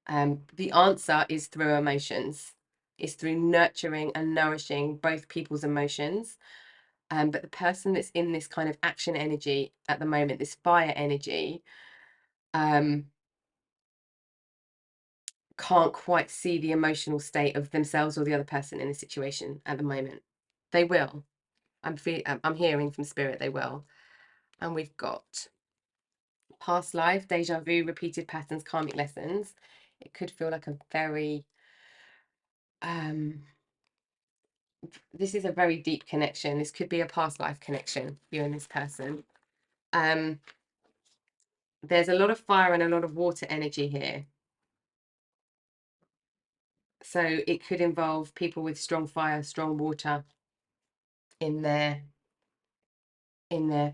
The answer is through emotions. It's through nurturing and nourishing both people's emotions. But the person that's in this kind of action energy at the moment, this fire energy, can't quite see the emotional state of themselves or the other person in the situation at the moment. They will. I'm hearing from Spirit they will. And we've got past life, deja vu, repeated patterns, karmic lessons. It could feel like a very this is a very deep connection. This could be a past life connection, you and this person. There's a lot of fire and a lot of water energy here. So it could involve people with strong fire, strong water in their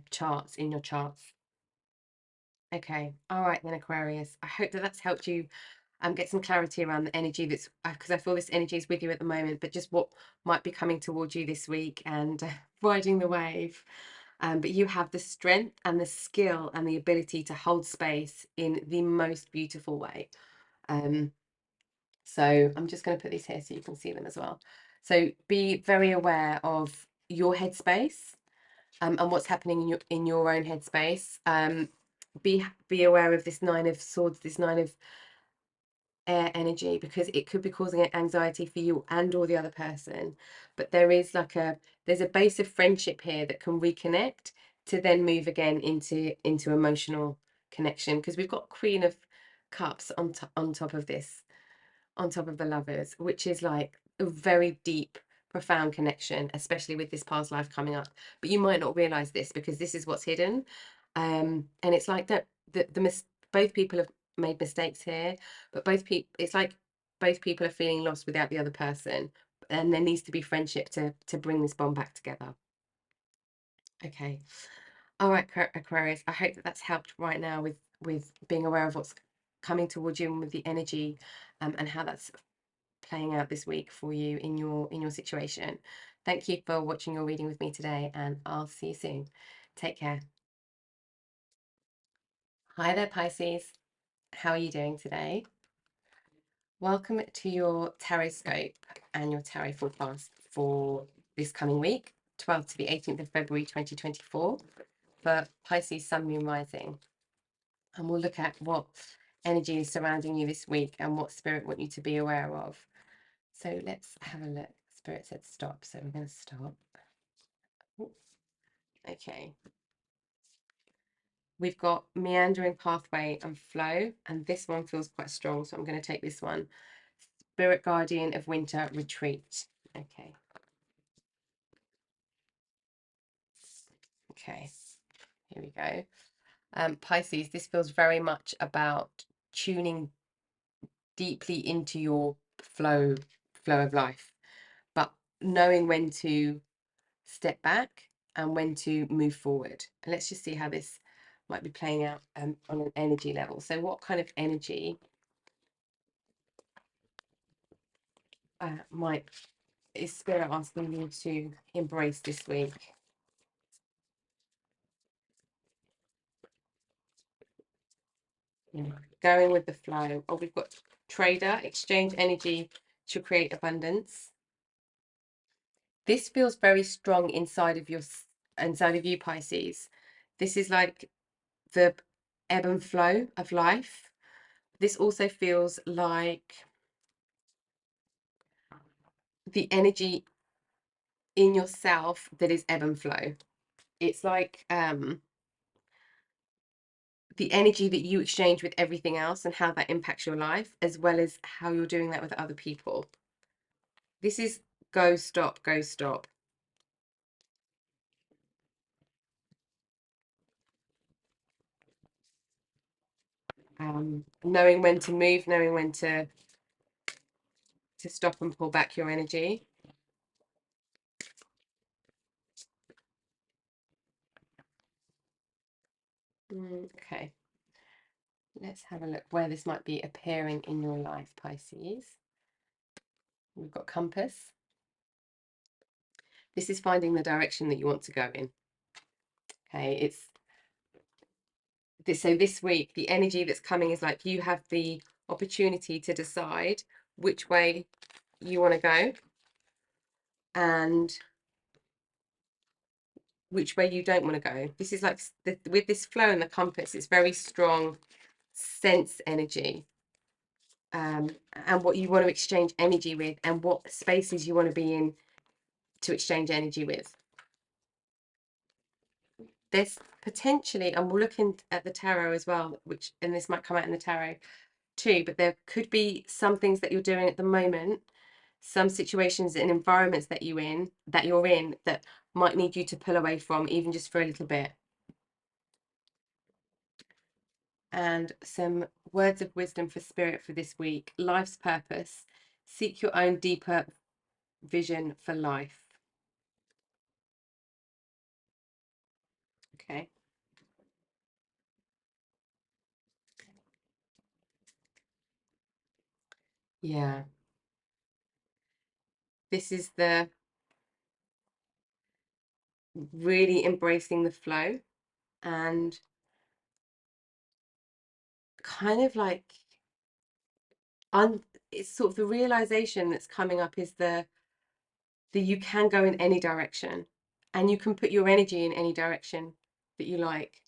charts, in your charts. Okay. All right then, Aquarius. I hope that that's helped you get some clarity around the energy that's, because I feel this energy is with you at the moment, but just what might be coming towards you this week and riding the wave. But you have the strength and the skill and the ability to hold space in the most beautiful way. So I'm just going to put these here so you can see them as well. So be very aware of your headspace, and what's happening in your own headspace. Be aware of this Nine of Swords, this Nine of Air energy, because it could be causing anxiety for you and or the other person. But there is like there's a base of friendship here that can reconnect to then move again into emotional connection, because we've got Queen of Cups on top of this, on top of the Lovers, which is like a very deep, profound connection, especially with this past life coming up. But you might not realize this because this is what's hidden. And it's like that both people have made mistakes here, but it's like both people are feeling lost without the other person, and there needs to be friendship to bring this bond back together. Okay. All right, Aquarius, I hope that that's helped right now with being aware of what's coming towards you and with the energy, and how that's playing out this week for you in your situation. Thank you for watching your reading with me today, and I'll see you soon. Take care. Hi there, Pisces. How are you doing today? Welcome to your Taroscope and your tarot forecast for this coming week, 12th to the 18th of February 2024, for Pisces Sun, Moon, Rising. And we'll look at what energy is surrounding you this week and what Spirit want you to be aware of. So let's have a look. Spirit said stop, so we're going to stop. Okay. We've got meandering pathway and flow, and this one feels quite strong, so I'm going to take this one. Spirit guardian of winter retreat. Okay. Okay. Here we go. Pisces, this feels very much about tuning deeply into your flow of life, but knowing when to step back and when to move forward. And let's just see how this might be playing out on an energy level. So what kind of energy is Spirit asking you to embrace this week? Going with the flow. Oh, we've got trader, exchange energy to create abundance. This feels very strong inside of you, Pisces. This is like the ebb and flow of life. This also feels like the energy in yourself that is ebb and flow. It's like the energy that you exchange with everything else and how that impacts your life, as well as how you're doing that with other people. This is go, stop, go, stop. Knowing when to move, knowing when to stop and pull back your energy. Okay, let's have a look where this might be appearing in your life, Pisces. We've got compass. This is finding the direction that you want to go in. Okay, it's this. So this week, the energy that's coming is like you have the opportunity to decide which way you want to go and which way you don't want to go. This is like with this flow and the compass, it's very strong sense energy, and what you want to exchange energy with and what spaces you want to be in to exchange energy with. There's potentially, and we'll look at the tarot as well, and this might come out in the tarot too, but there could be some things that you're doing at the moment, some situations and environments that you're in that might need you to pull away from, even just for a little bit. And some words of wisdom for Spirit for this week. Life's purpose. Seek your own deeper vision for life. Okay. Yeah. This is the really embracing the flow and kind of like it's sort of the realization that's coming up is that you can go in any direction and you can put your energy in any direction that you like.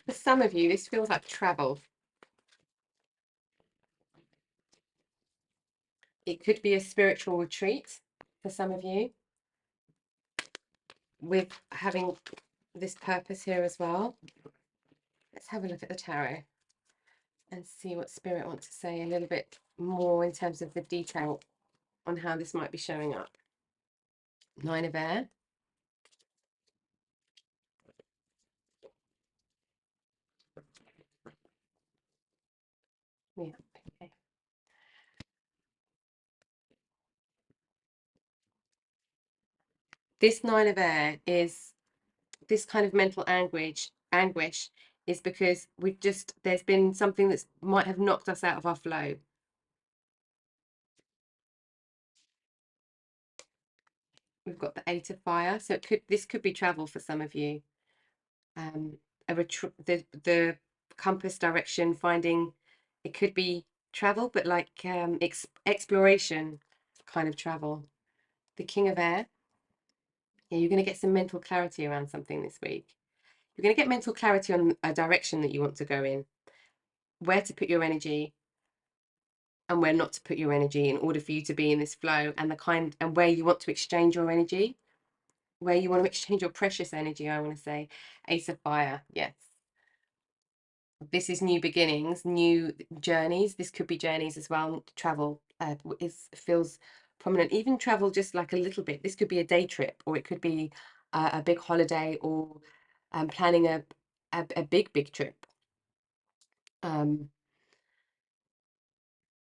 For some of you, this feels like travel. It could be a spiritual retreat for some of you, with having this purpose here as well. Let's have a look at the tarot and see what Spirit wants to say a little bit more in terms of the detail on how this might be showing up. Nine of Air. Yeah, okay. This Nine of Air is this kind of mental anguish is because there's been something that's might have knocked us out of our flow. We've got the Eight of Fire, so this could be travel for some of you. The compass direction finding, it could be travel, but like exploration kind of travel. The King of Air. Yeah, you're going to get some mental clarity around something this week. You're going to get mental clarity on a direction that you want to go in, where to put your energy and where not to put your energy in order for you to be in this flow, and where you want to exchange your energy, where you want to exchange your precious energy, I want to say. Ace of Fire, yes. This is new beginnings, new journeys. This could be journeys as well. Travel feels prominent. Even travel just like a little bit. This could be a day trip, or it could be a big holiday, or planning a big trip.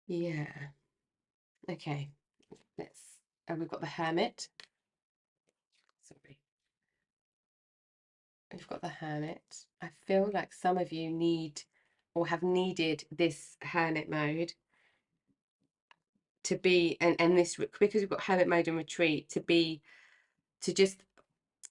Yeah. Okay. We've got the Hermit. Sorry. We've got the Hermit. I feel like some of you need or have needed this Hermit mode to be, and this, because we've got Hermit mode and retreat, to just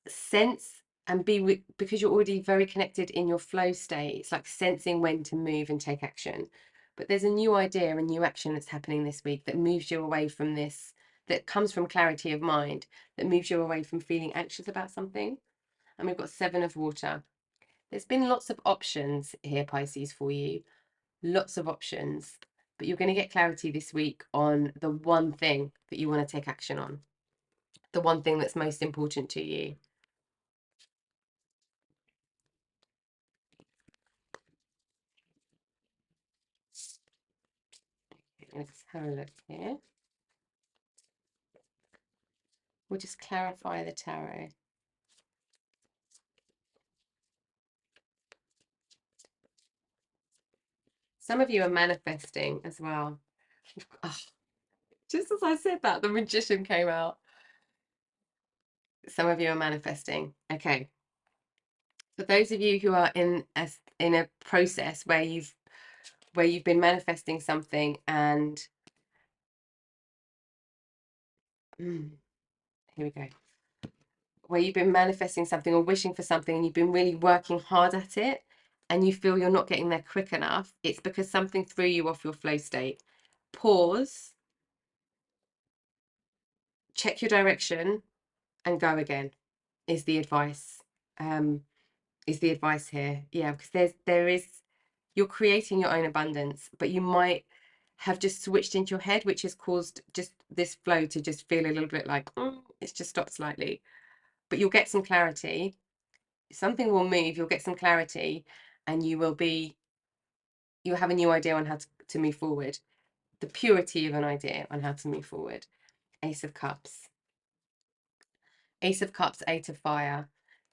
sense and be because you're already very connected in your flow state. It's like sensing when to move and take action. But there's a new idea, a new action that's happening this week that moves you away from this, that comes from clarity of mind, that moves you away from feeling anxious about something. And we've got Seven of Water. There's been lots of options here, Pisces, for you. Lots of options. But you're going to get clarity this week on the one thing that you want to take action on. The one thing that's most important to you. Let's have a look here. We'll just clarify the tarot. Some of you are manifesting as well. Oh, just as I said that, the Magician came out. Some of you are manifesting. Okay. For those of you who are in a process where you've been manifesting something and here we go. Where you've been manifesting something or wishing for something and you've been really working hard at it and you feel you're not getting there quick enough, it's because something threw you off your flow state. Pause, check your direction and go again is the advice. Is the advice here. Yeah, because you're creating your own abundance, but you might have just switched into your head, which has caused just this flow to just feel a little bit like, it's just stopped slightly. But you'll get some clarity. Something will move, you'll get some clarity, and you'll have a new idea on how to move forward. The purity of an idea on how to move forward. Ace of Cups. Ace of Cups, Eight of Fire.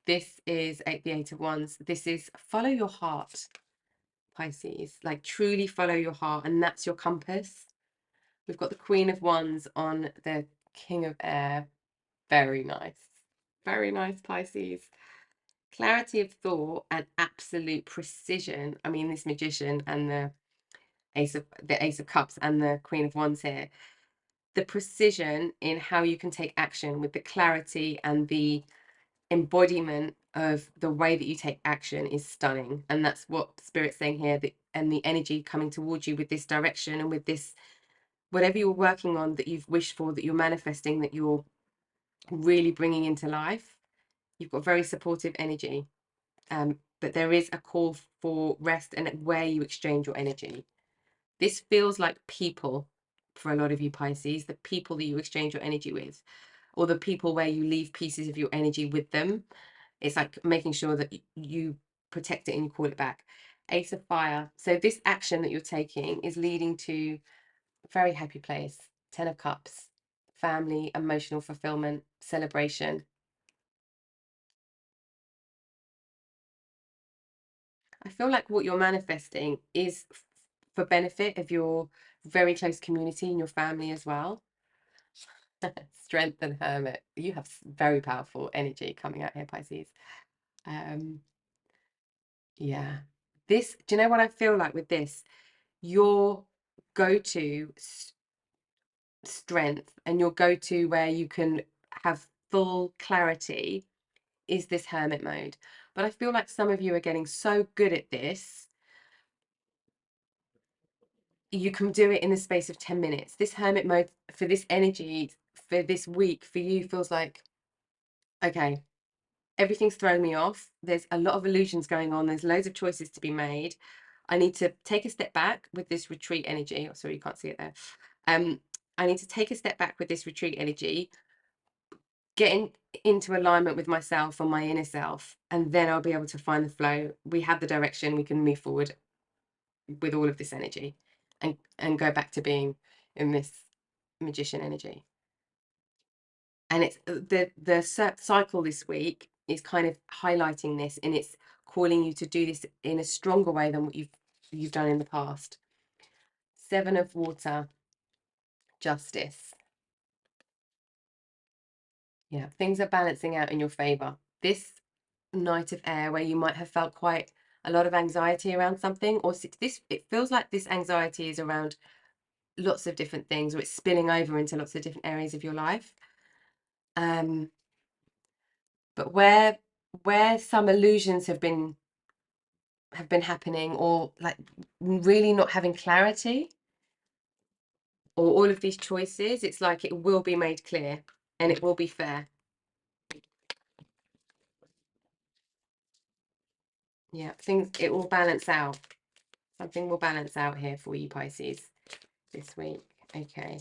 This is the Eight of Wands. This is follow your heart, Pisces. Like truly follow your heart, and that's your compass. We've got the Queen of Wands on the King of Air. Very nice. Very nice, Pisces. Clarity of thought and absolute precision. I mean, this magician and the Ace of Cups and the Queen of Wands here. The precision in how you can take action with the clarity and the embodiment of the way that you take action is stunning. And that's what Spirit's saying here, and the energy coming towards you with this direction and with this, whatever you're working on that you've wished for, that you're manifesting, that you're really bringing into life. You've got very supportive energy. But there is a call for rest and where you exchange your energy. This feels like people for a lot of you Pisces, the people that you exchange your energy with, or the people where you leave pieces of your energy with them. It's like making sure that you protect it and you call it back. Ace of Fire. So this action that you're taking is leading to a very happy place. 10 of Cups. Family, emotional fulfillment, celebration. I feel like what you're manifesting is for benefit of your very close community and your family as well. Strength and Hermit. You have very powerful energy coming out here, Pisces. Yeah. This, do you know what I feel like with this? Your go-to strength and your go-to where you can have full clarity is this hermit mode. But I feel like some of you are getting so good at this, you can do it in the space of 10 minutes. This hermit mode for this energy for this week for you feels like, okay, everything's thrown me off. There's a lot of illusions going on. There's loads of choices to be made. I need to take a step back with this retreat energy. Oh, sorry, you can't see it there. I need to take a step back with this retreat energy, getting into alignment with myself and my inner self, and then I'll be able to find the flow. We have the direction. We can move forward with all of this energy and go back to being in this magician energy. And it's the cycle this week is kind of highlighting this, and it's calling you to do this in a stronger way than what you've done in the past. 7 of Water, Justice. Yeah, things are balancing out in your favor. This Knight of Air, where you might have felt quite a lot of anxiety around something, or this, it feels like this anxiety is around lots of different things, or it's spilling over into lots of different areas of your life. But where some illusions have been happening, or like really not having clarity, or all of these choices, it's like it will be made clear and it will be fair. Yeah, it will balance out. Something will balance out here for you Pisces this week. Okay.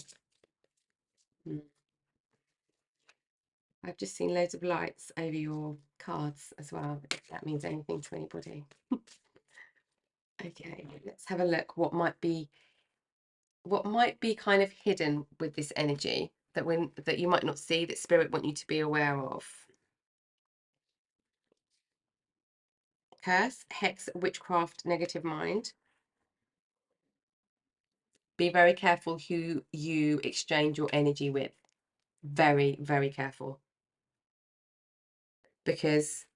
I've just seen loads of lights over your cards as well, if that means anything to anybody. Okay, let's have a look what might be kind of hidden with this energy that you might not see, that Spirit want you to be aware of. Curse, hex, witchcraft, negative mind. Be very careful who you exchange your energy with. Very, very careful. Because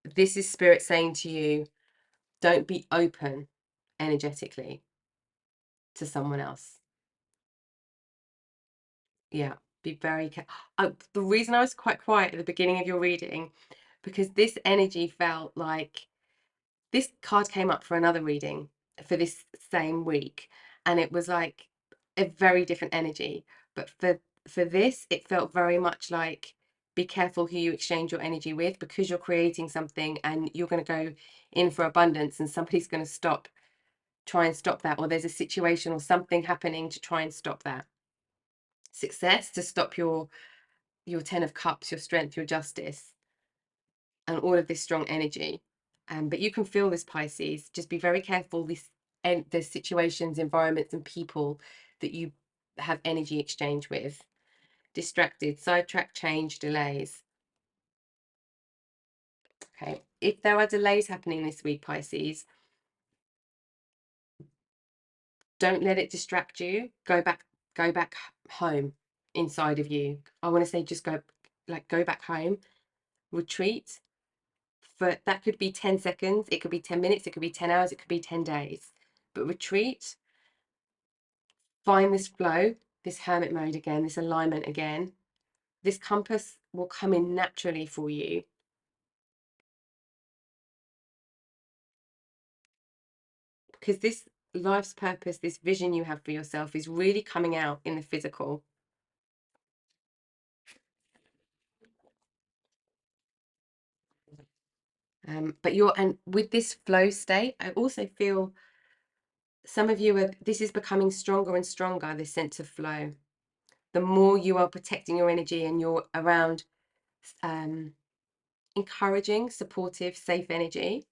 this is Spirit saying to you, don't be open energetically to someone else. Yeah, be very careful. The reason I was quite quiet at the beginning of your reading, because this energy felt like this card came up for another reading for this same week, and it was like a very different energy. But for this, it felt very much like, be careful who you exchange your energy with, because you're creating something and you're going to go in for abundance, and somebody's going to try and stop that, or there's a situation or something happening to try and stop that. Success, to stop your 10 of Cups, your strength, your justice, and all of this strong energy. But you can feel this, Pisces. Just be very careful. There's situations, environments, and people that you have energy exchange with. Distracted, sidetrack, change, delays. Okay, if there are delays happening this week, Pisces, don't let it distract you. Go back home inside of you. I want to say just go back home retreat. For that could be 10 seconds, it could be 10 minutes, it could be 10 hours, it could be 10 days. But retreat, find this flow, this hermit mode again, this alignment again. This compass will come in naturally for you. Because this life's purpose, this vision you have for yourself is really coming out in the physical. And with this flow state, I also feel some of you this is becoming stronger and stronger, this sense of flow. The more you are protecting your energy and you're around encouraging, supportive, safe energy,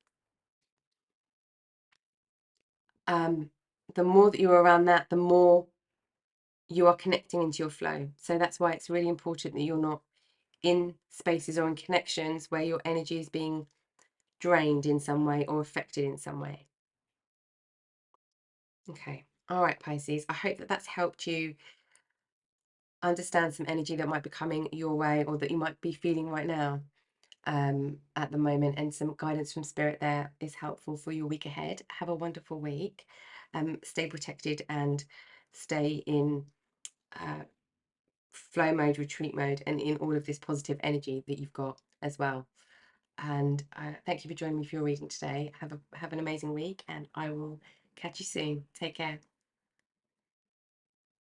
the more that you're around that, the more you are connecting into your flow. So that's why it's really important that you're not in spaces or in connections where your energy is being drained in some way or affected in some way. Okay. All right, Pisces. I hope that that's helped you understand some energy that might be coming your way or that you might be feeling right now at the moment, and some guidance from spirit there is helpful for your week ahead. Have a wonderful week. Stay protected and stay in flow mode, retreat mode, and in all of this positive energy that you've got as well. And thank you for joining me for your reading today. Have an amazing week, and I will catch you soon. Take care.